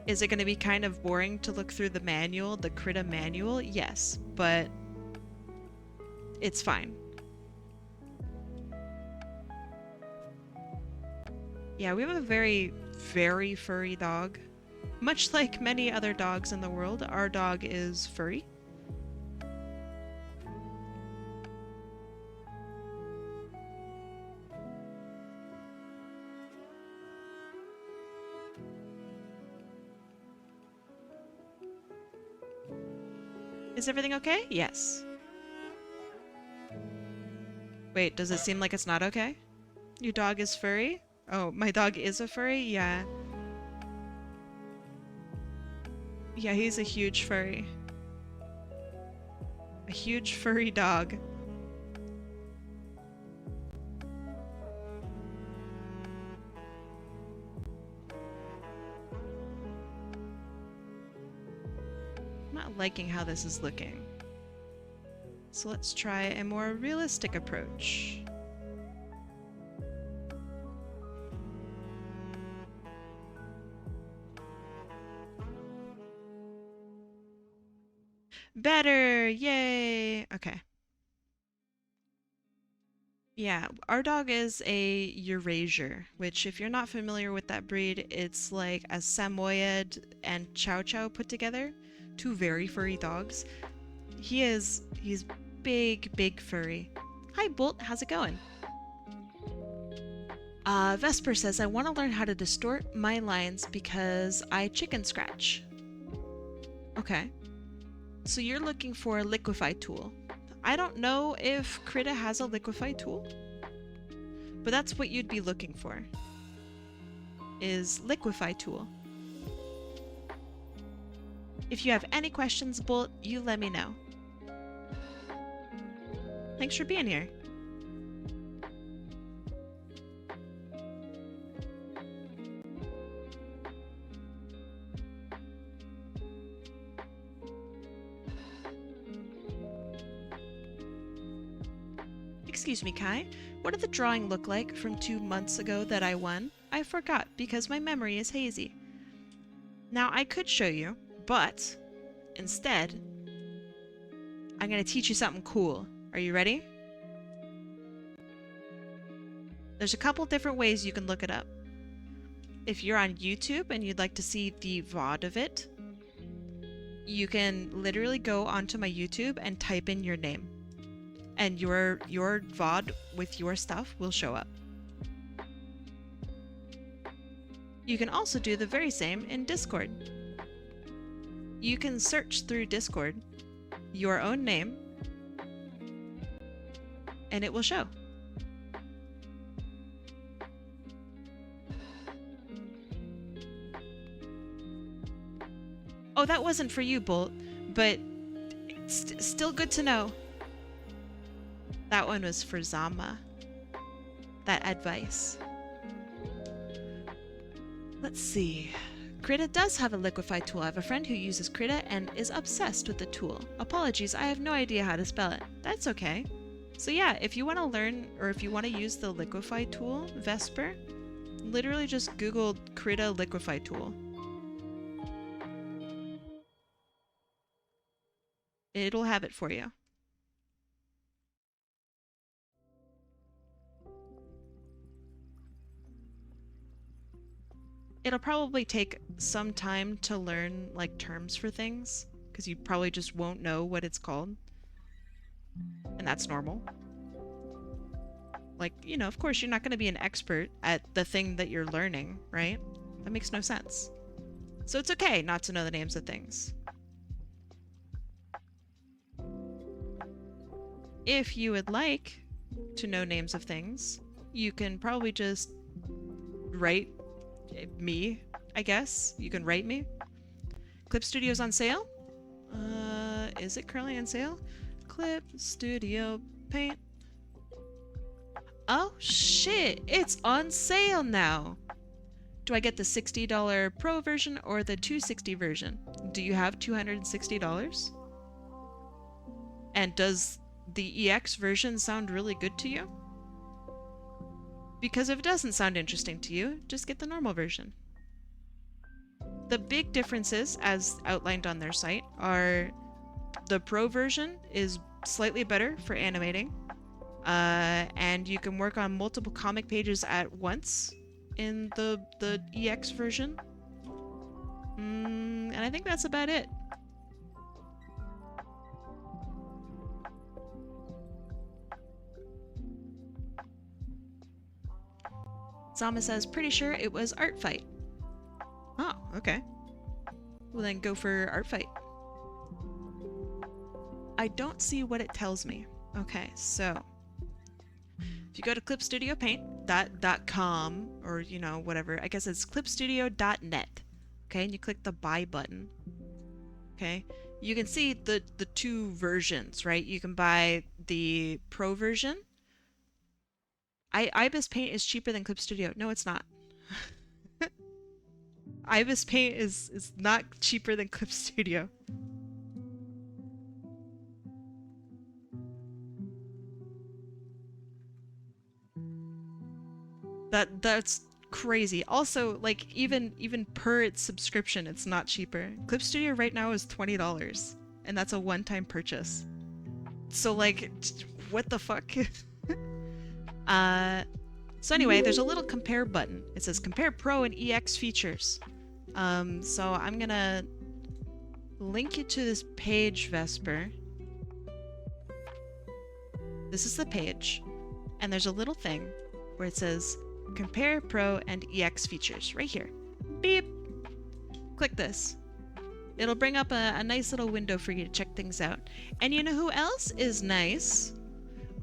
Is it going to be kind of boring to look through the manual, the Krita manual? Yes, but it's fine. Yeah, we have a very, very furry dog. Much like many other dogs in the world, our dog is furry. Is everything okay? Yes. Wait, does it seem like it's not okay? Your dog is furry? Oh, my dog is a furry? Yeah. Yeah, he's a huge furry. A huge furry dog. I'm not liking how this is looking. So let's try a more realistic approach. Better! Yay! Okay. Yeah, our dog is a Eurasier, which if you're not familiar with that breed, it's like a Samoyed and Chow Chow put together. Two very furry dogs. He's big, big furry. Hi Bolt, how's it going? Vesper says, I want to learn how to distort my lines because I chicken scratch. Okay. So you're looking for a liquify tool. I don't know if Krita has a liquify tool, but that's what you'd be looking for, is liquify tool. If you have any questions, Bolt, you let me know. Thanks for being here. Excuse me, Kai. What did the drawing look like from 2 months ago that I won? I forgot because my memory is hazy. Now, I could show you, but instead, I'm going to teach you something cool. Are you ready? There's a couple different ways you can look it up. If you're on YouTube and you'd like to see the VOD of it, you can literally go onto my YouTube and type in your name. And your VOD with your stuff will show up. You can also do the very same in Discord. You can search through Discord your own name and it will show. Oh, that wasn't for you, Bolt, but it's still good to know. That one was for Zama. That advice. Let's see. Krita does have a liquify tool. I have a friend who uses Krita and is obsessed with the tool. Apologies, I have no idea how to spell it. That's okay. So yeah, if you want to learn or if you want to use the liquify tool, Vesper, literally just Google Krita liquify tool. It'll have it for you. It'll probably take some time to learn like terms for things because you probably just won't know what it's called. And that's normal. Like, you know, of course you're not going to be an expert at the thing that you're learning, right? That makes no sense. So it's okay not to know the names of things. If you would like to know names of things, you can probably just write me, I guess. You can write me. Clip Studio's on sale? Is it currently on sale? Clip Studio Paint. Oh shit, it's on sale now. Do I get the $60 Pro version or the $260 version? Do you have $260? And does the EX version sound really good to you? Because if it doesn't sound interesting to you, just get the normal version. The big differences, as outlined on their site, are the Pro version is slightly better for animating. And you can work on multiple comic pages at once in the EX version. And I think that's about it. Zama says, pretty sure it was Art Fight. Oh, okay. Well then go for Art Fight. I don't see what it tells me. Okay, so if you go to clipstudiopaint.com or, you know, whatever, I guess it's clipstudio.net. Okay, and you click the buy button. Okay, you can see the two versions, right? You can buy the pro version. Ibis Paint is cheaper than Clip Studio. No, it's not. Ibis Paint is not cheaper than Clip Studio. That's crazy. Also, like even per its subscription, it's not cheaper. Clip Studio right now is $20, and that's a one-time purchase. So like, what the fuck? So anyway, there's a little compare button. It says compare Pro and EX features. So I'm gonna link you to this page, Vesper. This is the page, and there's a little thing where it says compare Pro and EX features right here. Beep. Click this. It'll bring up a nice little window for you to check things out. And you know who else is nice?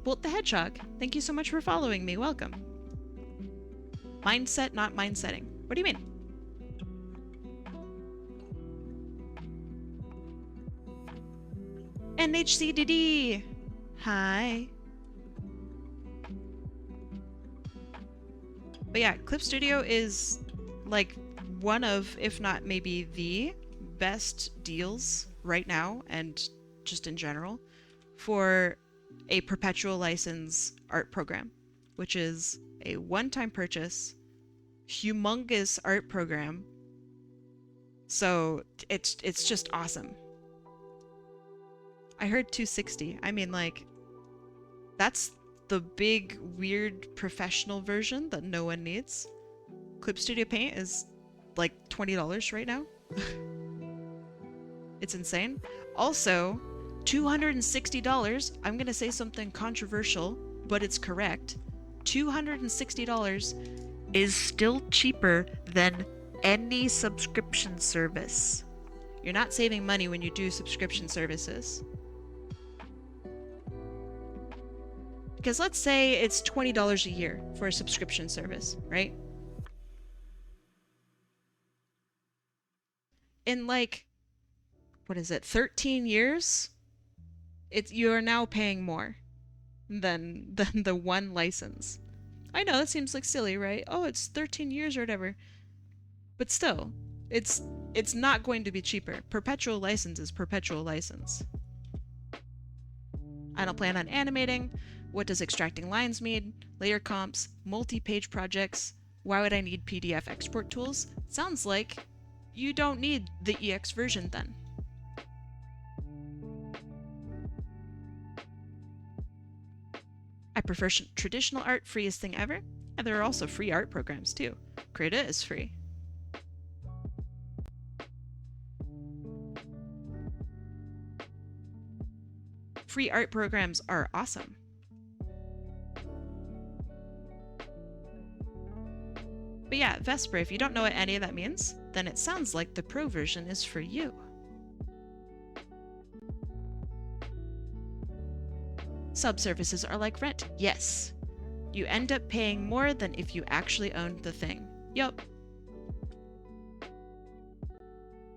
Bolt the Hedgehog. Thank you so much for following me. Welcome. Mindset, not mindsetting. What do you mean? NHCDD. Hi. But yeah, Clip Studio is like one of, if not maybe the best deals right now, and just in general, for a perpetual license art program, which is a one-time purchase, humongous art program. So it's just awesome. I heard 260. I mean, like, that's the big, weird, professional version that no one needs. Clip Studio Paint is like $20 right now. It's insane. Also, $260. I'm gonna say something controversial, but it's correct. $260 is still cheaper than any subscription service. You're not saving money when you do subscription services. Because let's say it's $20 a year for a subscription service, right? In like, what is it, 13 years? You're now paying more than the one license. I know that seems like silly, right? Oh, it's 13 years or whatever. But still, it's not going to be cheaper. Perpetual license is perpetual license. I don't plan on animating. What does extracting lines mean? Layer comps, multi-page projects. Why would I need PDF export tools? Sounds like you don't need the EX version then. I prefer traditional art, freest thing ever. And there are also free art programs too. Krita is free. Free art programs are awesome. But yeah, Vesper, if you don't know what any of that means, then it sounds like the pro version is for you. Subservices are like rent. Yes. You end up paying more than if you actually owned the thing. Yup.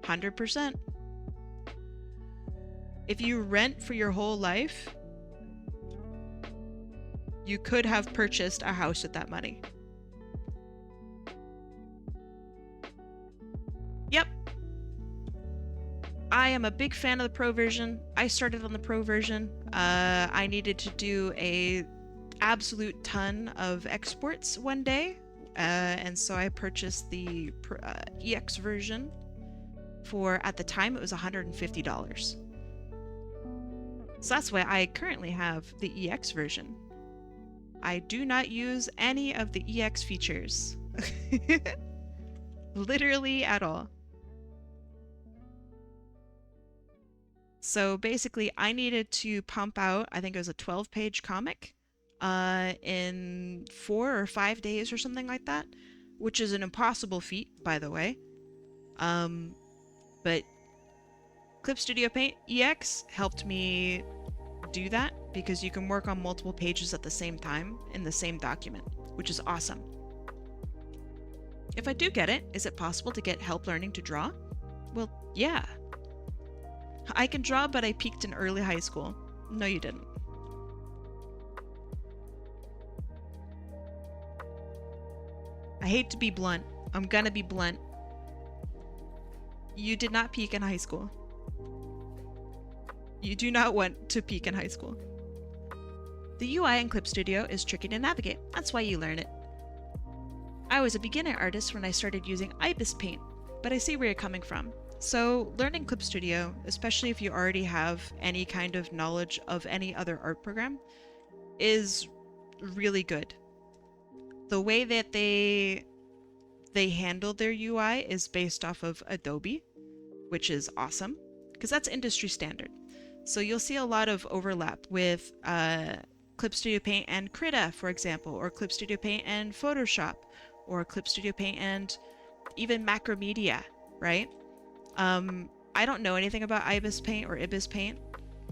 100%. If you rent for your whole life, you could have purchased a house with that money. Yep. I am a big fan of the pro version. I started on the pro version. I needed to do a absolute ton of exports one day, and so I purchased the EX version for, at the time, it was $150. So that's why I currently have the EX version. I do not use any of the EX features. Literally at all. So basically, I needed to pump out, I think it was a 12-page comic in 4 or 5 days or something like that, which is an impossible feat, by the way. But Clip Studio Paint EX helped me do that because you can work on multiple pages at the same time in the same document, which is awesome. If I do get it, is it possible to get help learning to draw? Well, yeah. I can draw, but I peaked in early high school. No, you didn't. I hate to be blunt. I'm gonna be blunt. You did not peak in high school. You do not want to peak in high school. The UI in Clip Studio is tricky to navigate. That's why you learn it. I was a beginner artist when I started using Ibis Paint, but I see where you're coming from. So learning Clip Studio, especially if you already have any kind of knowledge of any other art program, is really good. The way that they handle their UI is based off of Adobe, which is awesome, because that's industry standard. So you'll see a lot of overlap with Clip Studio Paint and Krita, for example, or Clip Studio Paint and Photoshop, or Clip Studio Paint and even Macromedia, right? I don't know anything about Ibis Paint or Ibis Paint.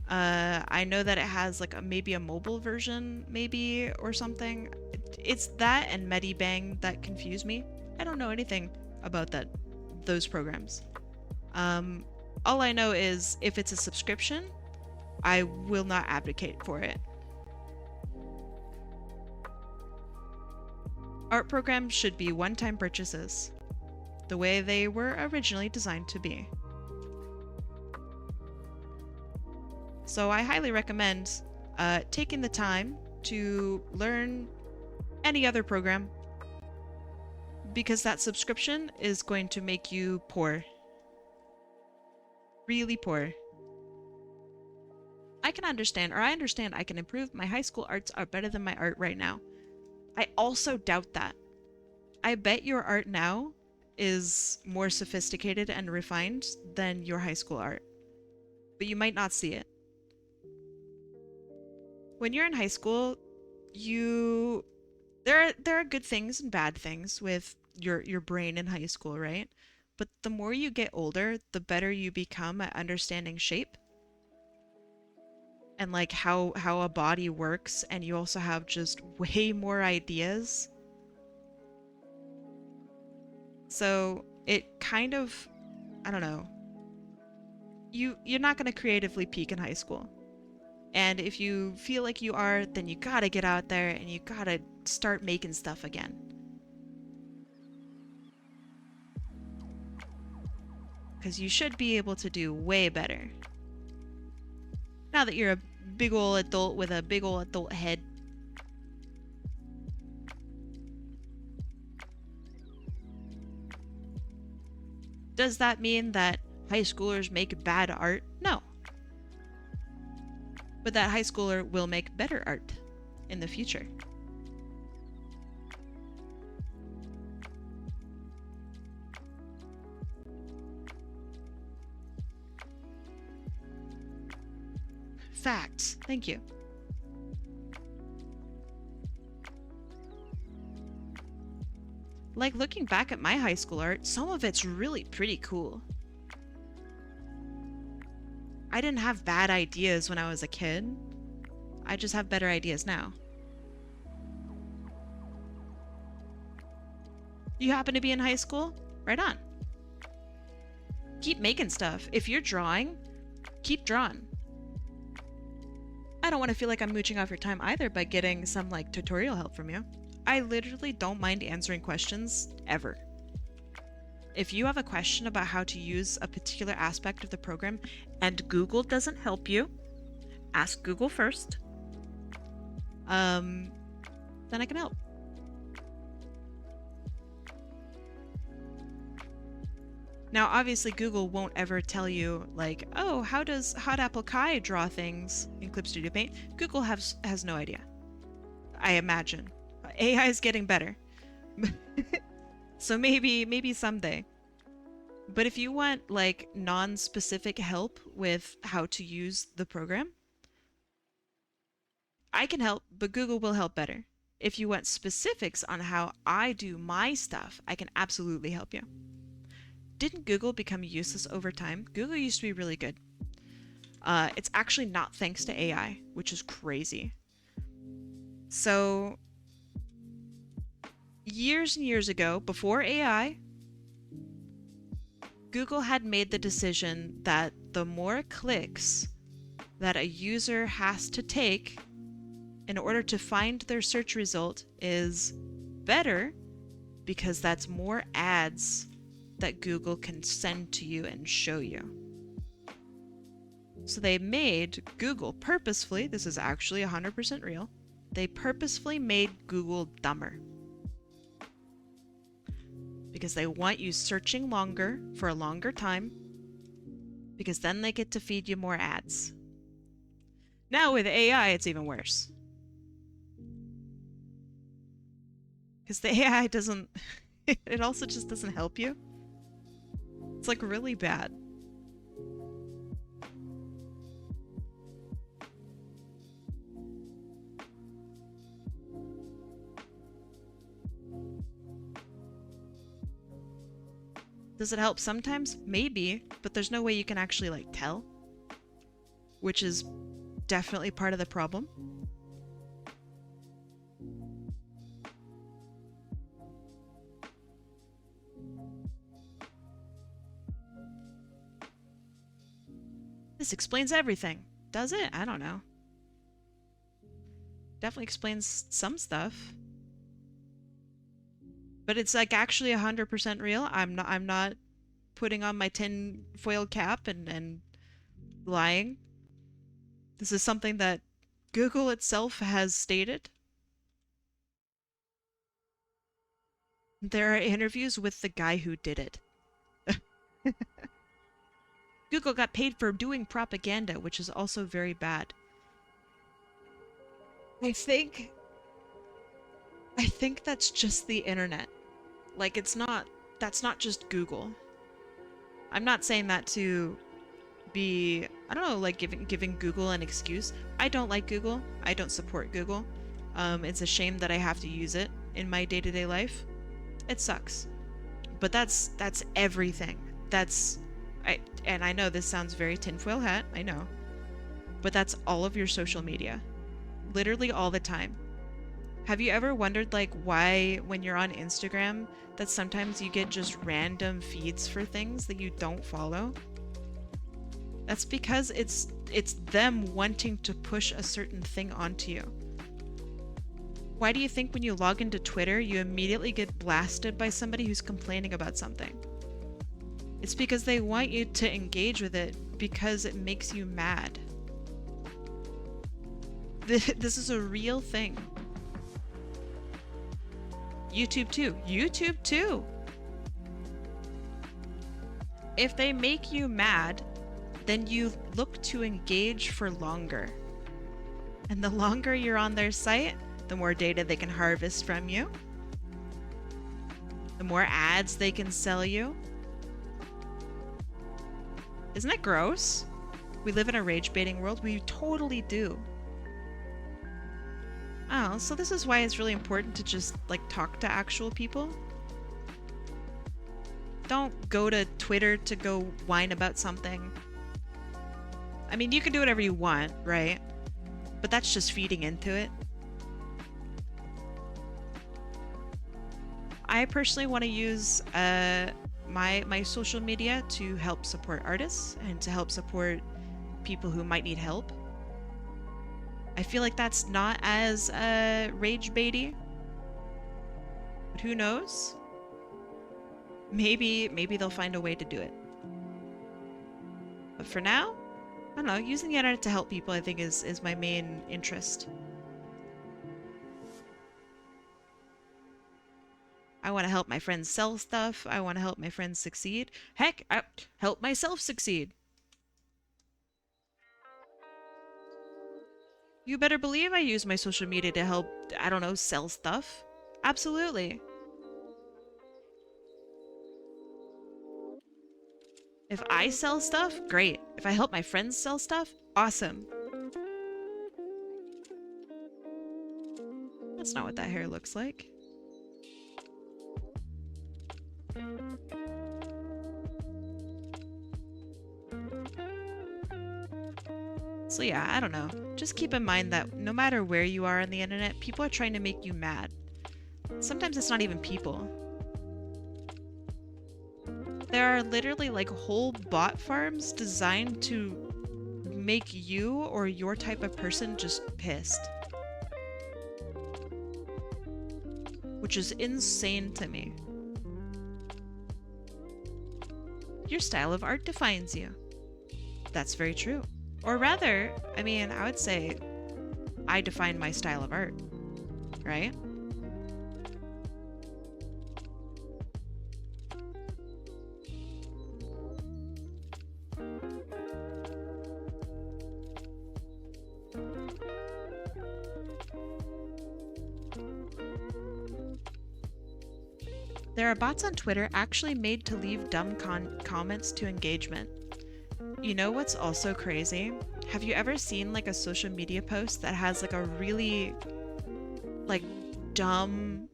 I know that it has like maybe a mobile version, maybe, or something. It's that and Medibang that confuse me. I don't know anything about those programs. All I know is if it's a subscription, I will not advocate for it. Art programs should be one-time purchases, the way they were originally designed to be. So I highly recommend taking the time to learn any other program, because that subscription is going to make you poor. Really poor. I understand I can improve. My high school arts are better than my art right now. I also doubt that. I bet your art now is more sophisticated and refined than your high school art, but you might not see it. When you're in high school, there are good things and bad things with your brain in high school, right? But the more you get older, the better you become at understanding shape and like how a body works, and you also have just way more ideas. So it kind of, I don't know, you're not going to creatively peak in high school. And if you feel like you are, then you gotta get out there and you gotta start making stuff again. Because you should be able to do way better. Now that you're a big ol' adult with a big ol' adult head. Does that mean that high schoolers make bad art? No. But that high schooler will make better art in the future. Facts. Thank you. Like, looking back at my high school art, some of it's really pretty cool. I didn't have bad ideas when I was a kid. I just have better ideas now. You happen to be in high school? Right on. Keep making stuff. If you're drawing, keep drawing. I don't want to feel like I'm mooching off your time either by getting some like tutorial help from you. I literally don't mind answering questions ever. If you have a question about how to use a particular aspect of the program and Google doesn't help you, ask Google first. Then I can help. Now, obviously, Google won't ever tell you, like, oh, how does Hot Apple Kai draw things in Clip Studio Paint? Google has no idea. I imagine. AI is getting better. So maybe someday. But if you want, like, non-specific help with how to use the program, I can help, but Google will help better. If you want specifics on how I do my stuff, I can absolutely help you. Didn't Google become useless over time? Google used to be really good. It's actually not thanks to AI, which is crazy. So, years and years ago, before AI, Google had made the decision that the more clicks that a user has to take in order to find their search result is better, because that's more ads that Google can send to you and show you. So they made Google purposefully, this is actually 100% real, they purposefully made Google dumber. Because they want you searching longer for a longer time, because then they get to feed you more ads. Now with AI, it's even worse. Because the AI doesn't, it also just doesn't help you. It's like really bad. Does it help sometimes? Maybe, but there's no way you can actually, like, tell. Which is definitely part of the problem. This explains everything. Does it? I don't know. Definitely explains some stuff. But it's like actually 100% real. I'm not putting on my tin-foil cap and lying. This is something that Google itself has stated. There are interviews with the guy who did it. Google got paid for doing propaganda, which is also very bad. I think that's just the internet. Like, that's not just Google. I'm not saying that to be, I don't know, like giving Google an excuse. I don't like Google. I don't support Google. It's a shame that I have to use it in my day-to-day life. It sucks. But that's everything. And I know this sounds very tinfoil hat, I know. But that's all of your social media. Literally all the time. Have you ever wondered, like, why when you're on Instagram that sometimes you get just random feeds for things that you don't follow? That's because it's them wanting to push a certain thing onto you. Why do you think when you log into Twitter, you immediately get blasted by somebody who's complaining about something? It's because they want you to engage with it because it makes you mad. This is a real thing. YouTube too. YouTube too. If they make you mad, then you look to engage for longer. And the longer you're on their site, the more data they can harvest from you. The more ads they can sell you. Isn't that gross? We live in a rage baiting world. We totally do. Oh, so this is why it's really important to just, like, talk to actual people. Don't go to Twitter to go whine about something. I mean, you can do whatever you want, right? But that's just feeding into it. I personally want to use my social media to help support artists and to help support people who might need help. I feel like that's not as rage baity, but who knows? Maybe they'll find a way to do it. But for now, I don't know, using the internet to help people I think is my main interest. I want to help my friends sell stuff. I want to help my friends succeed. Heck, I help myself succeed. You better believe I use my social media to help, I don't know, sell stuff. Absolutely. If I sell stuff, great. If I help my friends sell stuff, awesome. That's not what that hair looks like. So yeah, I don't know. Just keep in mind that no matter where you are on the internet, people are trying to make you mad. Sometimes it's not even people. There are literally like whole bot farms designed to make you or your type of person just pissed. Which is insane to me. Your style of art defines you. That's very true. Or rather, I mean, I would say I define my style of art, right? There are bots on Twitter actually made to leave dumb comments to engagement. You know what's also crazy? Have you ever seen like a social media post that has like a really like dumb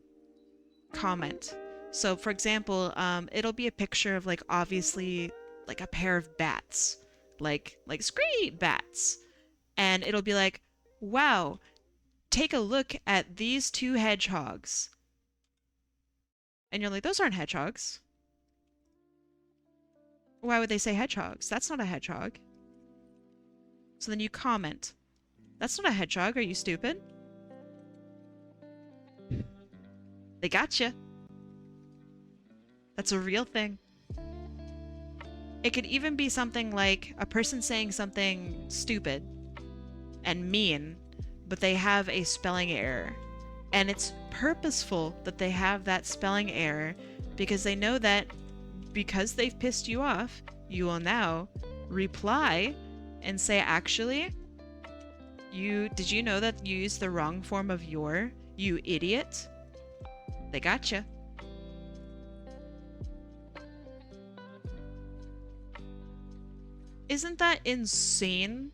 comment? So for example, it'll be a picture of like obviously like a pair of bats, like scream bats. And it'll be like, wow, take a look at these two hedgehogs. And you're like, those aren't hedgehogs. Why would they say hedgehogs? That's not a hedgehog. So then you comment, that's not a hedgehog, are you stupid? They gotcha. That's a real thing. It could even be something like a person saying something stupid and mean, but they have a spelling error. And it's purposeful that they have that spelling error because they know that because they've pissed you off, you will now reply and say, actually, did you know that you used the wrong form of your, you idiot? They gotcha. Isn't that insane?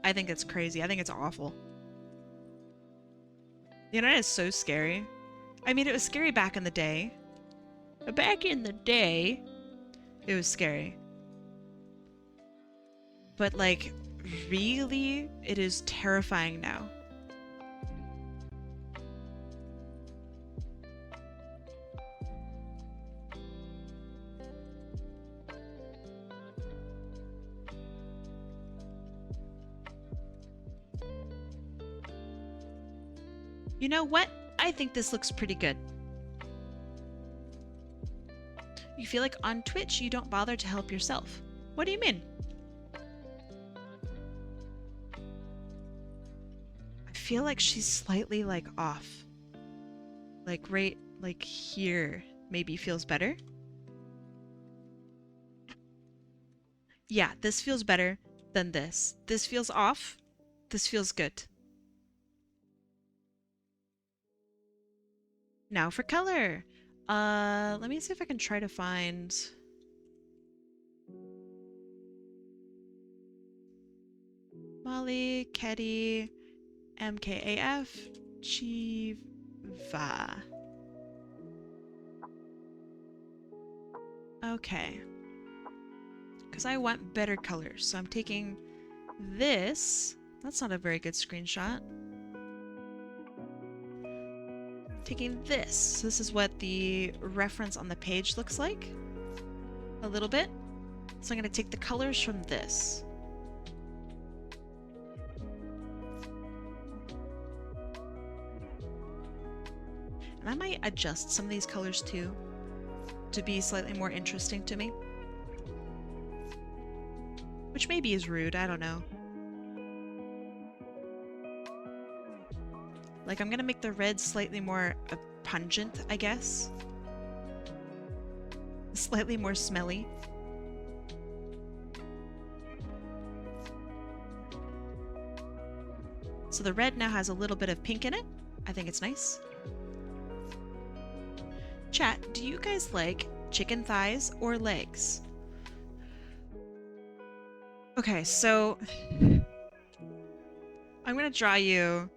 I think it's crazy. I think it's awful. The internet is so scary. I mean, it was scary back in the day. Back in the day, it was scary. But like, really, it is terrifying now. You know what? I think this looks pretty good. You feel like on Twitch you don't bother to help yourself. What do you mean? I feel like she's slightly like off. Like right like here maybe feels better. Yeah, this feels better than this. This feels off. This feels good. Now for color. Let me see if I can try to find MollyKettyMkaf Chiva. Okay. Because I want better colors. So I'm taking this. That's not a very good screenshot. Taking this. This is what the reference on the page looks like. A little bit. So I'm going to take the colors from this. And I might adjust some of these colors too, to be slightly more interesting to me. Which maybe is rude, I don't know. Like, I'm gonna make the red slightly more pungent, I guess. Slightly more smelly. So the red now has a little bit of pink in it. I think it's nice. Chat, do you guys like chicken thighs or legs? Okay, so I'm gonna draw you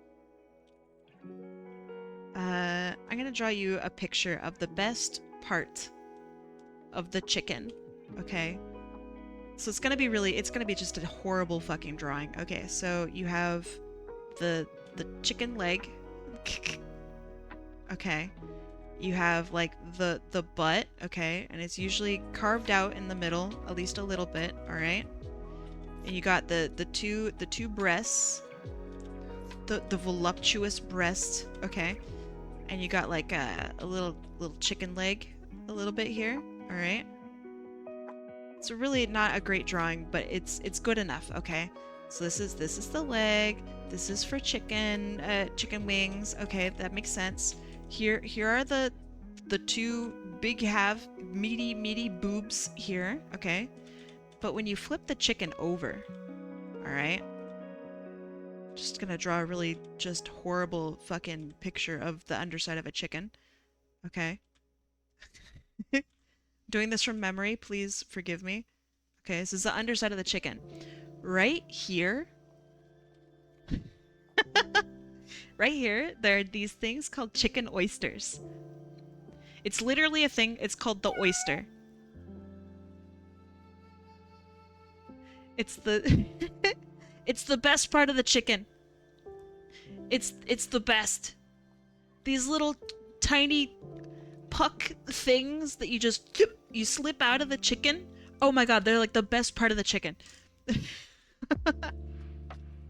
a picture of the best part of the chicken. Okay. So it's gonna be just a horrible fucking drawing. Okay, so you have the chicken leg. Okay. You have like the butt, okay, and it's usually carved out in the middle, at least a little bit, all right? And you got the two breasts, the voluptuous breasts, okay? And you got like a little chicken leg a little bit here, all right? It's really not a great drawing, but it's good enough, okay? So this is the leg. This is for chicken wings. Okay, that makes sense. Here are the two big meaty boobs here, okay? But when you flip the chicken over, all right? Just gonna draw a really just horrible fucking picture of the underside of a chicken. Okay. Doing this from memory, please forgive me. Okay, this is the underside of the chicken. Right here, right here, there are these things called chicken oysters. It's literally a thing. It's called the oyster. It's the it's the best part of the chicken. It's the best. These little tiny puck things that you slip out of the chicken. Oh my god, they're like the best part of the chicken.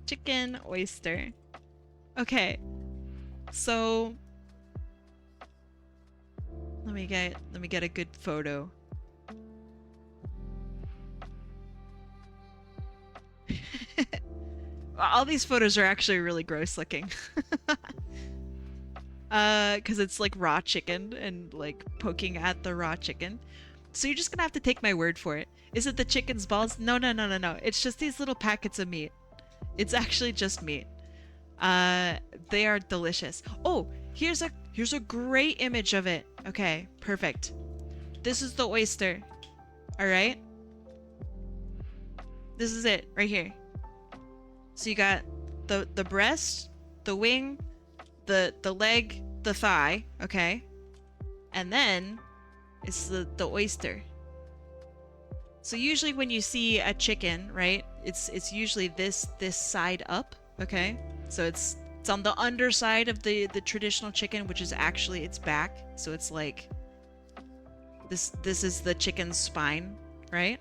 Chicken oyster. Okay. So let me get a good photo. All these photos are actually really gross looking. Cause it's like raw chicken and like poking at the raw chicken. So you're just gonna have to take my word for it. Is it the chicken's balls? No. It's just these little packets of meat. It's actually just meat. They are delicious. Oh, here's a great image of it. Okay, perfect. This is the oyster. All right. This is it right here. So you got the breast, the wing, the leg, the thigh, okay? And then it's the oyster. So usually when you see a chicken, right? It's usually this side up, okay? So it's on the underside of the traditional chicken, which is actually its back. So it's like this is the chicken's spine, right?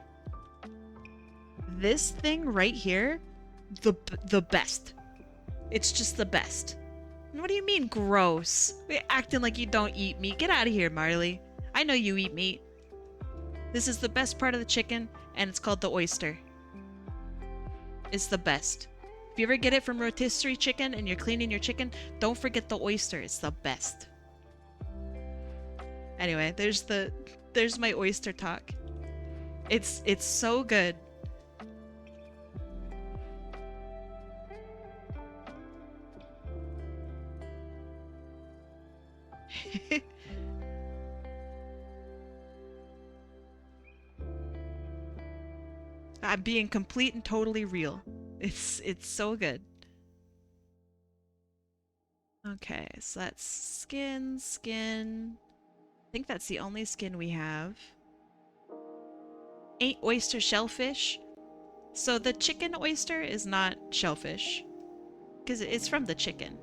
This thing right here, the best. It's just the best. What do you mean gross? You're acting like you don't eat meat. Get out of here, Marley. I know you eat meat. This is the best part of the chicken, and it's called the oyster. It's the best. If you ever get it from rotisserie chicken and you're cleaning your chicken, don't forget the oyster. It's the best. Anyway, there's my oyster talk. It's so good. I'm being complete and totally real. It's so good. Okay, so that's skin. I think that's the only skin we have. 8 oyster shellfish. So the chicken oyster is not shellfish, because it's from the chicken.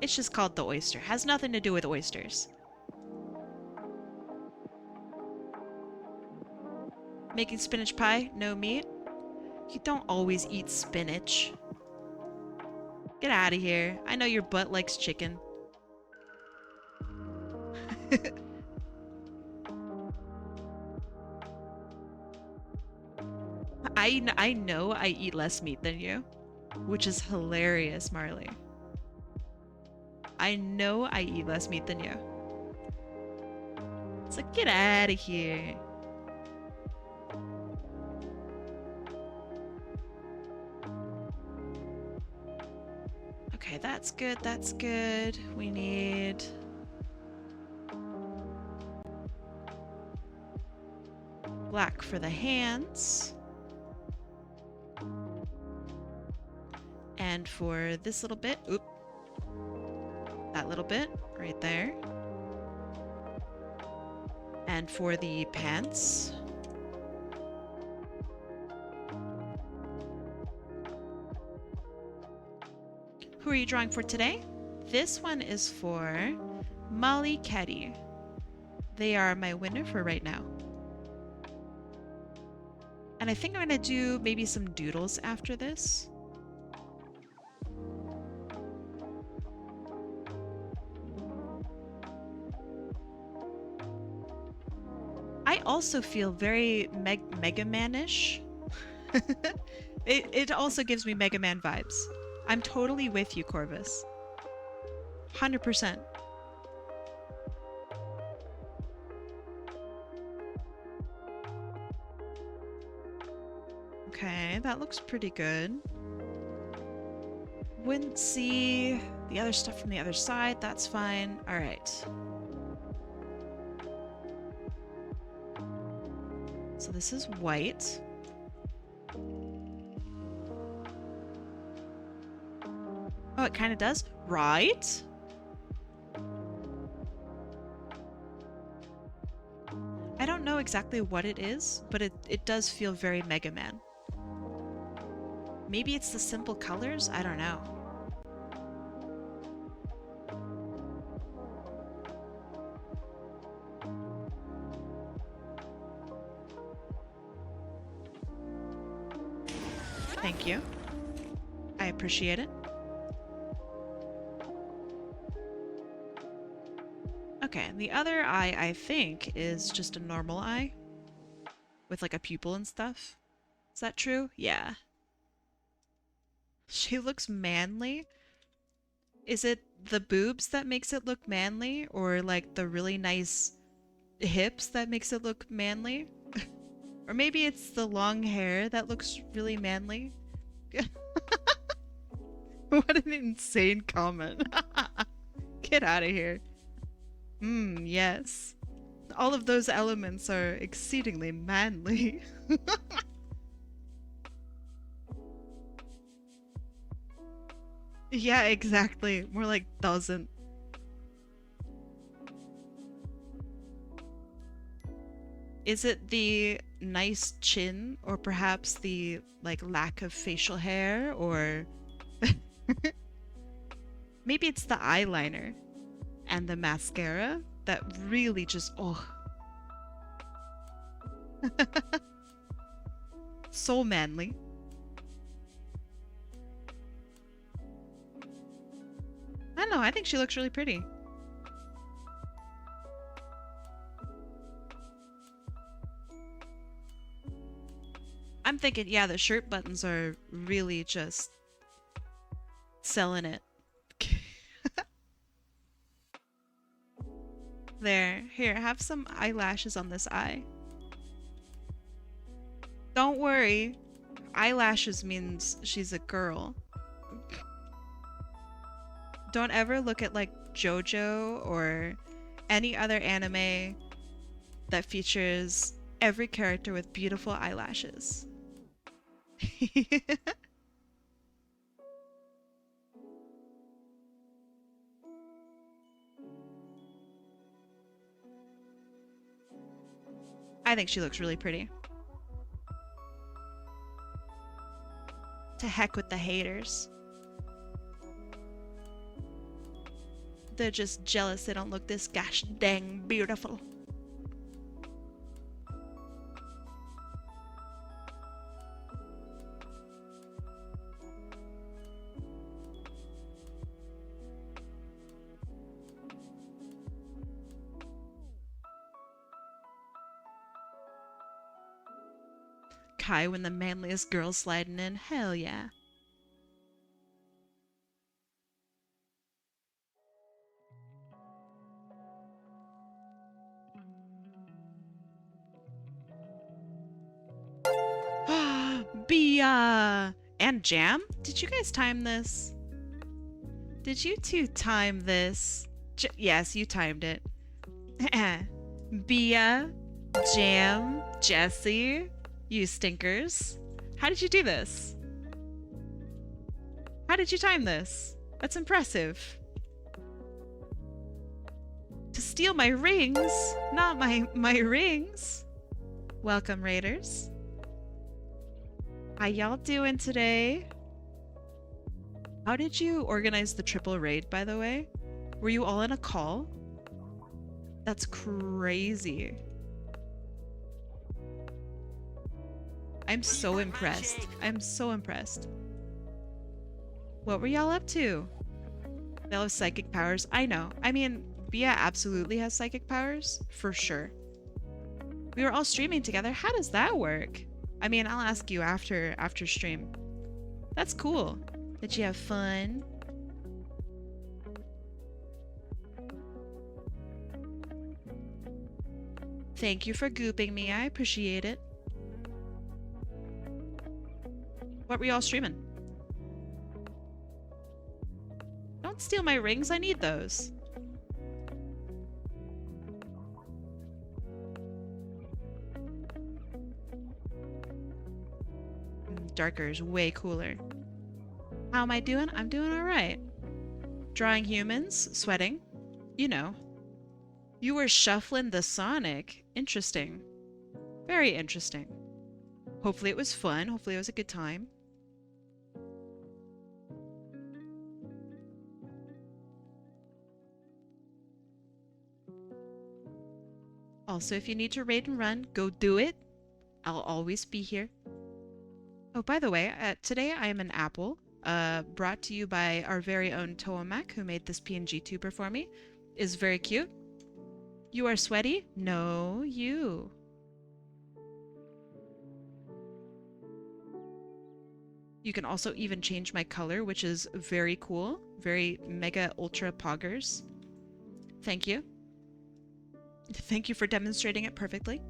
It's just called the oyster. Has nothing to do with oysters. Making spinach pie, no meat. You don't always eat spinach. Get out of here. I know your butt likes chicken. I know I eat less meat than you. which is hilarious, Marley. I know I eat less meat than you. It's like, get out of here. Okay, that's good, that's good. We need... black for the hands. And for this little bit, oop. That little bit right there. And for the pants. Who are you drawing for today? This one is for MollyKetty. They are my winner for right now. And I think I'm gonna do maybe some doodles after this. I also feel very Mega Man-ish. It also gives me Mega Man vibes. I'm totally with you, Corvus. 100%. Okay, that looks pretty good. Wouldn't see the other stuff from the other side. That's fine. All right. So this is white. Oh, it kind of does, right? I don't know exactly what it is, but it does feel very Mega Man. Maybe it's the simple colors? I don't know. Thank you. I appreciate it. Okay, and the other eye, I think, is just a normal eye. With like a pupil and stuff. Is that true? Yeah. She looks manly. Is it the boobs that makes it look manly? Or like the really nice hips that makes it look manly? Or maybe it's the long hair that looks really manly? What an insane comment. Get out of here. Yes. All of those elements are exceedingly manly. Yeah, exactly. More like doesn't. Is it the nice chin, or perhaps the like lack of facial hair, or maybe it's the eyeliner and the mascara that really just so manly. I don't know, I think she looks really pretty. I'm thinking, yeah, the shirt buttons are really just selling it. There, here, have some eyelashes on this eye. Don't worry, eyelashes means she's a girl. Don't ever look at like JoJo or any other anime that features every character with beautiful eyelashes. I think she looks really pretty. To heck with the haters. They're just jealous they don't look this gosh dang beautiful. Kai when the manliest girl sliding in. Hell yeah. Bia and Jam. Did you guys time this? Did you two time this? Yes, you timed it. Bia, Jam, Jesse, you stinkers. How did you do this? How did you time this? That's impressive. To steal my rings, not my rings. Welcome, Raiders. How y'all doing today? How did you organize the triple raid, by the way? Were you all in a call? That's crazy. I'm so impressed. I'm so impressed. What were y'all up to? They'll have psychic powers. I know. I mean, Bia absolutely has psychic powers, for sure. We were all streaming together. How does that work? I mean, I'll ask you after stream. That's cool. Did you have fun? Thank you for gooping me. I appreciate it. What were y'all streaming? Don't steal my rings. I need those. Darker is way cooler. How am I doing? I'm doing alright. Drawing humans, sweating. You know. You were shuffling the Sonic. Interesting. Very interesting. Hopefully it was fun. Hopefully it was a good time. Also, if you need to raid and run, go do it. I'll always be here. Oh, by the way, today I am an apple, brought to you by our very own Toamak, who made this PNG tuber for me. Is very cute. You are sweaty? No, you. You can also even change my color, which is very cool. Very mega ultra poggers. Thank you. Thank you for demonstrating it perfectly.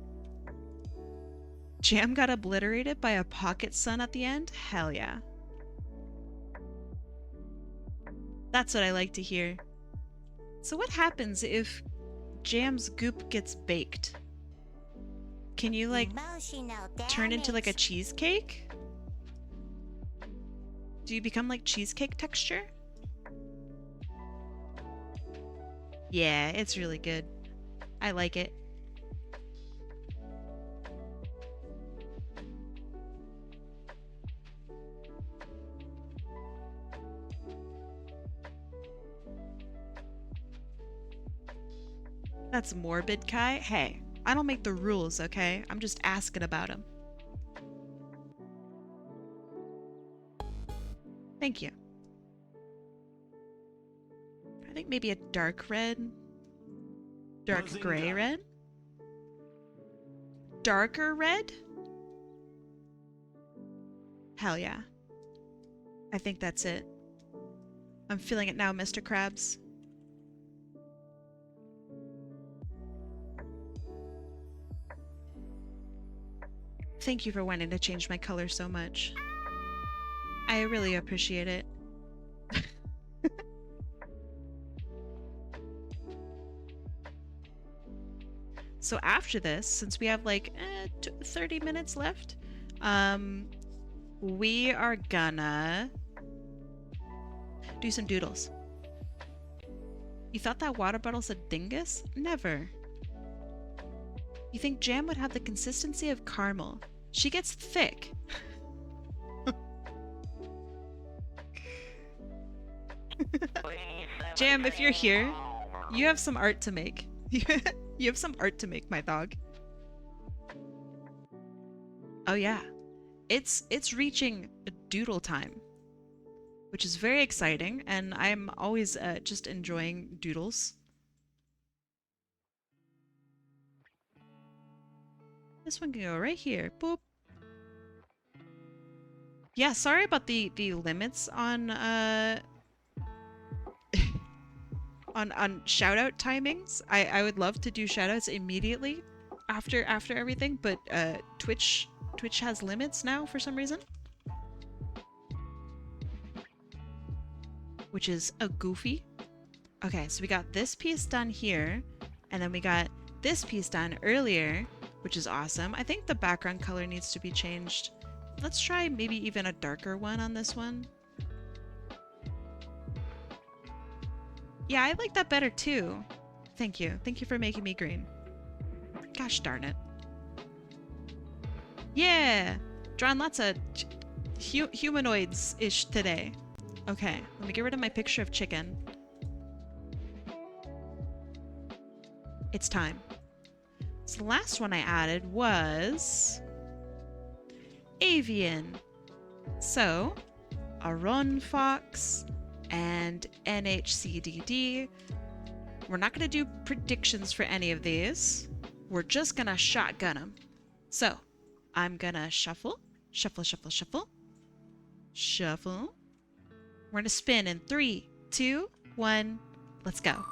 Jam got obliterated by a pocket sun at the end? Hell yeah. That's what I like to hear. So what happens if Jam's goop gets baked? Can you like turn into like a cheesecake? Do you become like cheesecake texture? Yeah, it's really good. I like it. That's morbid, Kai. Hey, I don't make the rules, okay? I'm just asking about them. Thank you. I think maybe a dark red. Dark gray red? Darker red? Hell yeah. I think that's it. I'm feeling it now, Mr. Krabs. Thank you for wanting to change my color so much. I really appreciate it. So after this, since we have like 30 minutes left, we are gonna do some doodles. You thought that water bottle said dingus? Never. You think Jam would have the consistency of caramel? She gets thick. Jam, if you're here, you have some art to make. You have some art to make, my dog. Oh yeah. It's reaching doodle time, which is very exciting, and I'm always just enjoying doodles. This one can go right here. Boop. Yeah, sorry about the limits on on shout out timings. I would love to do shout outs immediately after everything, but Twitch has limits now for some reason. which is a goofy. Okay, so we got this piece done here, and then we got this piece done earlier, which is awesome. I think the background color needs to be changed. Let's try maybe even a darker one on this one. Yeah, I like that better too. Thank you. Thank you for making me green. Gosh darn it. Yeah! Drawing lots of humanoids-ish today. Okay, let me get rid of my picture of chicken. It's time. So the last one I added was avian. So, a run fox and NHCDD. We're not going to do predictions for any of these. We're just going to shotgun them. So, I'm going to shuffle, shuffle, shuffle, shuffle, shuffle. We're going to spin in 3, 2, 1, let's go.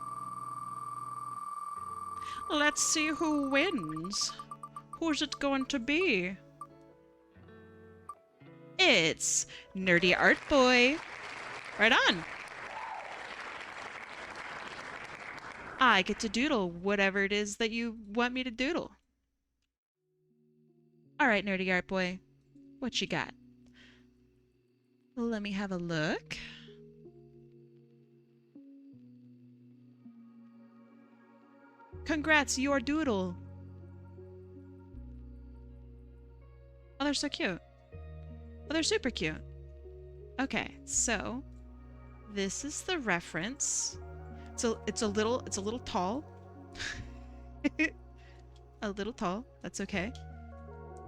Let's see who wins. Who's it going to be? It's nerdyartboi. Right on. I get to doodle whatever it is that you want me to doodle. All right, nerdyartboi, what you got? Let me have a look. Congrats, your doodle. Oh, they're so cute. Oh, they're super cute. Okay, so this is the reference. So it's a little tall. A little tall. That's okay.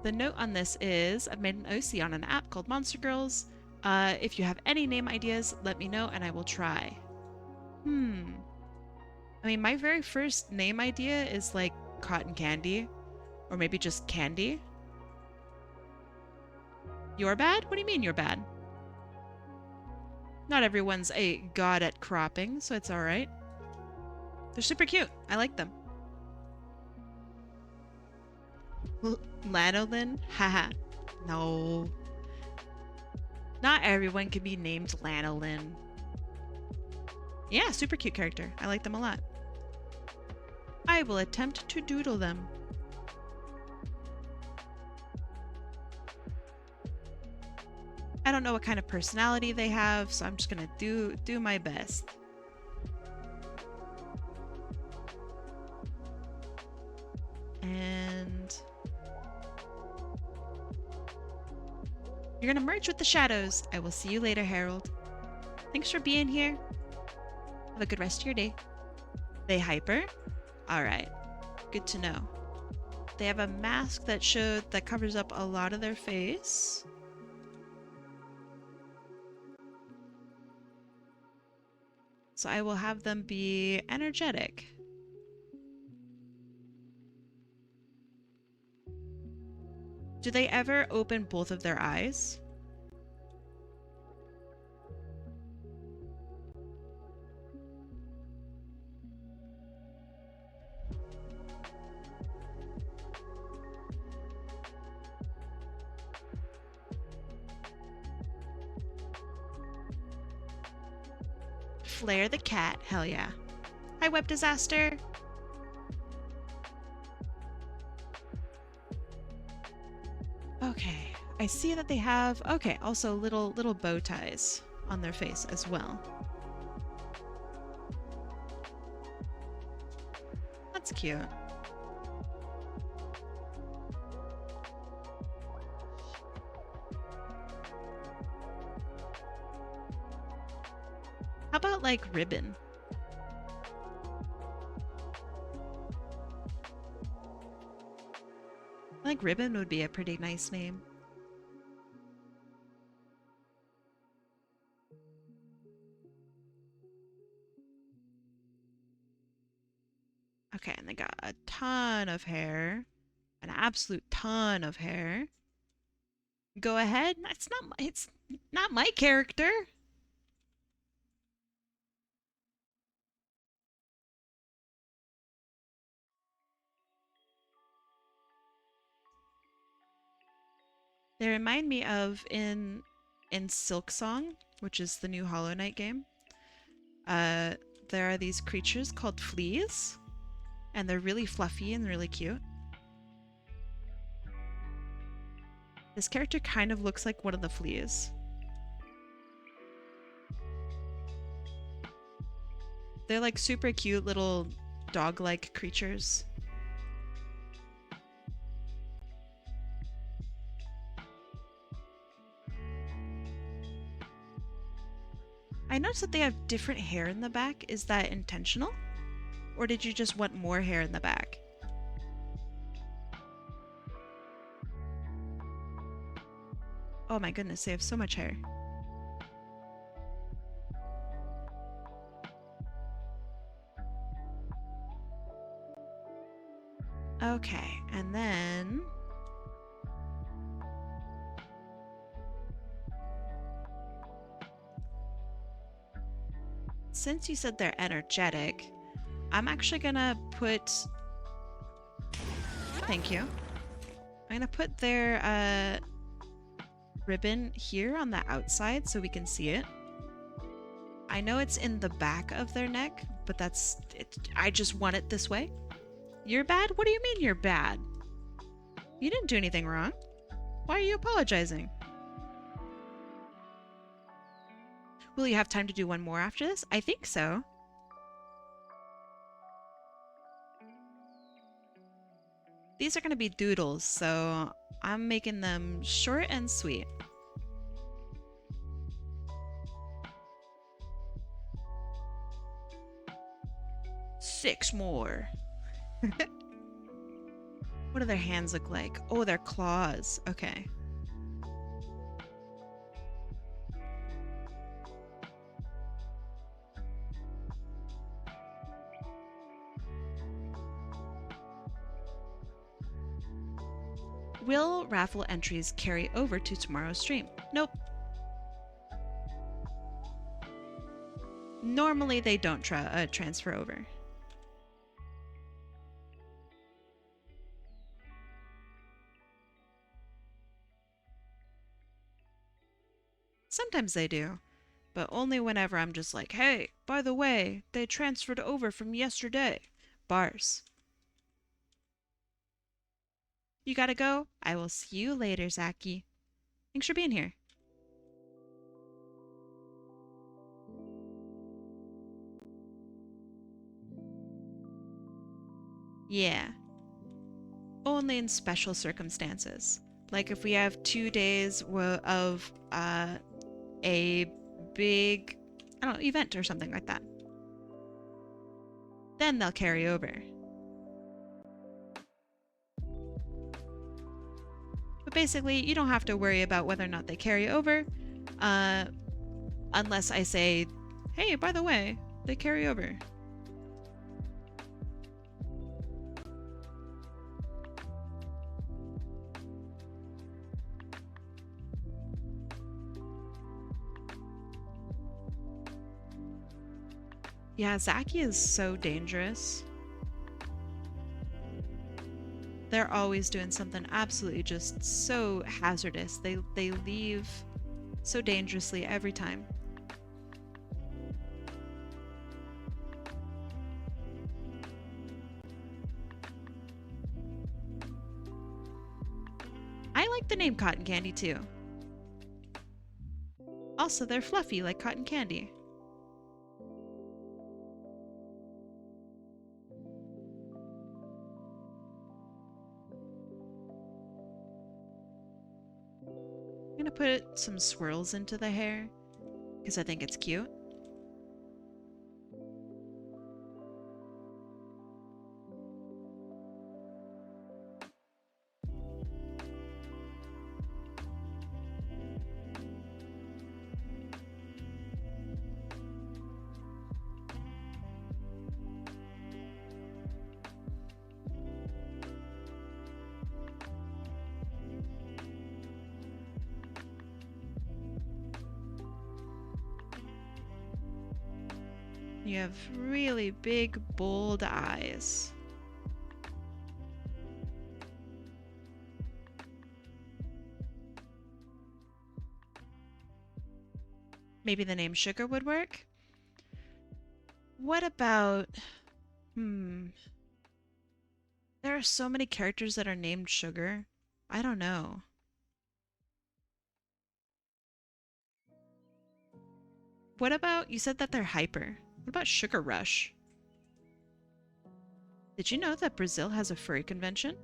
The note on this is I've made an OC on an app called Monster Girls. If you have any name ideas, let me know and I will try. I mean, my very first name idea is like cotton candy, or maybe just candy. You're bad? What do you mean you're bad? Not everyone's a god at cropping, so it's alright. They're super cute. I like them. Lanolin? Haha. No. Not everyone can be named Lanolin. Yeah, super cute character. I like them a lot. I will attempt to doodle them. I don't know what kind of personality they have, so I'm just gonna do my best. And you're gonna merge with the shadows. I will see you later, Harold. Thanks for being here. Have a good rest of your day. They hyper? Alright. Good to know. They have a mask that covers up a lot of their face. So I will have them be energetic. Do they ever open both of their eyes? Flare the cat, hell yeah. Hi, Web Disaster. Okay, I see that they have, okay, also little bow ties on their face as well. That's cute. How about like ribbon? I think ribbon would be a pretty nice name. Okay, and they got a ton of hair. An absolute ton of hair. Go ahead. It's not my character. They remind me of in Silk Song, which is the new Hollow Knight game. There are these creatures called fleas, and they're really fluffy and really cute. This character kind of looks like one of the fleas. They're like super cute little dog-like creatures. I noticed that they have different hair in the back. Is that intentional? Or did you just want more hair in the back? Oh my goodness, they have so much hair. Okay, and then... since you said they're energetic, I'm actually gonna put... thank you. I'm gonna put their ribbon here on the outside so we can see it. I know it's in the back of their neck, but that's it. I just want it this way. You're bad? What do you mean you're bad? You didn't do anything wrong. Why are you apologizing? Will you have time to do one more after this? I think so. These are going to be doodles, so I'm making them short and sweet. Six more. What do their hands look like? Oh, their claws. Okay. Will raffle entries carry over to tomorrow's stream? Nope. Normally they don't transfer over. Sometimes they do, but only whenever I'm just like, hey, by the way, they transferred over from yesterday. Bars. You gotta go? I will see you later, Zaki. Thanks for being here. Yeah. Only in special circumstances. Like if we have 2 days of a big, I don't know, event or something like that. Then they'll carry over. But basically, you don't have to worry about whether or not they carry over, unless I say, hey, by the way, they carry over. Yeah, Zaki is so dangerous. They're always doing something absolutely just so hazardous. They leave so dangerously every time. I like the name Cotton Candy too. Also, they're fluffy like cotton candy. I'm gonna put some swirls into the hair because I think it's cute. You have really big, bold eyes. Maybe the name Sugar would work? What about... There are so many characters that are named Sugar. I don't know. What about... You said that they're hyper. What about Sugar Rush? Did you know that Brazil has a furry convention?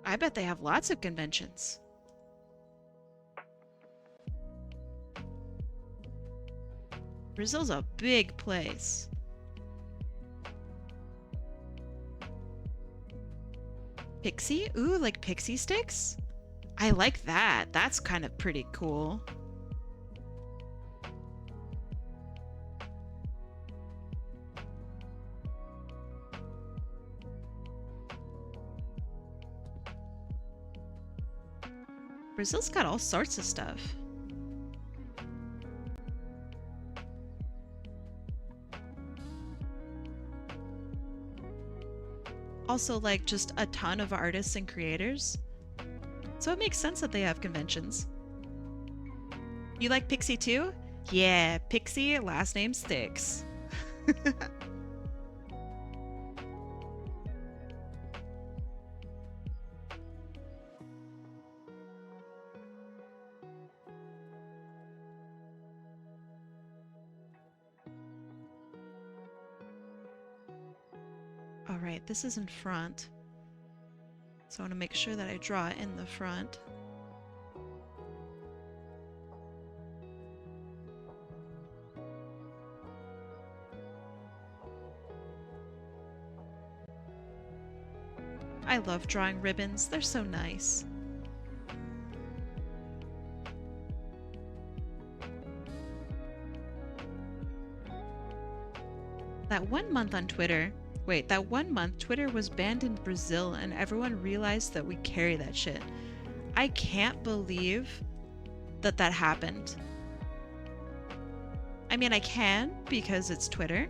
I bet they have lots of conventions. Brazil's a big place. Pixie? Ooh, like pixie sticks? I like that. That's kind of pretty cool. Brazil's got all sorts of stuff. Also, like, just a ton of artists and creators. So it makes sense that they have conventions. You like Pixie too? Yeah, Pixie, last name Sticks. Alright, this is in front. So I want to make sure that I draw it in the front. I love drawing ribbons. They're so nice. That one month on Twitter... Wait, that one month Twitter was banned in Brazil and everyone realized that we carry that shit. I can't believe that that happened. I mean, I can because it's Twitter,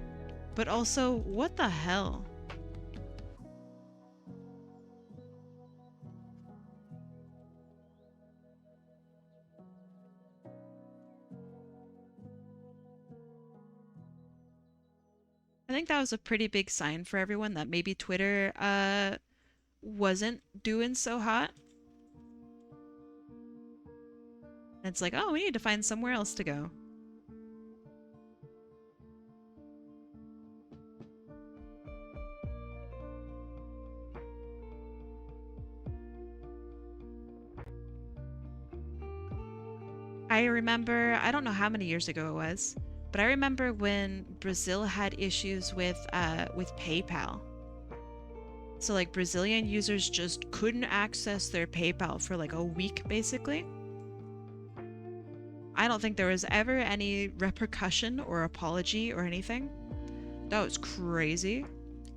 but also, what the hell? I think that was a pretty big sign for everyone that maybe Twitter wasn't doing so hot. And it's like, oh, we need to find somewhere else to go. I remember, I don't know how many years ago it was, but I remember when Brazil had issues with PayPal. So like Brazilian users just couldn't access their PayPal for like a week basically. I don't think there was ever any repercussion or apology or anything. That was crazy.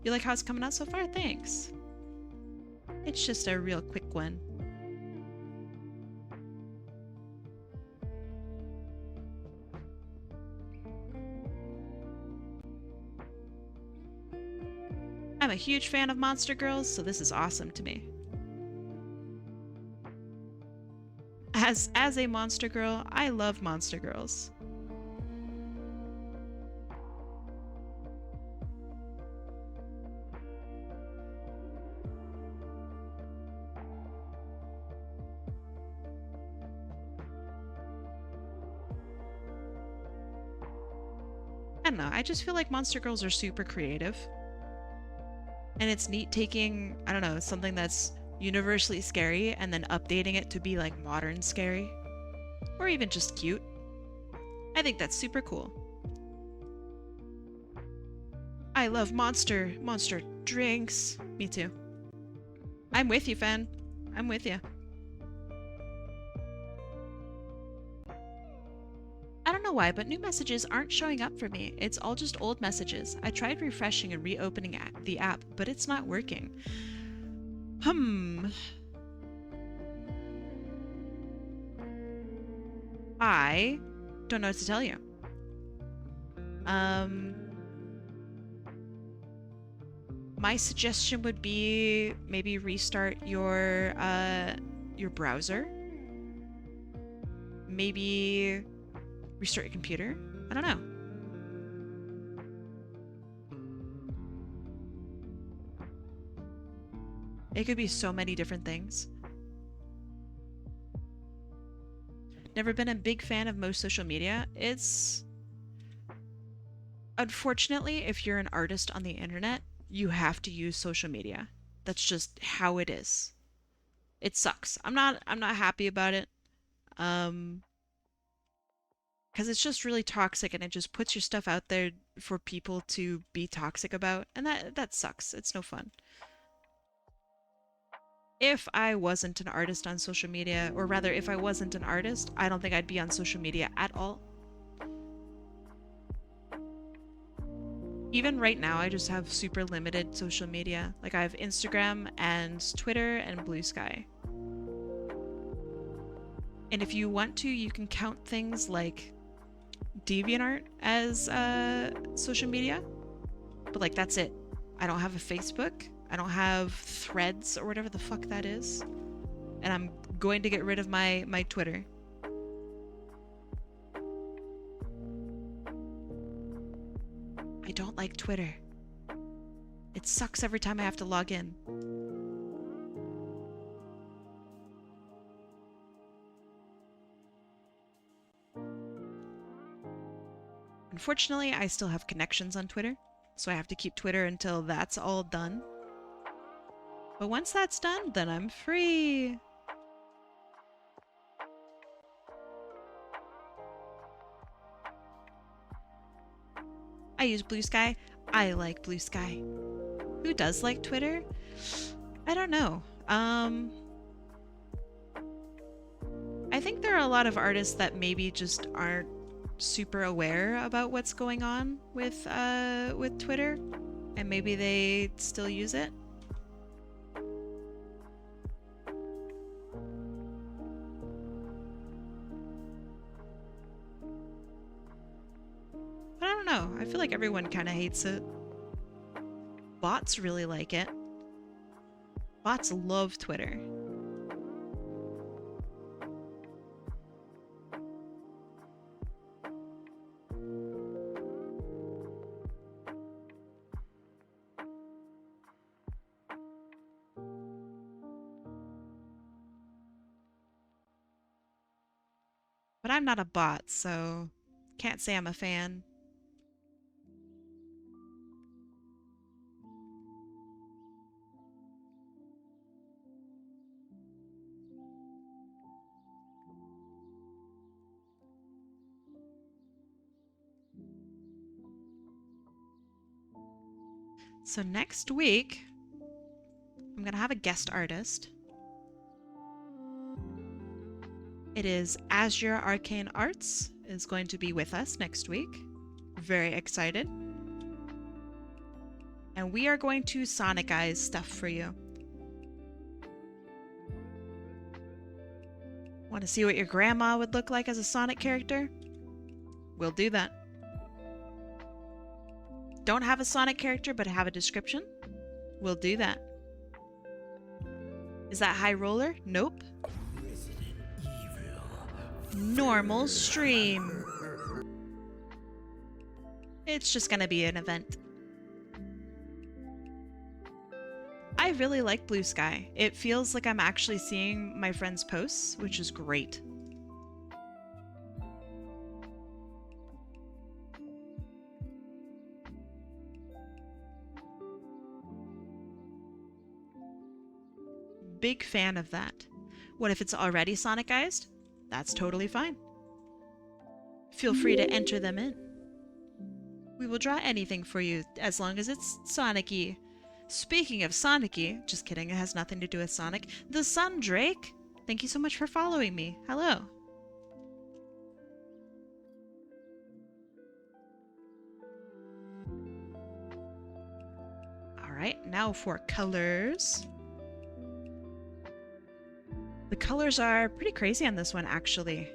You like how it's coming out so far? Thanks. It's just a real quick one. I'm a huge fan of Monster Girls, so this is awesome to me. As a Monster Girl, I love Monster Girls. I don't know, I just feel like Monster Girls are super creative. And it's neat taking, I don't know, something that's universally scary and then updating it to be like modern scary. Or even just cute. I think that's super cool. I love monster drinks. Me too. I'm with you, fan. I'm with you. I don't know why, but new messages aren't showing up for me. It's all just old messages. I tried refreshing and reopening the app, but it's not working. I don't know what to tell you. My suggestion would be maybe restart your browser. Maybe restart your computer. I don't know. It could be so many different things. Never been a big fan of most social media. It's... Unfortunately, if you're an artist on the internet, you have to use social media. That's just how it is. It sucks. I'm not happy about it. Because it's just really toxic and it just puts your stuff out there for people to be toxic about, and that sucks. It's no fun. If I wasn't an artist on social media, or rather if I wasn't an artist, I don't think I'd be on social media at all. Even right now, I just have super limited social media. Like I have Instagram and Twitter and Blue Sky. And if you want to, you can count things like DeviantArt as social media. But like that's it. I don't have a Facebook. I don't have Threads or whatever the fuck that is. And I'm going to get rid of my Twitter. I don't like Twitter. It sucks every time I have to log in. Unfortunately, I still have connections on Twitter, so I have to keep Twitter until that's all done. But once that's done, then I'm free. I use Blue Sky. I like Blue Sky. Who does like Twitter? I don't know. I think there are a lot of artists that maybe just aren't super aware about what's going on with Twitter, and maybe they still use it. But I don't know. I feel like everyone kind of hates it. Bots really like it. Bots love Twitter. But I'm not a bot, so can't say I'm a fan. So next week, I'm gonna have a guest artist. It is Azure Arcane Arts is going to be with us next week. Very excited. And we are going to Sonicize stuff for you. Want to see what your grandma would look like as a Sonic character? We'll do that. Don't have a Sonic character but have a description? We'll do that. Is that high roller? Nope. Normal stream. It's just gonna be an event. I really like Blue Sky. It feels like I'm actually seeing my friends' posts, which is great. Big fan of that. What if it's already Sonicized? That's totally fine. Feel free to enter them in. We will draw anything for you as long as it's Sonic-y. Speaking of Sonic-y, just kidding, it has nothing to do with Sonic. The Sun Drake, thank you so much for following me. Hello. Alright, now for colors. The colors are pretty crazy on this one, actually.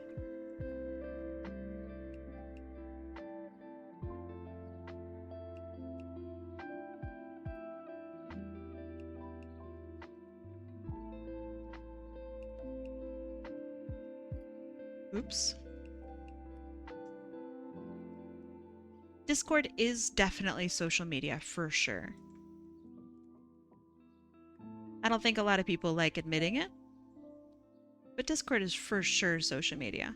Oops. Discord is definitely social media, for sure. I don't think a lot of people like admitting it, but Discord is for sure social media.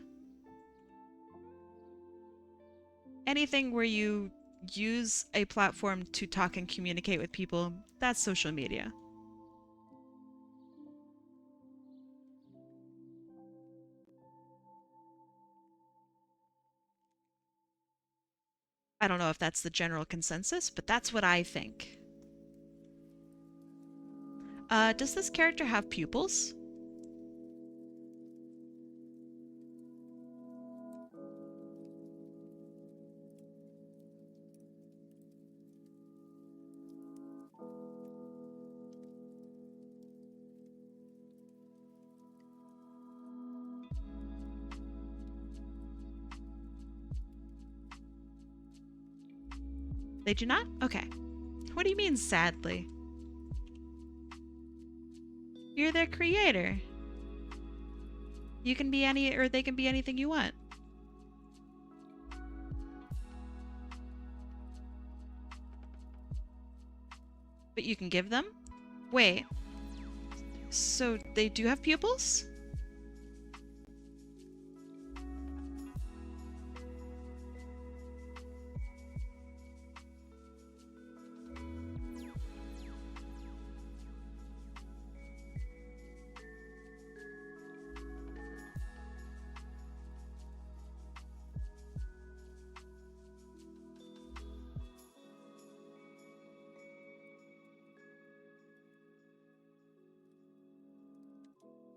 Anything where you use a platform to talk and communicate with people, that's social media. I don't know if that's the general consensus, but that's what I think. Does this character have pupils? They do not? Okay. What do you mean, sadly? You're their creator. You can be any, or they can be anything you want. But you can give them? Wait. So they do have pupils?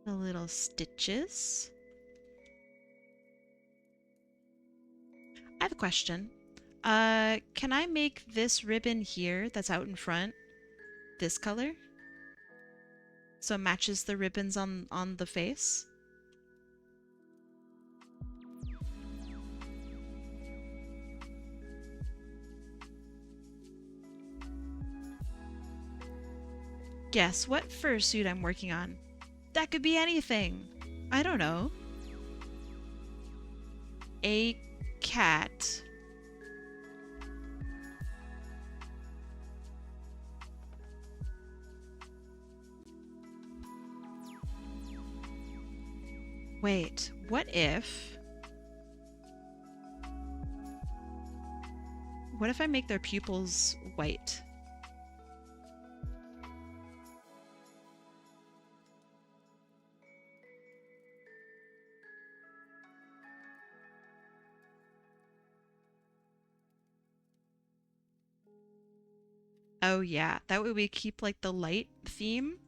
The little stitches. I have a question. Can I make this ribbon here that's out in front this color? So it matches the ribbons on the face? Guess what fursuit I'm working on? That could be anything. I don't know. A cat. Wait, what if... What if I make their pupils white? Oh yeah, that way we keep like the light theme.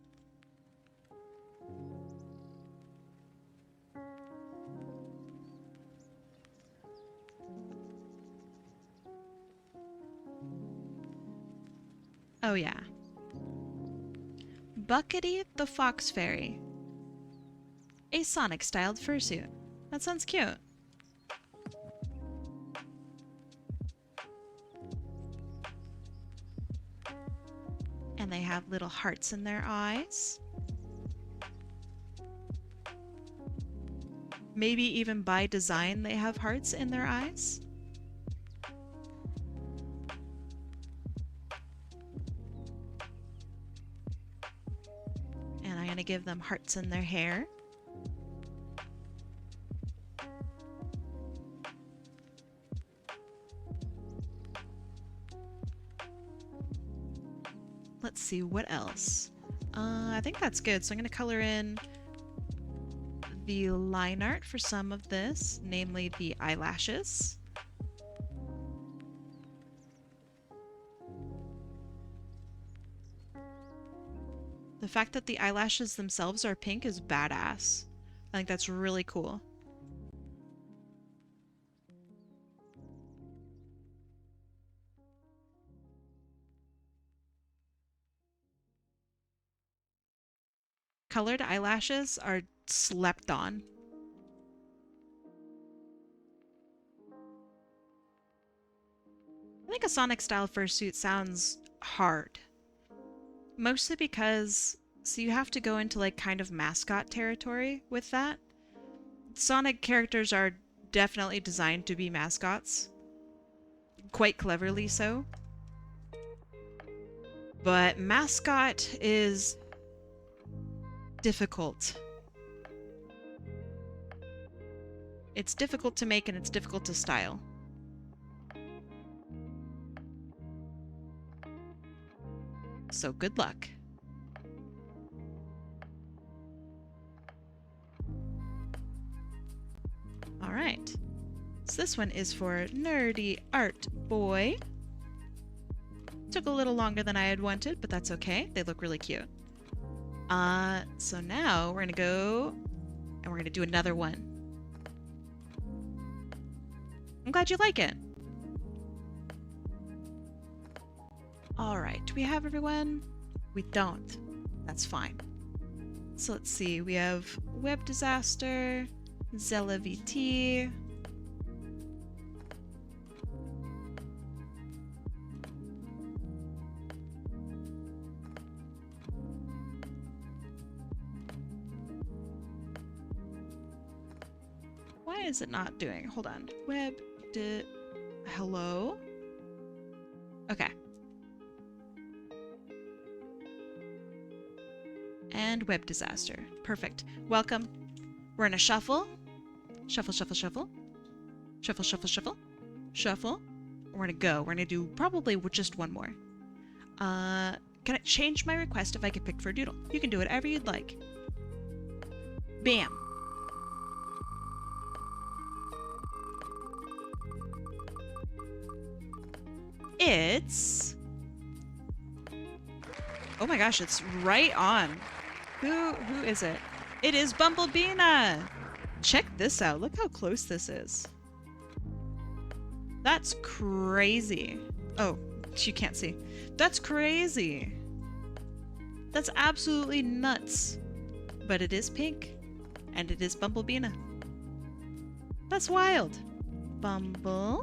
Oh yeah. Buckety the Fox Fairy. A Sonic-styled fursuit. That sounds cute. And they have little hearts in their eyes. Maybe even by design they have hearts in their eyes. And I'm gonna give them hearts in their hair. Let's see, what else? I think that's good. So I'm going to color in the line art for some of this, namely the eyelashes. The fact that the eyelashes themselves are pink is badass. I think that's really cool. Colored eyelashes are slept on. I think a Sonic style fursuit sounds hard. Mostly because, so you have to go into like kind of mascot territory with that. Sonic characters are definitely designed to be mascots. Quite cleverly so. But mascot is difficult. It's difficult to make and it's difficult to style. So good luck. All right. So this one is for Nerdy Art Boy. Took a little longer than I had wanted, but that's okay. They look really cute. So now we're gonna go and we're gonna do another one. I'm glad you like it. All right, do we have everyone? We don't. That's fine. So let's see, we have Web Disaster, Zella VT. Why is it not doing? Hold on. Hello? Okay. And Web Disaster. Perfect. Welcome. We're in a shuffle. Shuffle, shuffle, shuffle. Shuffle, shuffle, shuffle. Shuffle. We're gonna go. We're gonna do probably just one more. Can I change my request if I get picked for a doodle? You can do whatever you'd like. Bam. It's... Oh my gosh, it's right on. Who is it? It is Bumblebeena! Check this out. Look how close this is. That's crazy. Oh, you can't see. That's crazy. That's absolutely nuts. But it is pink. And it is Bumblebeena. That's wild. Bumblebeena.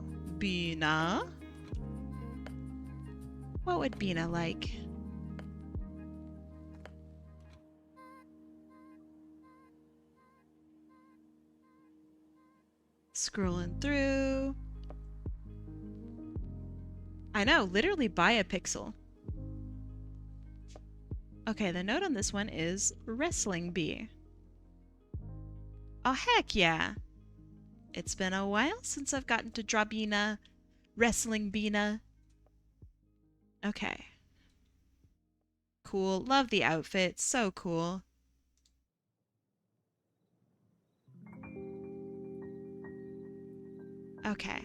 What would Beena like? Scrolling through. I know, literally buy a pixel. Okay, the note on this one is Wrestling Bee. Oh, heck yeah. It's been a while since I've gotten to draw Beena. Wrestling Beena. Okay. Cool. Love the outfit. So cool. Okay.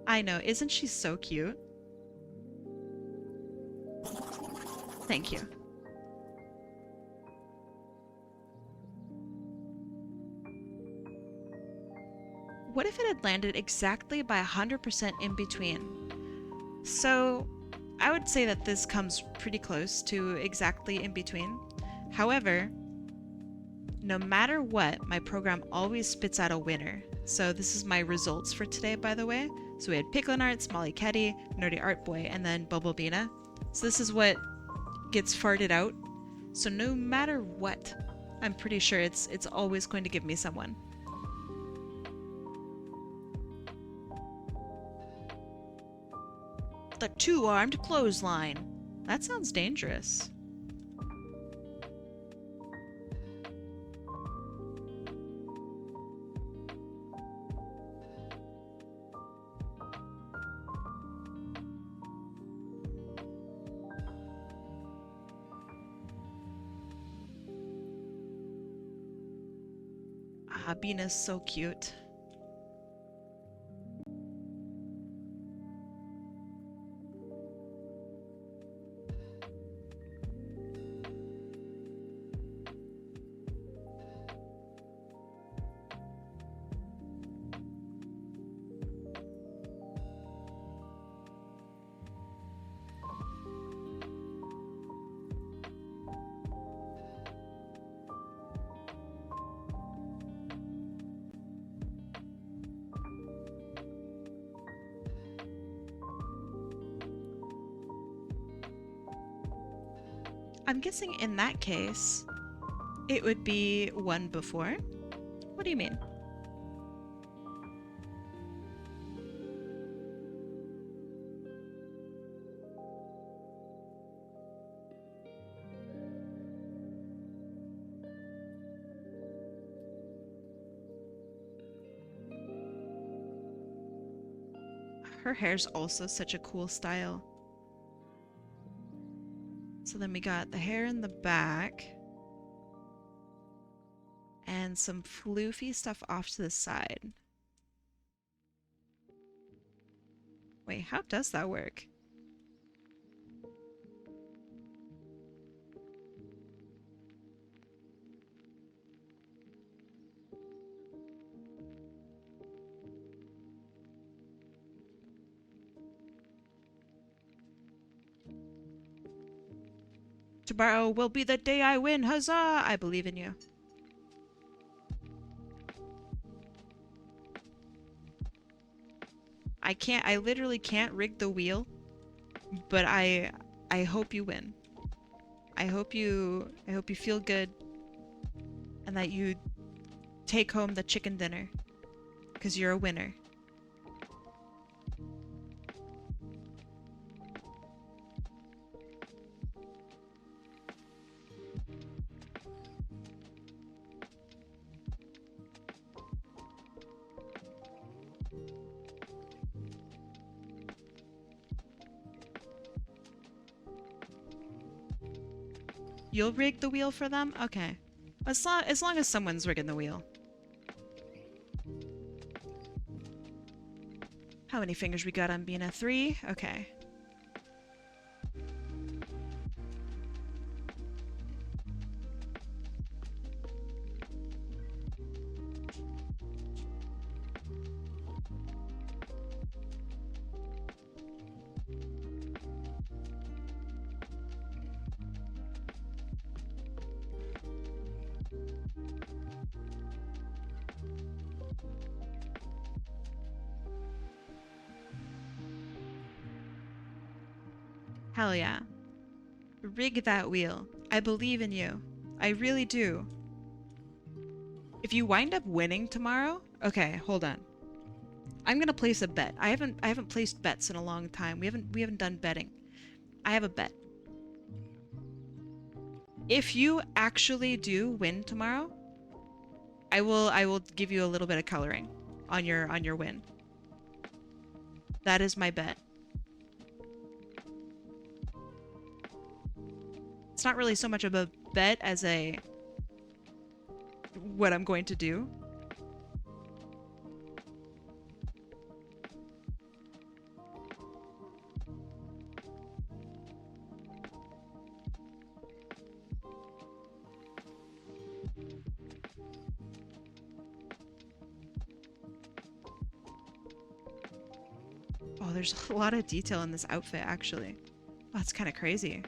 I know. Isn't she so cute? Thank you. What if it had landed exactly by 100% in between? So, I would say that this comes pretty close to exactly in between. However, no matter what, my program always spits out a winner. So this is my results for today, by the way. So we had PigLynArts, MollyKetty, Nerdy Art Boy, and then Bumblebeena. So this is what gets farted out. So no matter what, I'm pretty sure it's always going to give me someone. The two-armed clothesline. That sounds dangerous. Ah, Beena's so cute. I'm guessing in that case, it would be one before. What do you mean? Her hair's also such a cool style. So then we got the hair in the back. And some floofy stuff off to the side. Wait, how does that work? Tomorrow will be the day I win. Huzzah! I believe in you. I literally can't rig the wheel, but I hope you win. I hope you feel good and that you take home the chicken dinner because you're a winner. You'll rig the wheel for them? Okay. As long as someone's rigging the wheel. How many fingers we got on Bina? 3? Okay. Hell yeah. Rig that wheel. I believe in you. I really do. If you wind up winning tomorrow... Okay, hold on. I'm gonna place a bet. I haven't placed bets in a long time. We haven't done betting. I have a bet. If you actually do win tomorrow, I will give you a little bit of coloring on your win. That is my bet. It's not really so much of a bet as a what I'm going to do. Oh, there's a lot of detail in this outfit, actually. Oh, that's kind of crazy.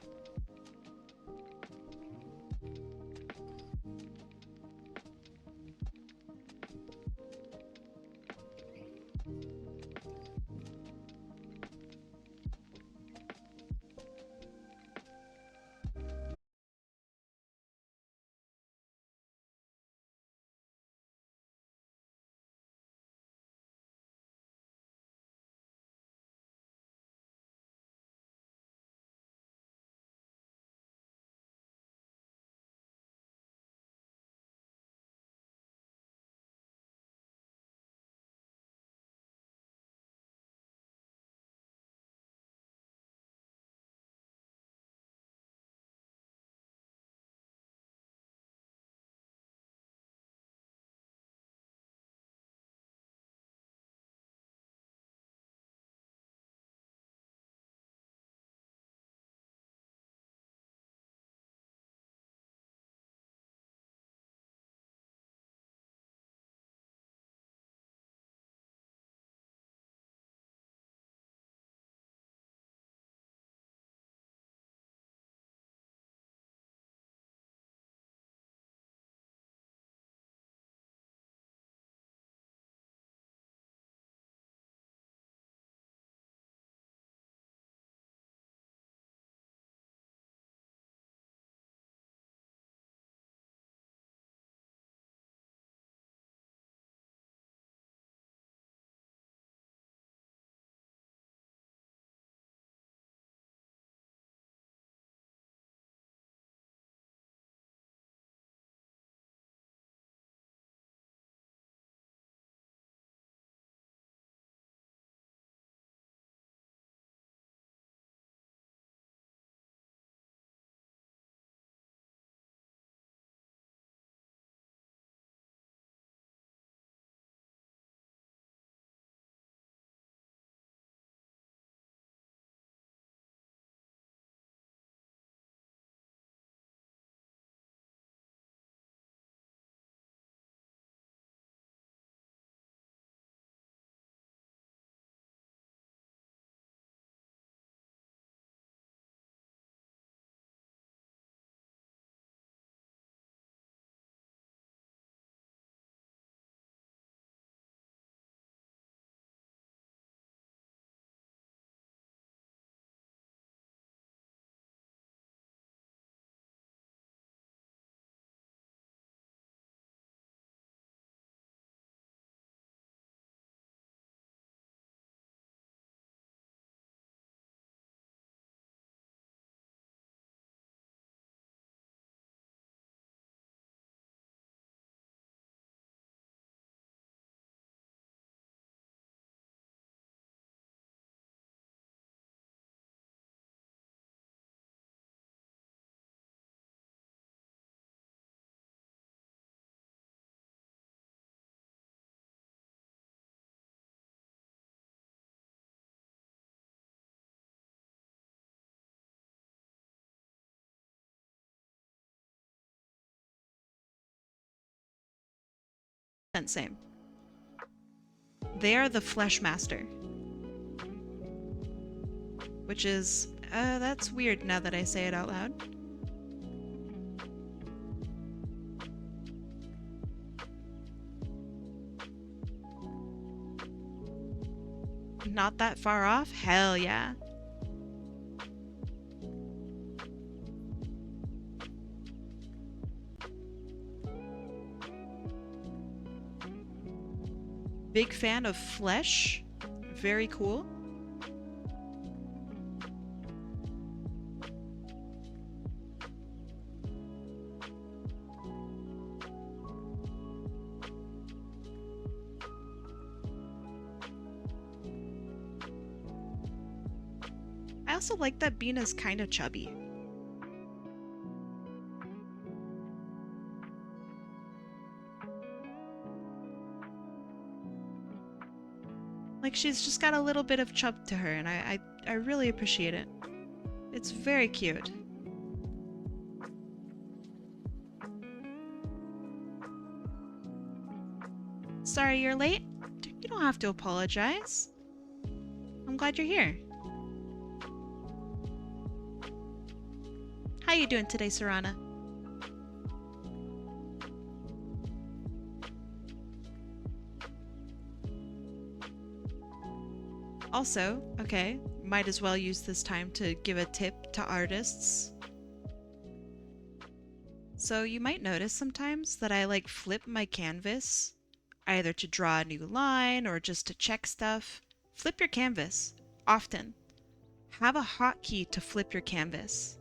same. They are the Flesh Master. Which is, that's weird now that I say it out loud. Not that far off? Hell yeah. Big fan of flesh. Very cool. I also like that Bina's kind of chubby. Like, she's just got a little bit of chub to her, and I really appreciate it. It's very cute. Sorry you're late? You don't have to apologize. I'm glad you're here. How you doing today, Sarana? Also, okay, might as well use this time to give a tip to artists. So you might notice sometimes that I like flip my canvas, either to draw a new line or just to check stuff. Flip your canvas, often. Have a hotkey to flip your canvas.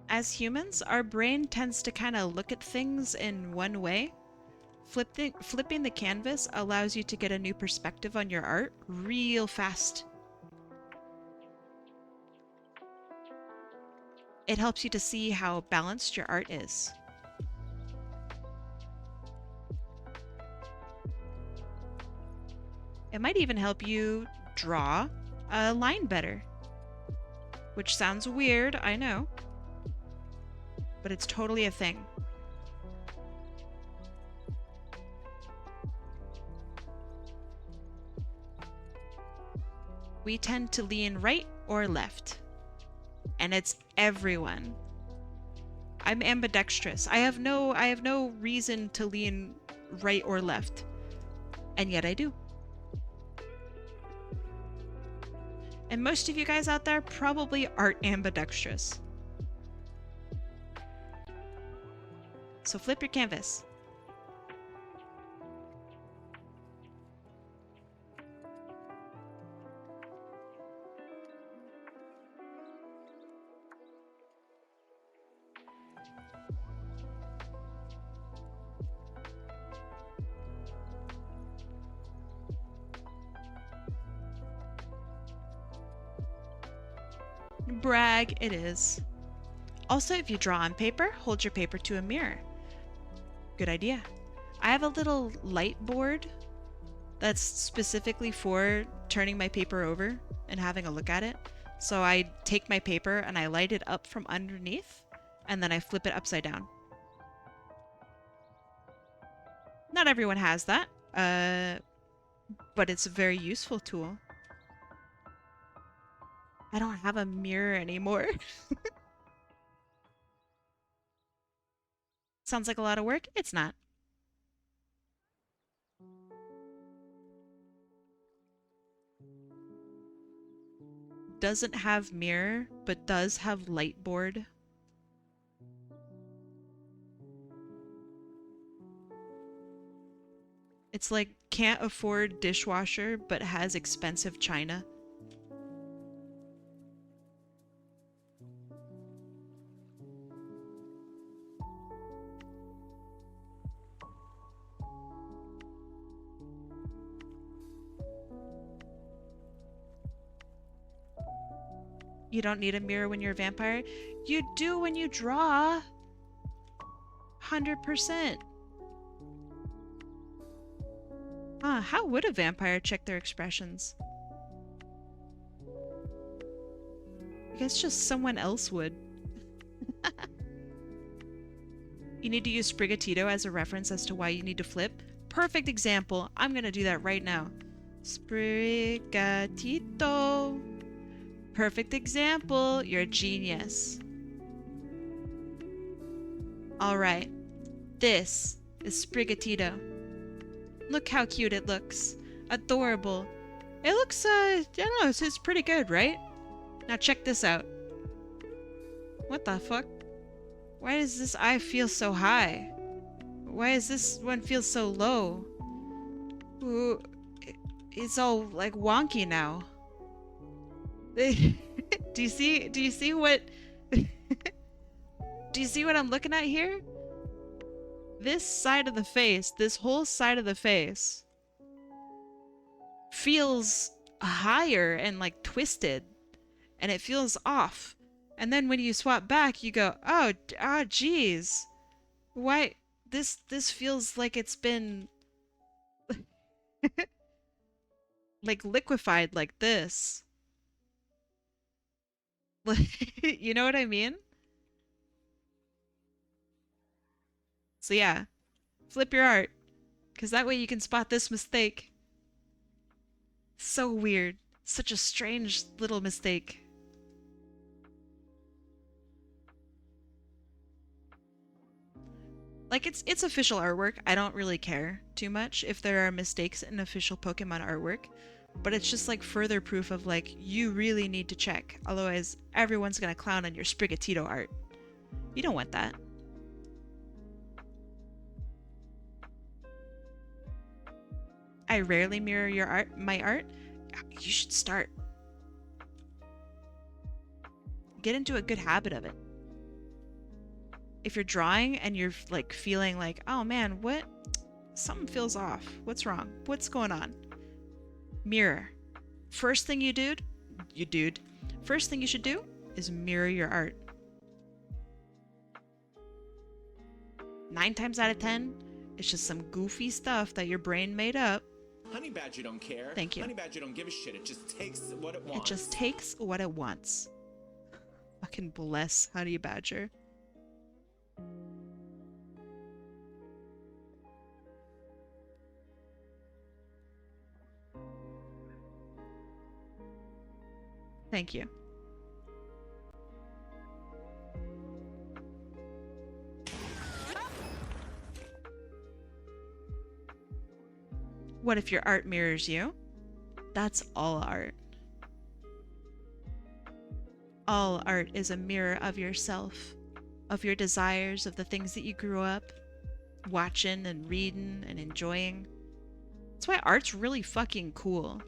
As humans, our brain tends to kind of look at things in one way. Flipping the canvas allows you to get a new perspective on your art real fast. It helps you to see how balanced your art is. It might even help you draw a line better. Which sounds weird, I know. But it's totally a thing. We tend to lean right or left. And it's everyone. I'm ambidextrous. I have no reason to lean right or left. And yet I do. And most of you guys out there probably aren't ambidextrous. So flip your canvas. Brag, it is. Also, if you draw on paper, hold your paper to a mirror. Good idea. I have a little light board that's specifically for turning my paper over and having a look at it. So I take my paper and I light it up from underneath and then I flip it upside down. Not everyone has that, but it's a very useful tool. I don't have a mirror anymore. Sounds like a lot of work? It's not. Doesn't have mirror, but does have light board. It's like can't afford dishwasher, but has expensive china. You don't need a mirror when you're a vampire. You do when you draw. 100%. How would a vampire check their expressions? I guess just someone else would. You need to use Sprigatito as a reference as to why you need to flip. Perfect example. I'm gonna do that right now. Sprigatito. Perfect example. You're a genius. Alright. This is Sprigatito. Look how cute it looks. Adorable. It looks, I don't know, it's pretty good, right? Now check this out. What the fuck? Why does this eye feel so high? Why does this one feel so low? Ooh, it's all like wonky now. Do you see what do you see what I'm looking at here? This side of the face, this whole side of the face feels higher and like twisted, and it feels off. And then when you swap back, you go, oh, geez. Why? This feels like it's been like liquefied like this. You know what I mean? So yeah, flip your art, because that way you can spot this mistake. So weird. Such a strange little mistake. Like, it's official artwork. I don't really care too much if there are mistakes in official Pokemon artwork. But it's just like further proof of like, you really need to check. Otherwise, everyone's gonna clown on your Sprigatito art. You don't want that. I rarely mirror your art, my art. You should start. Get into a good habit of it. If you're drawing and you're like feeling like, oh man, what? Something feels off. What's wrong? What's going on? Mirror. First thing first thing you should do is mirror your art. 9 times out of 10, it's just some goofy stuff that your brain made up. Honey Badger don't care. Thank you. Honey Badger don't give a shit. It just takes what it wants. It just takes what it wants. Fucking bless Honey Badger. Thank you. What if your art mirrors you? That's all art. All art is a mirror of yourself, of your desires, of the things that you grew up watching and reading and enjoying. That's why art's really fucking cool.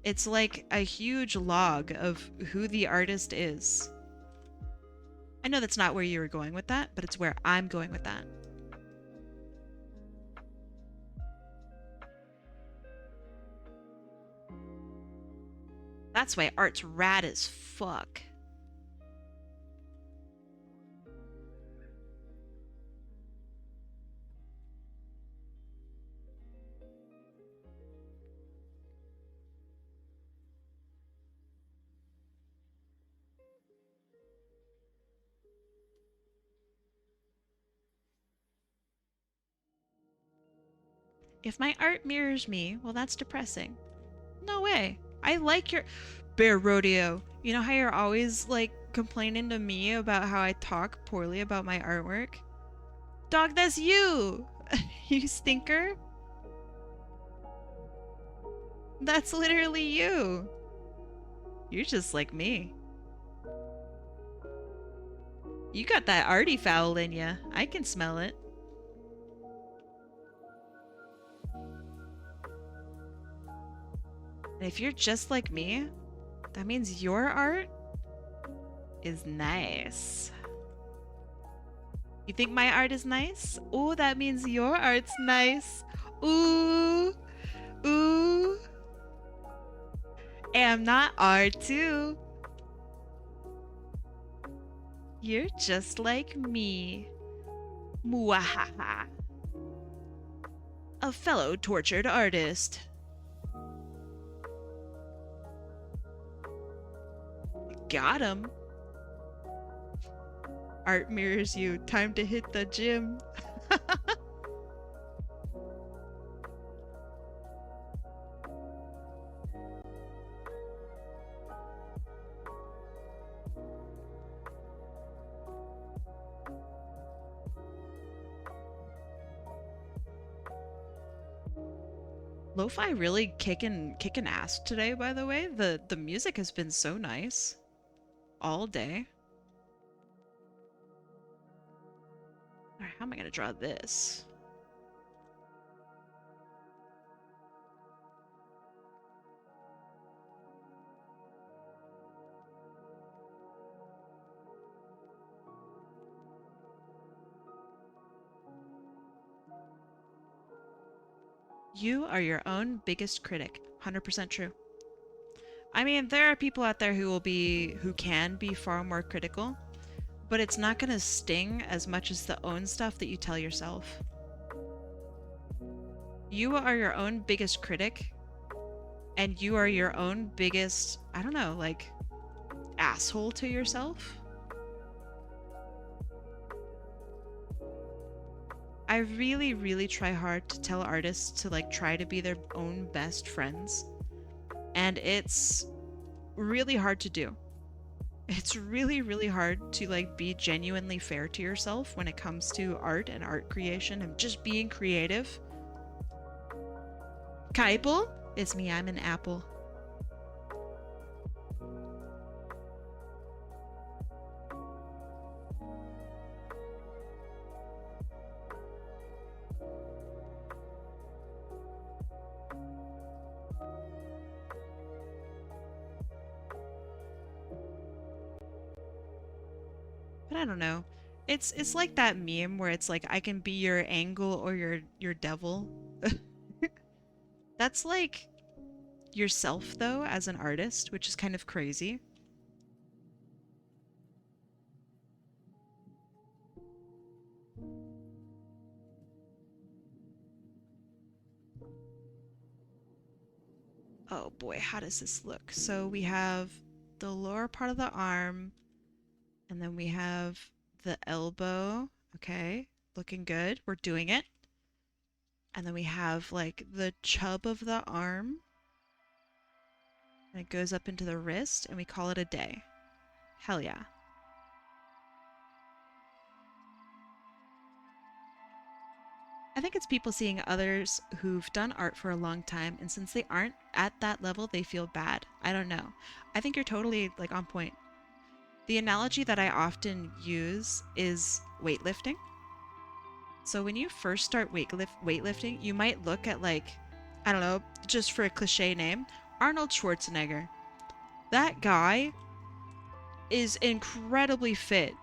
It's like a huge log of who the artist is. I know that's not where you were going with that, but it's where I'm going with that. That's why art's rad as fuck. If my art mirrors me, well, that's depressing. No way. I like your Bear Rodeo. You know how you're always like complaining to me about how I talk poorly about my artwork? Dog, that's you! You stinker. That's literally you. You're just like me. You got that arty foul in ya. I can smell it. And if you're just like me, that means your art is nice. You think my art is nice? Ooh, that means your art's nice. Ooh, ooh. Am not art too. You're just like me. Muahaha. A fellow tortured artist. Got him. Art mirrors you. Time to hit the gym. Lo-fi really kicking ass today, by the way. The music has been so nice all day. All right, how am I gonna draw this? You are your own biggest critic. 100% true. I mean, there are people out there who can be far more critical, but it's not gonna sting as much as the own stuff that you tell yourself. You are your own biggest critic, and you are your own biggest, I don't know, like, asshole to yourself. I really, really try hard to tell artists to like try to be their own best friends. And it's really hard to do. It's really, really hard to like be genuinely fair to yourself when it comes to art and art creation and just being creative. Kaiple? It's me, I'm an apple. But I don't know. It's like that meme where it's like I can be your angle or your devil. That's like yourself though as an artist, which is kind of crazy. Oh boy, how does this look? So we have the lower part of the arm, and then we have the elbow. Okay, looking good. We're doing it. And then we have like the chub of the arm. And it goes up into the wrist, and we call it a day. Hell yeah. I think it's people seeing others who've done art for a long time, and since they aren't at that level, they feel bad. I don't know. I think you're totally like on point. The analogy that I often use is weightlifting. So when you first start weightlifting, you might look at like, I don't know, just for a cliche name, Arnold Schwarzenegger. That guy is incredibly fit.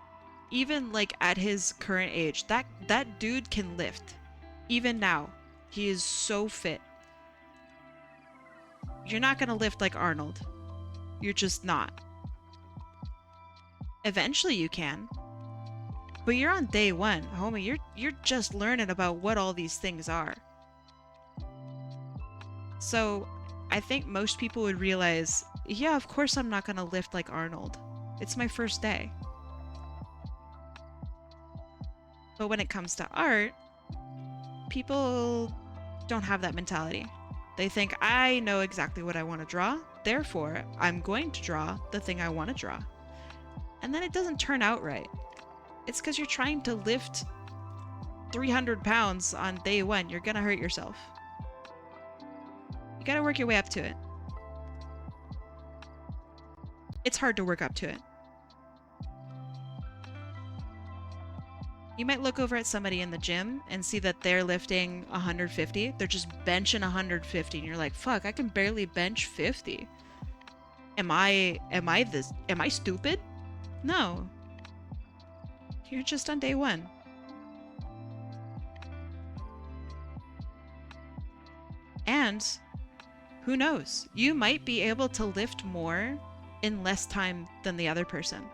Even like at his current age, that dude can lift. Even now, he is so fit. You're not gonna lift like Arnold. You're just not. Eventually you can. But you're on day one, homie. You're just learning about what all these things are. So I think most people would realize, yeah, of course I'm not gonna lift like Arnold. It's my first day. But when it comes to art, people don't have that mentality. They think, I know exactly what I want to draw, therefore I'm going to draw the thing I want to draw. And then it doesn't turn out right. It's because you're trying to lift 300 pounds on day one. You're gonna hurt yourself. You gotta work your way up to it. It's hard to work up to it. You might look over at somebody in the gym and see that they're lifting 150. They're just benching 150 and you're like, fuck, I can barely bench 50. Am I stupid? No. You're just on day one. And who knows? You might be able to lift more in less time than the other person.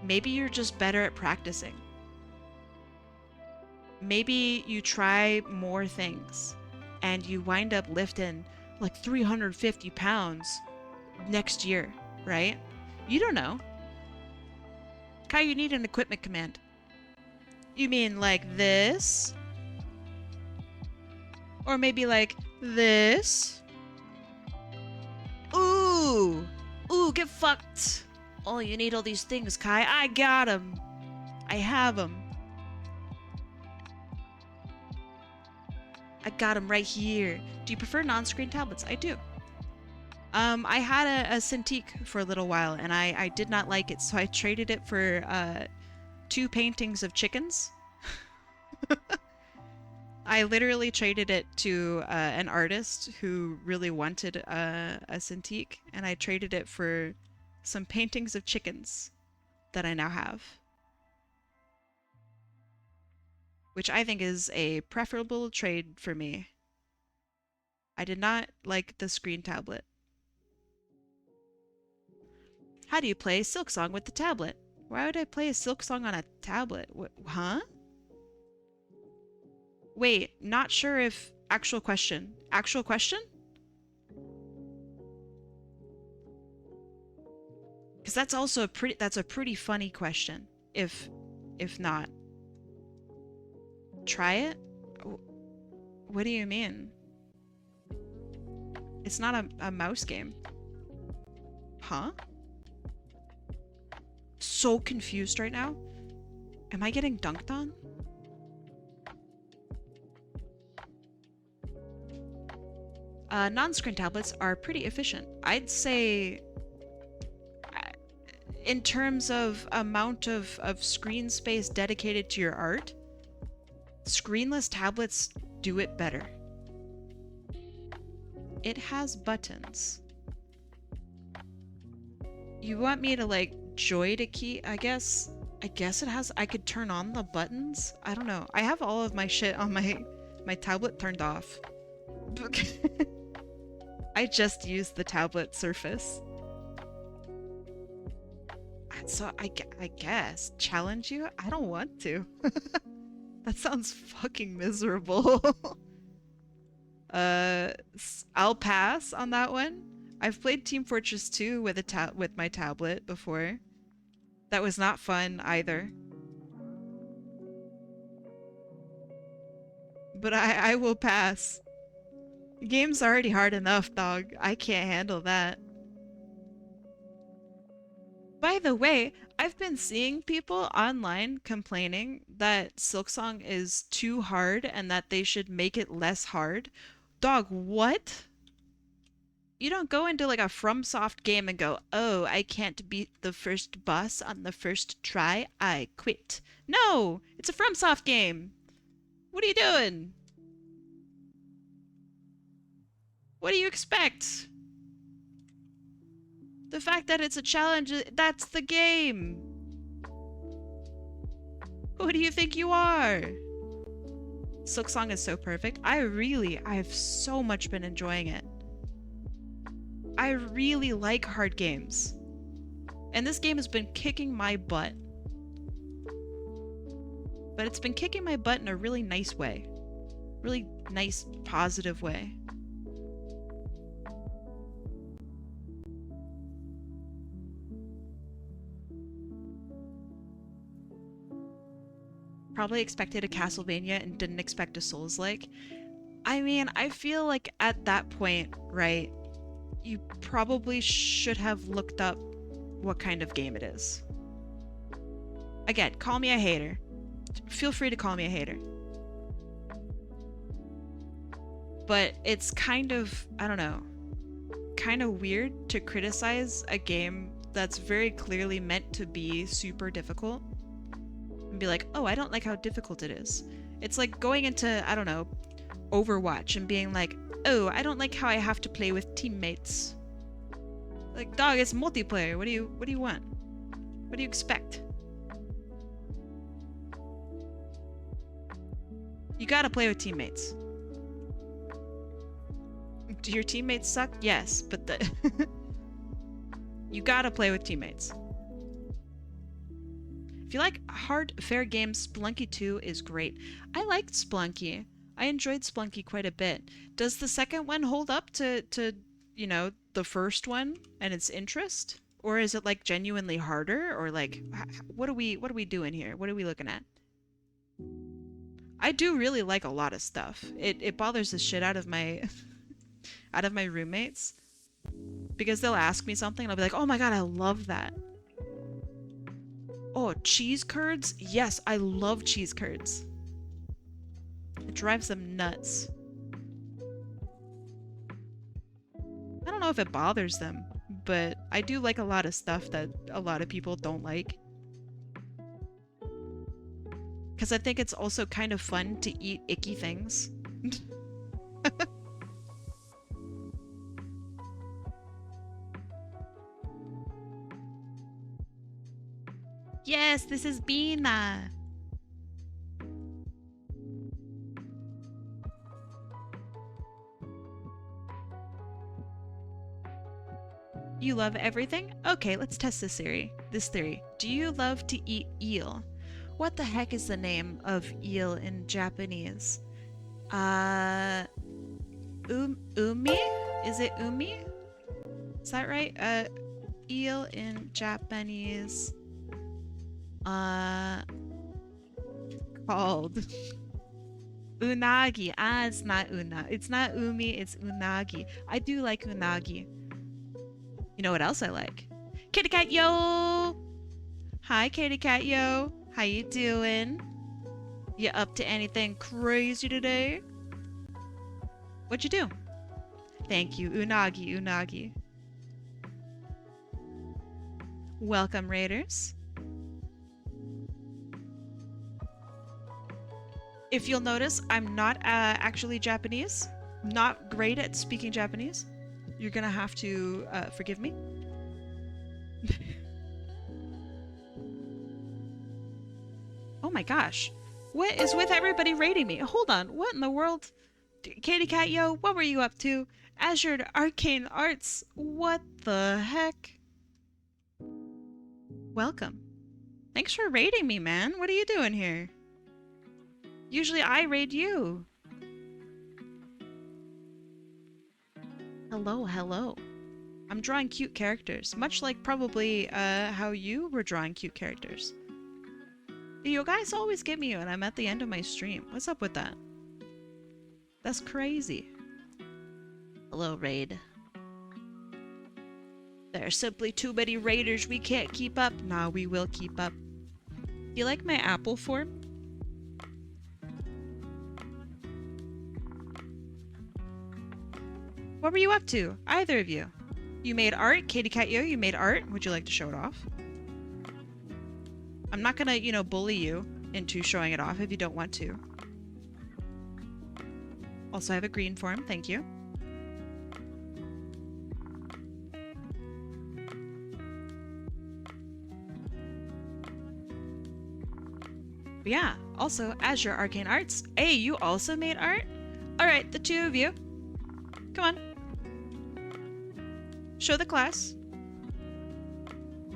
Maybe you're just better at practicing. Maybe you try more things and you wind up lifting like 350 pounds next year, right? You don't know. Kai, you need an equipment command. You mean like this? Or maybe like this? Ooh! Ooh, get fucked! Oh, you need all these things, Kai. I got them. I have them. I got them right here. Do you prefer non-screen tablets? I do. I had a Cintiq for a little while, and I did not like it, so I traded it for 2 paintings of chickens. I literally traded it to an artist who really wanted a Cintiq, and I traded it for some paintings of chickens that I now have. Which I think is a preferable trade for me. I did not like the screen tablet. How do you play Silksong with the tablet? Why would I play a Silksong on a tablet? Huh? Wait, not sure if... Actual question. Actual question? Because that's also a pretty funny question. If not. Try it? What do you mean? It's not a mouse game. Huh? So confused right now. Am I getting dunked on? Non-screen tablets are pretty efficient. I'd say in terms of amount of screen space dedicated to your art, screenless tablets do it better. It has buttons. You want me to like joy to key? I guess it has. I could turn on the buttons. I don't know. I have all of my shit on my tablet turned off. I just used the tablet Surface. So I guess challenge you? I don't want to. That sounds fucking miserable. I'll pass on that one. I've played Team Fortress 2 with my tablet before. That was not fun either. But I will pass. The game's already hard enough, dog. I can't handle that. By the way, I've been seeing people online complaining that Silksong is too hard and that they should make it less hard. Dog, what? You don't go into like a FromSoft game and go, oh, I can't beat the first boss on the first try, I quit. No! It's a FromSoft game! What are you doing? What do you expect? The fact that it's a challenge, that's the game! Who do you think you are? Silksong is so perfect. I've so much been enjoying it. I really like hard games. And this game has been kicking my butt. But it's been kicking my butt in a really nice way. Really nice, positive way. Probably expected a Castlevania and didn't expect a Souls-like. I mean, I feel like at that point, right, you probably should have looked up what kind of game it is. Again, call me a hater. Feel free to call me a hater. But it's kind of, I don't know, kind of weird to criticize a game that's very clearly meant to be super difficult and be like, oh, I don't like how difficult it is. It's like going into, I don't know, Overwatch and being like, oh, I don't like how I have to play with teammates. Like, dog, it's multiplayer. What do you want? What do you expect? You gotta play with teammates. Do your teammates suck? Yes, but you gotta play with teammates. If you like hard, fair games, Spelunky 2 is great. I liked Spelunky. I enjoyed Spelunky quite a bit. Does the second one hold up to you know, the first one and its interest? Or is it like genuinely harder? Or like, what are we doing here? What are we looking at? I do really like a lot of stuff. It bothers the shit out of my out of my roommates because they'll ask me something and I'll be like, oh my god, I love that. Oh, cheese curds? Yes, I love cheese curds. It drives them nuts. I don't know if it bothers them, but I do like a lot of stuff that a lot of people don't like. Because I think it's also kind of fun to eat icky things. Yes, this is Bina. You love everything? Okay, let's test this theory. Do you love to eat eel? What the heck is the name of eel in Japanese? Umi? Is it umi? Is that right? Eel in Japanese. Called unagi. Ah, it's not It's not umi, it's unagi. I do like unagi. You know what else I like? Kitty cat yo! Hi, kitty cat yo. How you doing? You up to anything crazy today? What'd you do? Thank you, unagi. Welcome, raiders. If you'll notice, I'm not actually Japanese. Not great at speaking Japanese. You're gonna have to forgive me. Oh my gosh. What is with everybody rating me? Hold on. What in the world? Katie Cat Yo, what were you up to? Azure Arcane Arts. What the heck? Welcome. Thanks for rating me, man. What are you doing here? Usually I raid you. Hello. I'm drawing cute characters, much like probably how you were drawing cute characters. You guys always get me when I'm at the end of my stream. What's up with that? That's crazy. Hello, raid. There are simply too many raiders. We can't keep up. Nah, we will keep up. Do you like my apple form? What were you up to? Either of you? You made art? Katie Cat Yo, you made art? Would you like to show it off? I'm not gonna, you know, bully you into showing it off if you don't want to. Also, I have a green form. Thank you. But yeah, also, Azure Arcane Arts. Hey, you also made art? Alright, the two of you. Come on. Show the class.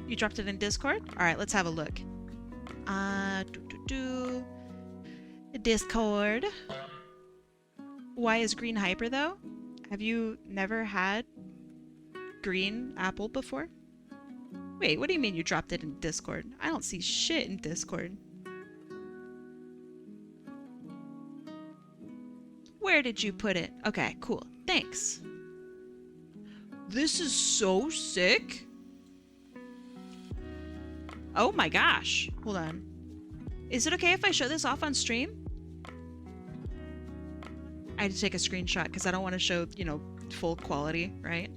You dropped it in Discord? Alright, let's have a look. Discord. Why is green hyper though? Have you never had green apple before? Wait, what do you mean you dropped it in Discord? I don't see shit in Discord. Where did you put it? Okay, cool. Thanks. This is so sick. Oh my gosh. Hold on. Is it okay if I show this off on stream? I had to take a screenshot because I don't want to show, you know, full quality, right?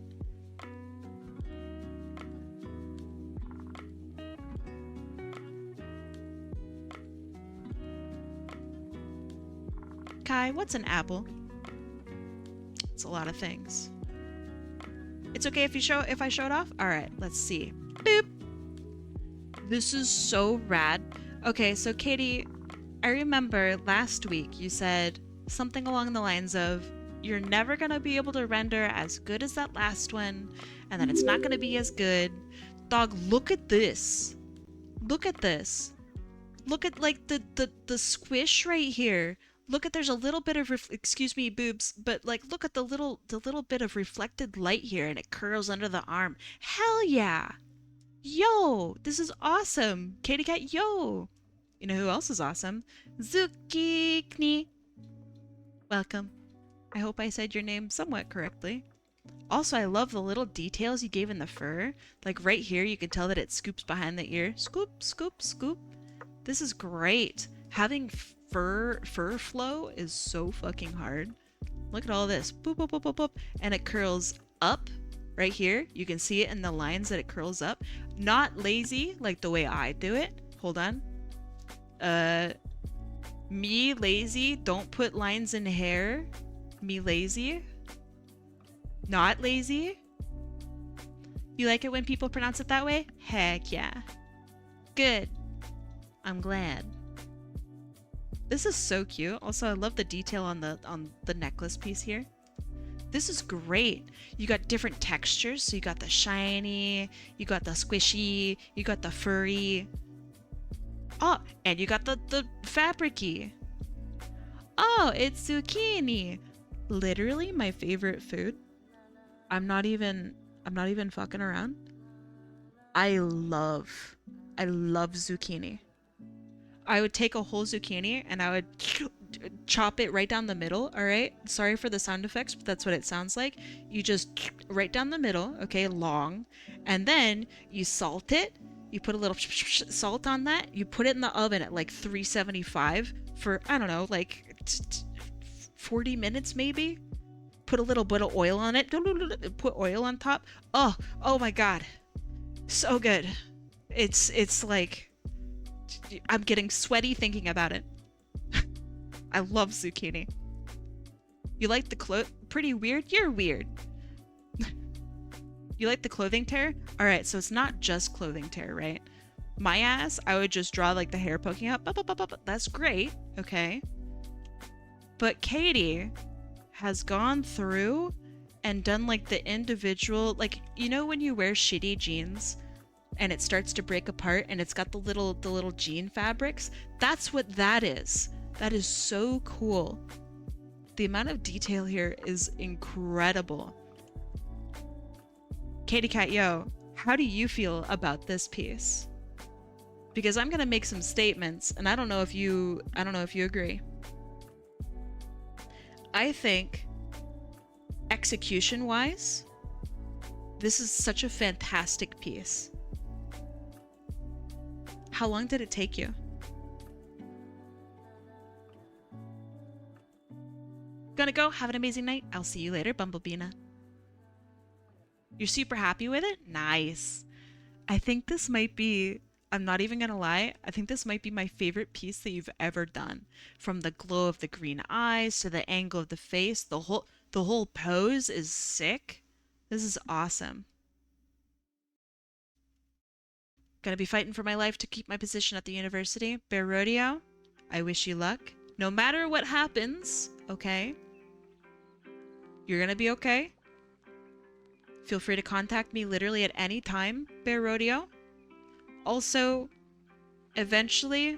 Kai, what's an apple? It's a lot of things. It's okay if I show it off? Alright, let's see. Boop! This is so rad. Okay, so Katie, I remember last week you said something along the lines of, you're never gonna be able to render as good as that last one, and then it's not gonna be as good. Dog, look at this. Look at this. Look at like the squish right here. Look at, there's a little bit of excuse me boobs, but like look at the little bit of reflected light here, and it curls under the arm. Hell yeah. Yo, this is awesome. Katy Cat, yo. You know who else is awesome? Zucchini. Welcome. I hope I said your name somewhat correctly. Also, I love the little details you gave in the fur. Like right here, you can tell that it scoops behind the ear. Scoop, scoop, scoop. This is great. Having fur flow is so fucking hard. Look at all this. Boop, boop, boop, boop, boop. And it curls up right here. You can see it in the lines that it curls up. Not lazy like the way I do it. Hold on. Me lazy. Don't put lines in hair. Me lazy. Not lazy. You like it when people pronounce it that way? Heck yeah. Good. I'm glad. This is so cute. Also, I love the detail on the necklace piece here. This is great. You got different textures. So you got the shiny, you got the squishy, you got the furry. Oh, and you got the fabricy. Oh, it's zucchini. Literally my favorite food. I'm not even fucking around. I love zucchini. I would take a whole zucchini and I would chop it right down the middle, all right? Sorry for the sound effects, but that's what it sounds like. You just right down the middle, okay, long, and then you salt it. You put a little salt on that. You put it in the oven at like 375 for, I don't know, like 40 minutes maybe. Put a little bit of oil on it. Put oil on top. Oh my God. So good. It's like, I'm getting sweaty thinking about it. I love zucchini. You like the pretty weird? You're weird. You like the clothing tear? All right, so it's not just clothing tear, right? My ass, I would just draw like the hair poking out. That's great, okay? But Katie has gone through and done like the individual, like, you know when you wear shitty jeans and it starts to break apart and it's got the little jean fabrics? That's what that is. That is so cool. The amount of detail here is incredible. Katy Cat, yo, how do you feel about this piece? Because I'm gonna make some statements and I don't know if you agree. I think execution-wise, this is such a fantastic piece. How long did it take you? Gonna go. Have an amazing night. I'll see you later, Bumblebeena. You're super happy with it? Nice. I think this might be, I'm not even gonna lie, I think this might be my favorite piece that you've ever done. From the glow of the green eyes to the angle of the face, the whole pose is sick. This is awesome. Gonna be fighting for my life to keep my position at the university. Bear Rodeo, I wish you luck. No matter what happens, okay? You're gonna be okay. Feel free to contact me literally at any time, Bear Rodeo. Also, eventually,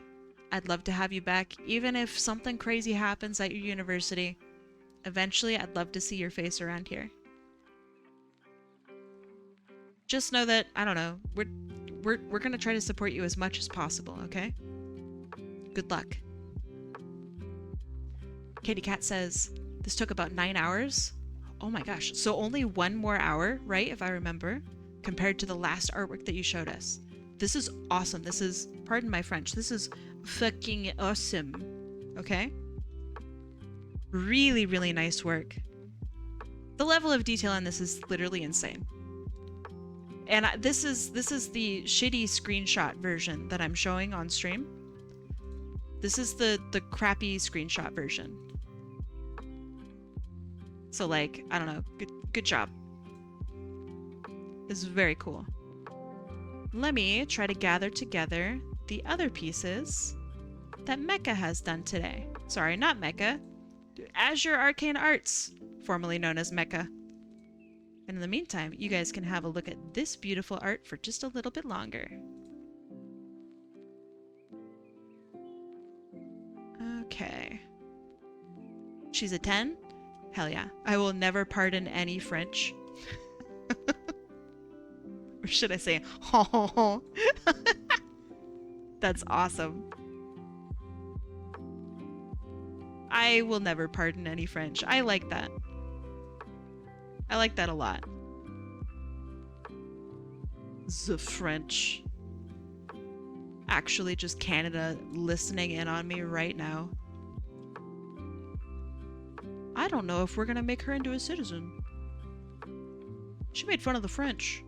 I'd love to have you back, even if something crazy happens at your university. Eventually, I'd love to see your face around here. Just know that, I don't know, we're gonna try to support you as much as possible, okay? Good luck. Katy Cat says, this took about 9 hours. Oh my gosh, so only 1 more hour, right, if I remember, compared to the last artwork that you showed us. This is awesome. This is, pardon my French, this is fucking awesome, okay? Really, really nice work. The level of detail on this is literally insane. And this is the shitty screenshot version that I'm showing on stream. This is the crappy screenshot version. So like, I don't know, good job. This is very cool. Let me try to gather together the other pieces that Mecha has done today. Sorry, not Mecha. Azure Arcane Arts, formerly known as Mecha. And in the meantime, you guys can have a look at this beautiful art for just a little bit longer. Okay. She's a 10? Hell yeah. I will never pardon any French. Or should I say, oh. That's awesome. I will never pardon any French. I like that. I like that a lot. The French. Actually, just Canada listening in on me right now. I don't know if we're gonna make her into a citizen. She made fun of the French.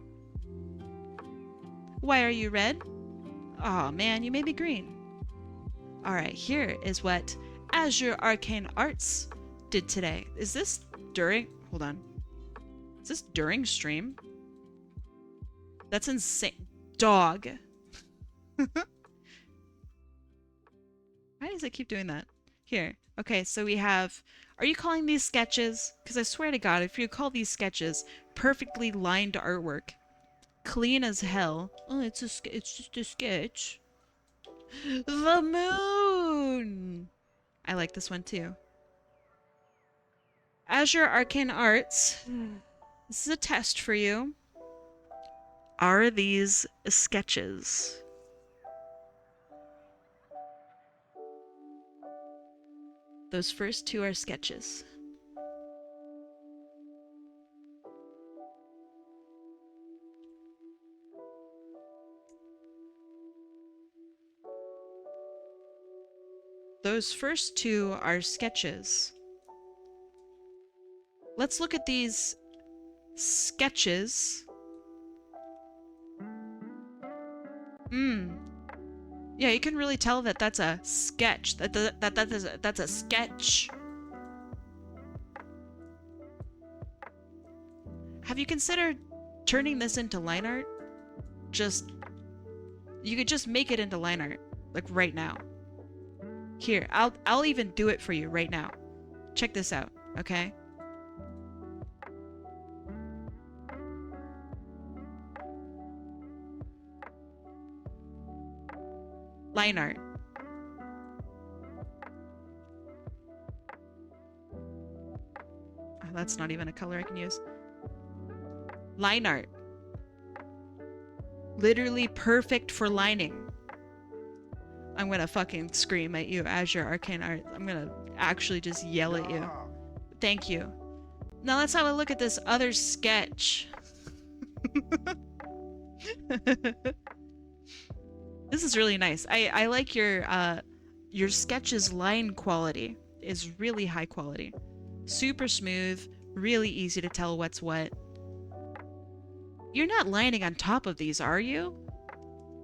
Why are you red? Aw, man, you made me green. Alright, here is what Azure Arcane Arts did today. Is this during... Hold on. Is this during stream? That's insane. Dog. Why does it keep doing that? Here. Okay, so we have... Are you calling these sketches? Because I swear to God, if you call these sketches perfectly lined artwork, clean as hell. Oh, it's just a sketch. The moon! I like this one too. Azure Arcane Arts. This is a test for you. Are these sketches? Those first two are sketches. Those first two are sketches. Let's look at these sketches. Yeah, you can really tell that that's a sketch. That's a sketch. Have you considered turning this into line art? You could just make it into line art, like right now. Here, I'll even do it for you right now. Check this out, okay? Line art. Oh, that's not even a color I can use. Line art. Literally perfect for lining. I'm gonna fucking scream at you, Azure Arcane Art. I'm gonna actually just yell at you. Thank you. Now let's have a look at this other sketch. This is really nice. I like your sketch's line quality is really high quality. Super smooth, really easy to tell what's what. You're not lining on top of these, are you?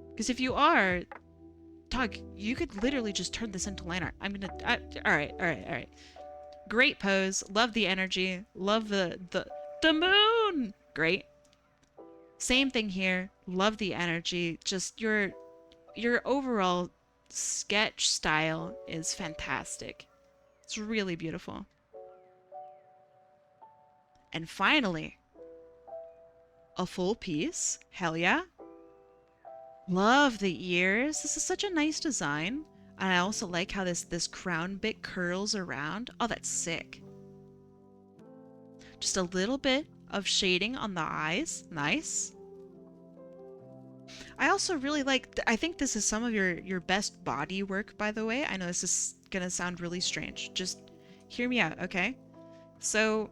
Because if you are, Doug, you could literally just turn this into line art. All right. Great pose. Love the energy. Love the moon. Great. Same thing here. Love the energy. Just your overall sketch style is fantastic. It's really beautiful. And finally, a full piece. Hell yeah. Love the ears. This is such a nice design. And I also like how this crown bit curls around. Oh, that's sick. Just a little bit of shading on the eyes. Nice. I also really like, I think this is some of your best body work, by the way. I know this is gonna sound really strange. Just hear me out, okay? So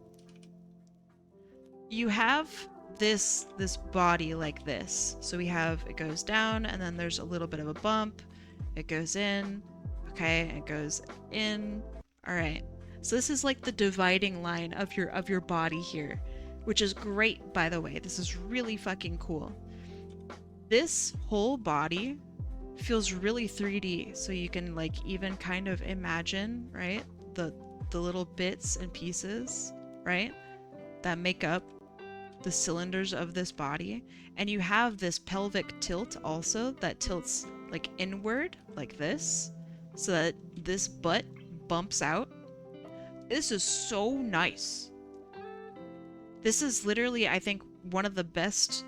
you have this body like this. So we have, it goes down and then there's a little bit of a bump. It goes in, okay, it goes in. All right. So this is like the dividing line of your body here, which is great, by the way. This is really fucking cool. This whole body feels really 3D, so you can like even kind of imagine, right? The little bits and pieces, right? That make up the cylinders of this body. And you have this pelvic tilt also that tilts like inward like this, so that this butt bumps out. This is so nice. This is literally, I think, one of the best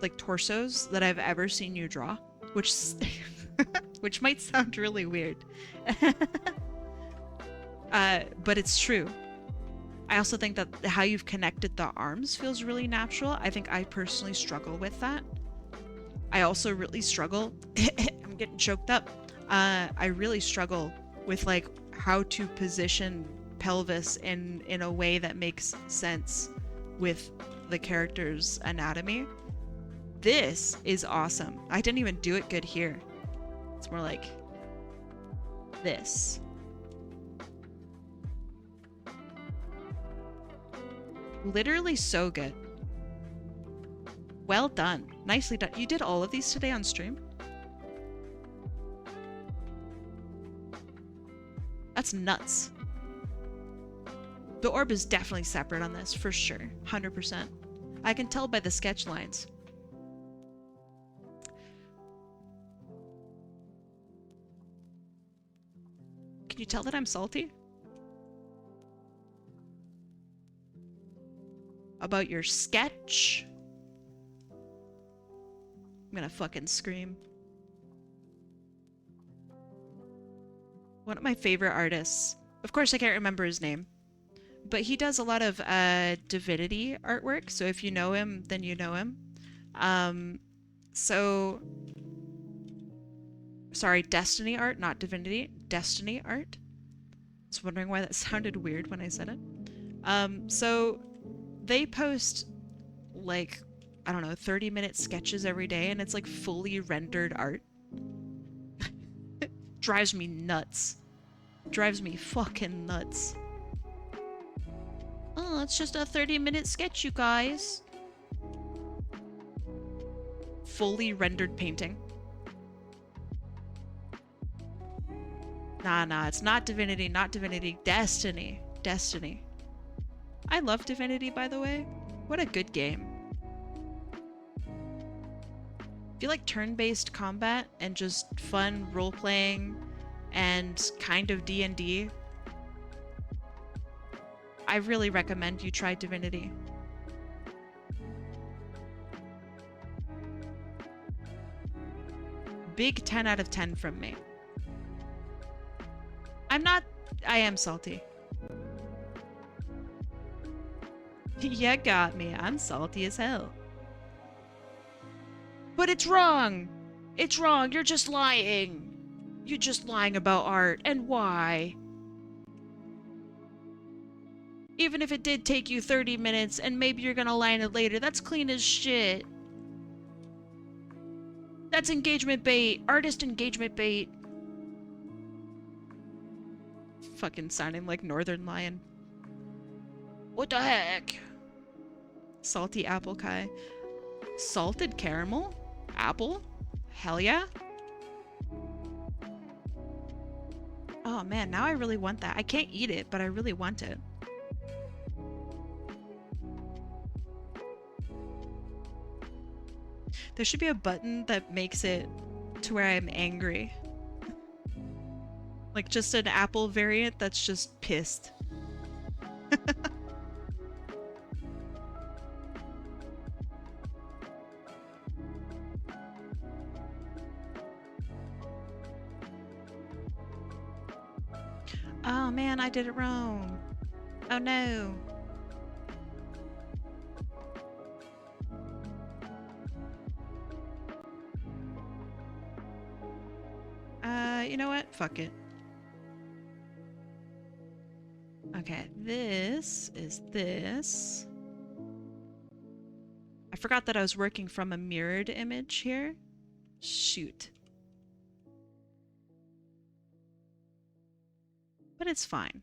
like torsos that I've ever seen you draw, which which might sound really weird. But it's true. I also think that how you've connected the arms feels really natural. I think I personally struggle with that. I also really struggle. I'm getting choked up. I really struggle with like how to position pelvis in a way that makes sense with the character's anatomy. This is awesome. I didn't even do it good here. It's more like this. Literally so good. Well done. Nicely done. You did all of these today on stream? That's nuts. The orb is definitely separate on this, for sure. 100%. I can tell by the sketch lines. Can you tell that I'm salty? About your sketch? I'm gonna fucking scream. One of my favorite artists. Of course, I can't remember his name. But he does a lot of divinity artwork. So if you know him, then you know him. Sorry, Destiny art, not divinity. Destiny art. I was wondering why that sounded weird when I said it. So they post like, I don't know, 30-minute sketches every day, and it's like fully rendered art. Drives me nuts. Drives me fucking nuts. Oh, it's just a 30-minute sketch, you guys. Fully rendered painting. Nah, it's not divinity, not divinity. Destiny. Destiny. I love Divinity, by the way. What a good game. If you like turn-based combat and just fun role-playing and kind of D&D, I really recommend you try Divinity. Big 10 out of 10 from me. I am salty. You got me. I'm salty as hell. But it's wrong! It's wrong. You're just lying. You're just lying about art. And why? Even if it did take you 30 minutes and maybe you're gonna line it later, that's clean as shit. That's engagement bait. Artist engagement bait. Fucking sounding like Northern Lion. What the heck? Salty apple pie. Salted caramel? Apple? Hell yeah. Oh man, now I really want that. I can't eat it, but I really want it. There should be a button that makes it to where I'm angry. Like just an apple variant that's just pissed. Oh man, I did it wrong. Oh no. You know what? Fuck it. Okay, this is this. I forgot that I was working from a mirrored image here. Shoot. But it's fine.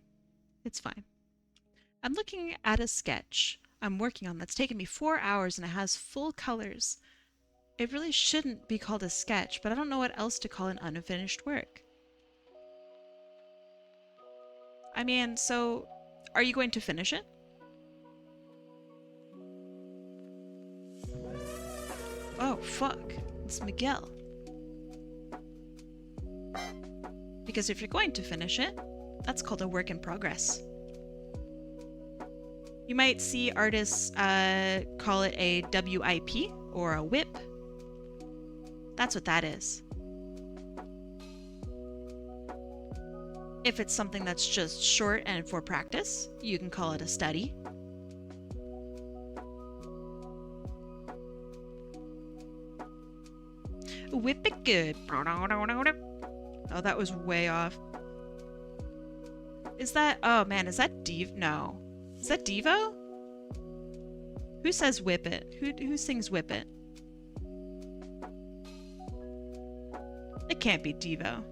It's fine. I'm looking at a sketch I'm working on that's taken me 4 hours and it has full colors. It really shouldn't be called a sketch, but I don't know what else to call an unfinished work. I mean, so are you going to finish it? Oh, fuck. It's Miguel. Because if you're going to finish it, that's called a work in progress. You might see artists call it a WIP or a WIP. That's what that is. If it's something that's just short and for practice, you can call it a study. Whip it good. Oh, that was way off. Is that... Oh, man, is that Dev? No. Is that Devo? Who says whip it? Who sings whip it? It can't be Devo.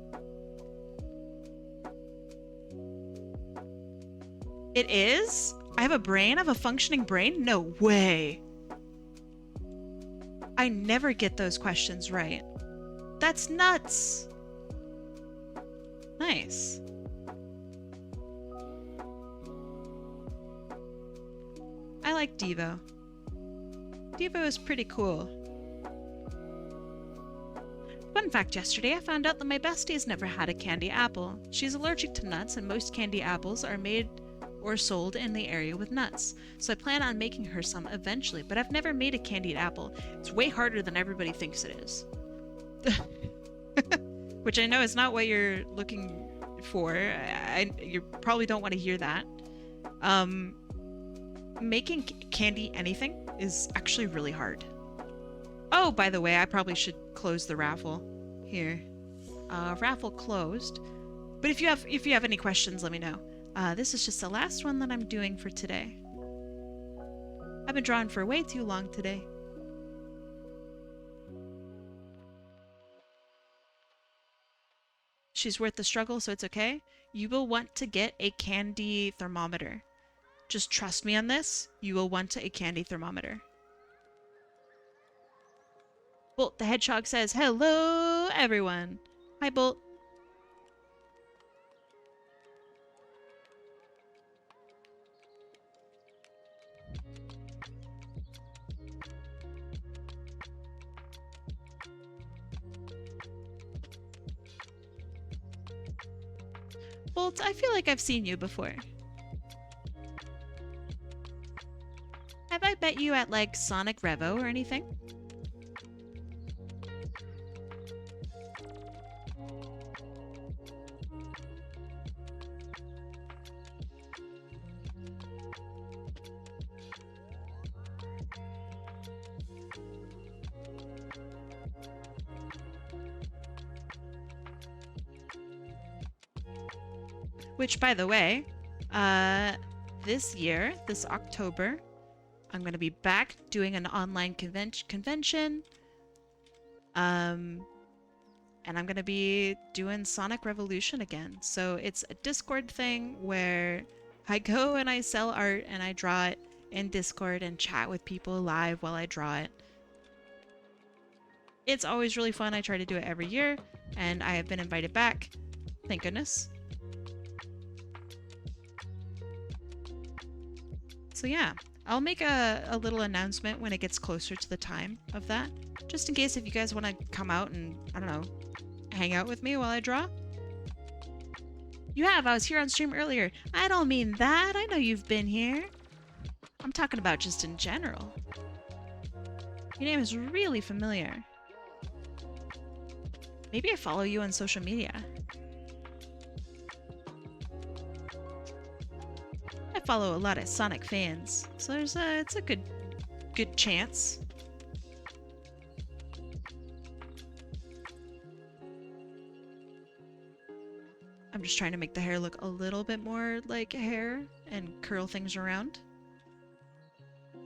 It is? I have a brain? I have a functioning brain? No way. I never get those questions right. That's nuts. Nice. I like Devo. Devo is pretty cool. Fun fact, yesterday I found out that my bestie has never had a candy apple. She's allergic to nuts and most candy apples are made or sold in the area with nuts. So I plan on making her some eventually, but I've never made a candied apple. It's way harder than everybody thinks it is. Which I know is not what you're looking for. You probably don't want to hear that. Making candy anything is actually really hard. Oh, by the way, I probably should close the raffle here. Raffle closed. But if you have any questions, let me know. This is just the last one that I'm doing for today. I've been drawing for way too long today. She's worth the struggle, so it's okay. You will want to get a candy thermometer. Just trust me on this. You will want a candy thermometer. Bolt the Hedgehog says, hello, everyone. Hi, Bolt. Bolt, I feel like I've seen you before. Have I bet you at, like, Sonic Revo or anything? Which, by the way, this year, this October, I'm going to be back doing an online convention. And I'm going to be doing Sonic Revolution again. So it's a Discord thing where I go and I sell art and I draw it in Discord and chat with people live while I draw it. It's always really fun. I try to do it every year, and I have been invited back. Thank goodness. So yeah, I'll make a little announcement when it gets closer to the time of that, just in case if you guys want to come out and, I don't know, hang out with me while I draw. You have. I was here on stream earlier. I don't mean that. I know you've been here. I'm talking about just in general. Your name is really familiar. Maybe I follow you on social media. I follow a lot of Sonic fans, so it's a good chance. I'm just trying to make the hair look a little bit more like hair and curl things around.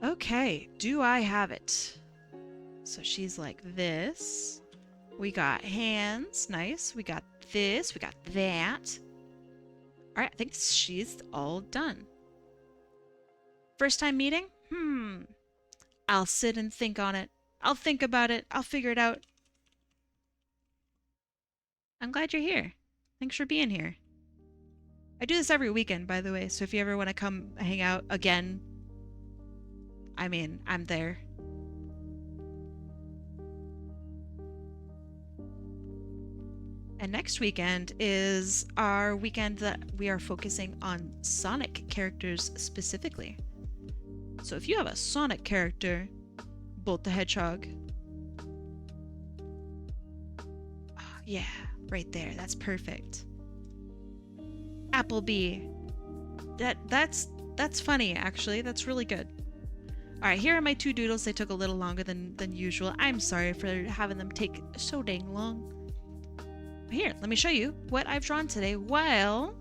Okay, do I have it? So she's like this. We got hands, nice. We got this, we got that. All right, I think she's all done. First time meeting? I'll sit and think on it. I'll think about it. I'll figure it out. I'm glad you're here. Thanks for being here. I do this every weekend, by the way, so if you ever want to come hang out again, I mean, I'm there. And next weekend is our weekend that we are focusing on Sonic characters specifically. So if you have a Sonic character, Bolt the Hedgehog. Oh, yeah, right there. That's perfect. Applebee. That's funny, actually. That's really good. Alright, here are my 2 doodles. They took a little longer than usual. I'm sorry for having them take so dang long. Here, let me show you what I've drawn today. Well,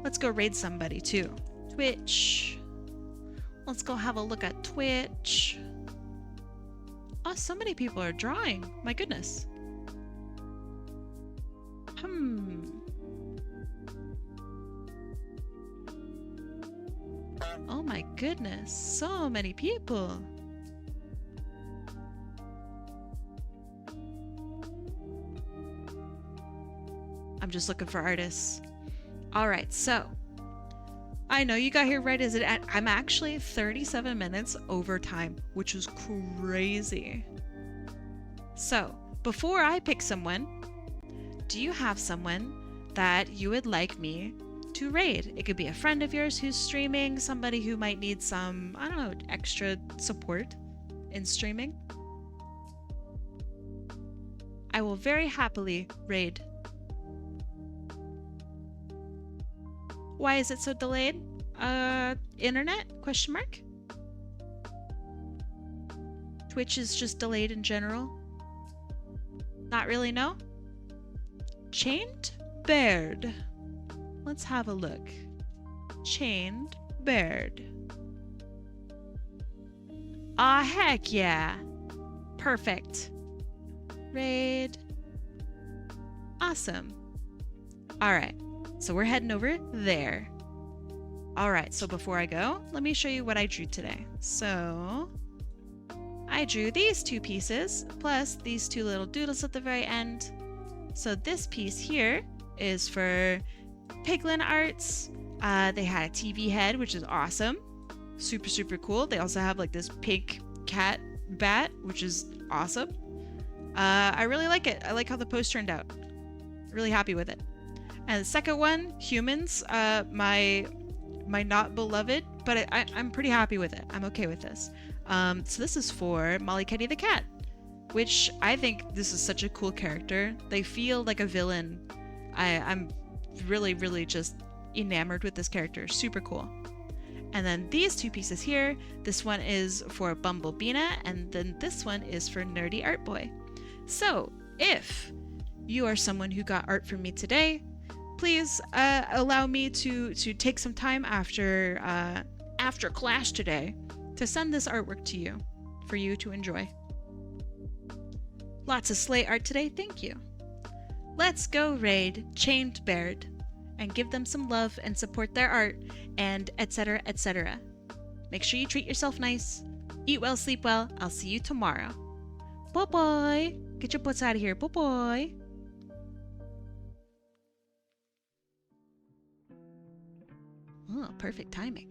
let's go raid somebody too. Twitch. Let's go have a look at Twitch. Oh, so many people are drawing. My goodness. Oh my goodness, so many people. I'm just looking for artists. All right, so I know you got here right as I'm actually 37 minutes over time, which is crazy. So before I pick someone, do you have someone that you would like me to raid? It could be a friend of yours who's streaming, somebody who might need some, I don't know, extra support in streaming. I will very happily raid. Why is it so delayed? Internet? Question mark? Twitch is just delayed in general? Not really, no? Chained Bird. Let's have a look. Chained Bird. Ah, heck yeah. Perfect. Raid. Awesome. Alright, so we're heading over there. Alright, so before I go, let me show you what I drew today. So, I drew these 2 pieces, plus these 2 little doodles at the very end. So this piece here is for PigLynArts. They had a TV head, which is awesome. Super, super cool. They also have like this pink cat bat, which is awesome. I really like it. I like how the post turned out. Really happy with it. And the second one, humans, my not beloved, but I'm pretty happy with it. I'm okay with this. So this is for MollyKettytheCat, which I think this is such a cool character. They feel like a villain. I'm really, really just enamored with this character. Super cool. And then these 2 pieces here, this one is for Bumblebeena, and then this one is for nerdyartboi. So if you are someone who got art from me today, please allow me to take some time after class today to send this artwork to you for you to enjoy. Lots of slay art today, thank you. Let's go raid Chained Bird and give them some love and support their art and etc, etc. Make sure you treat yourself nice, eat well, sleep well. I'll see you tomorrow. Bye bye. Get your butts out of here. Bye bye. Oh, perfect timing.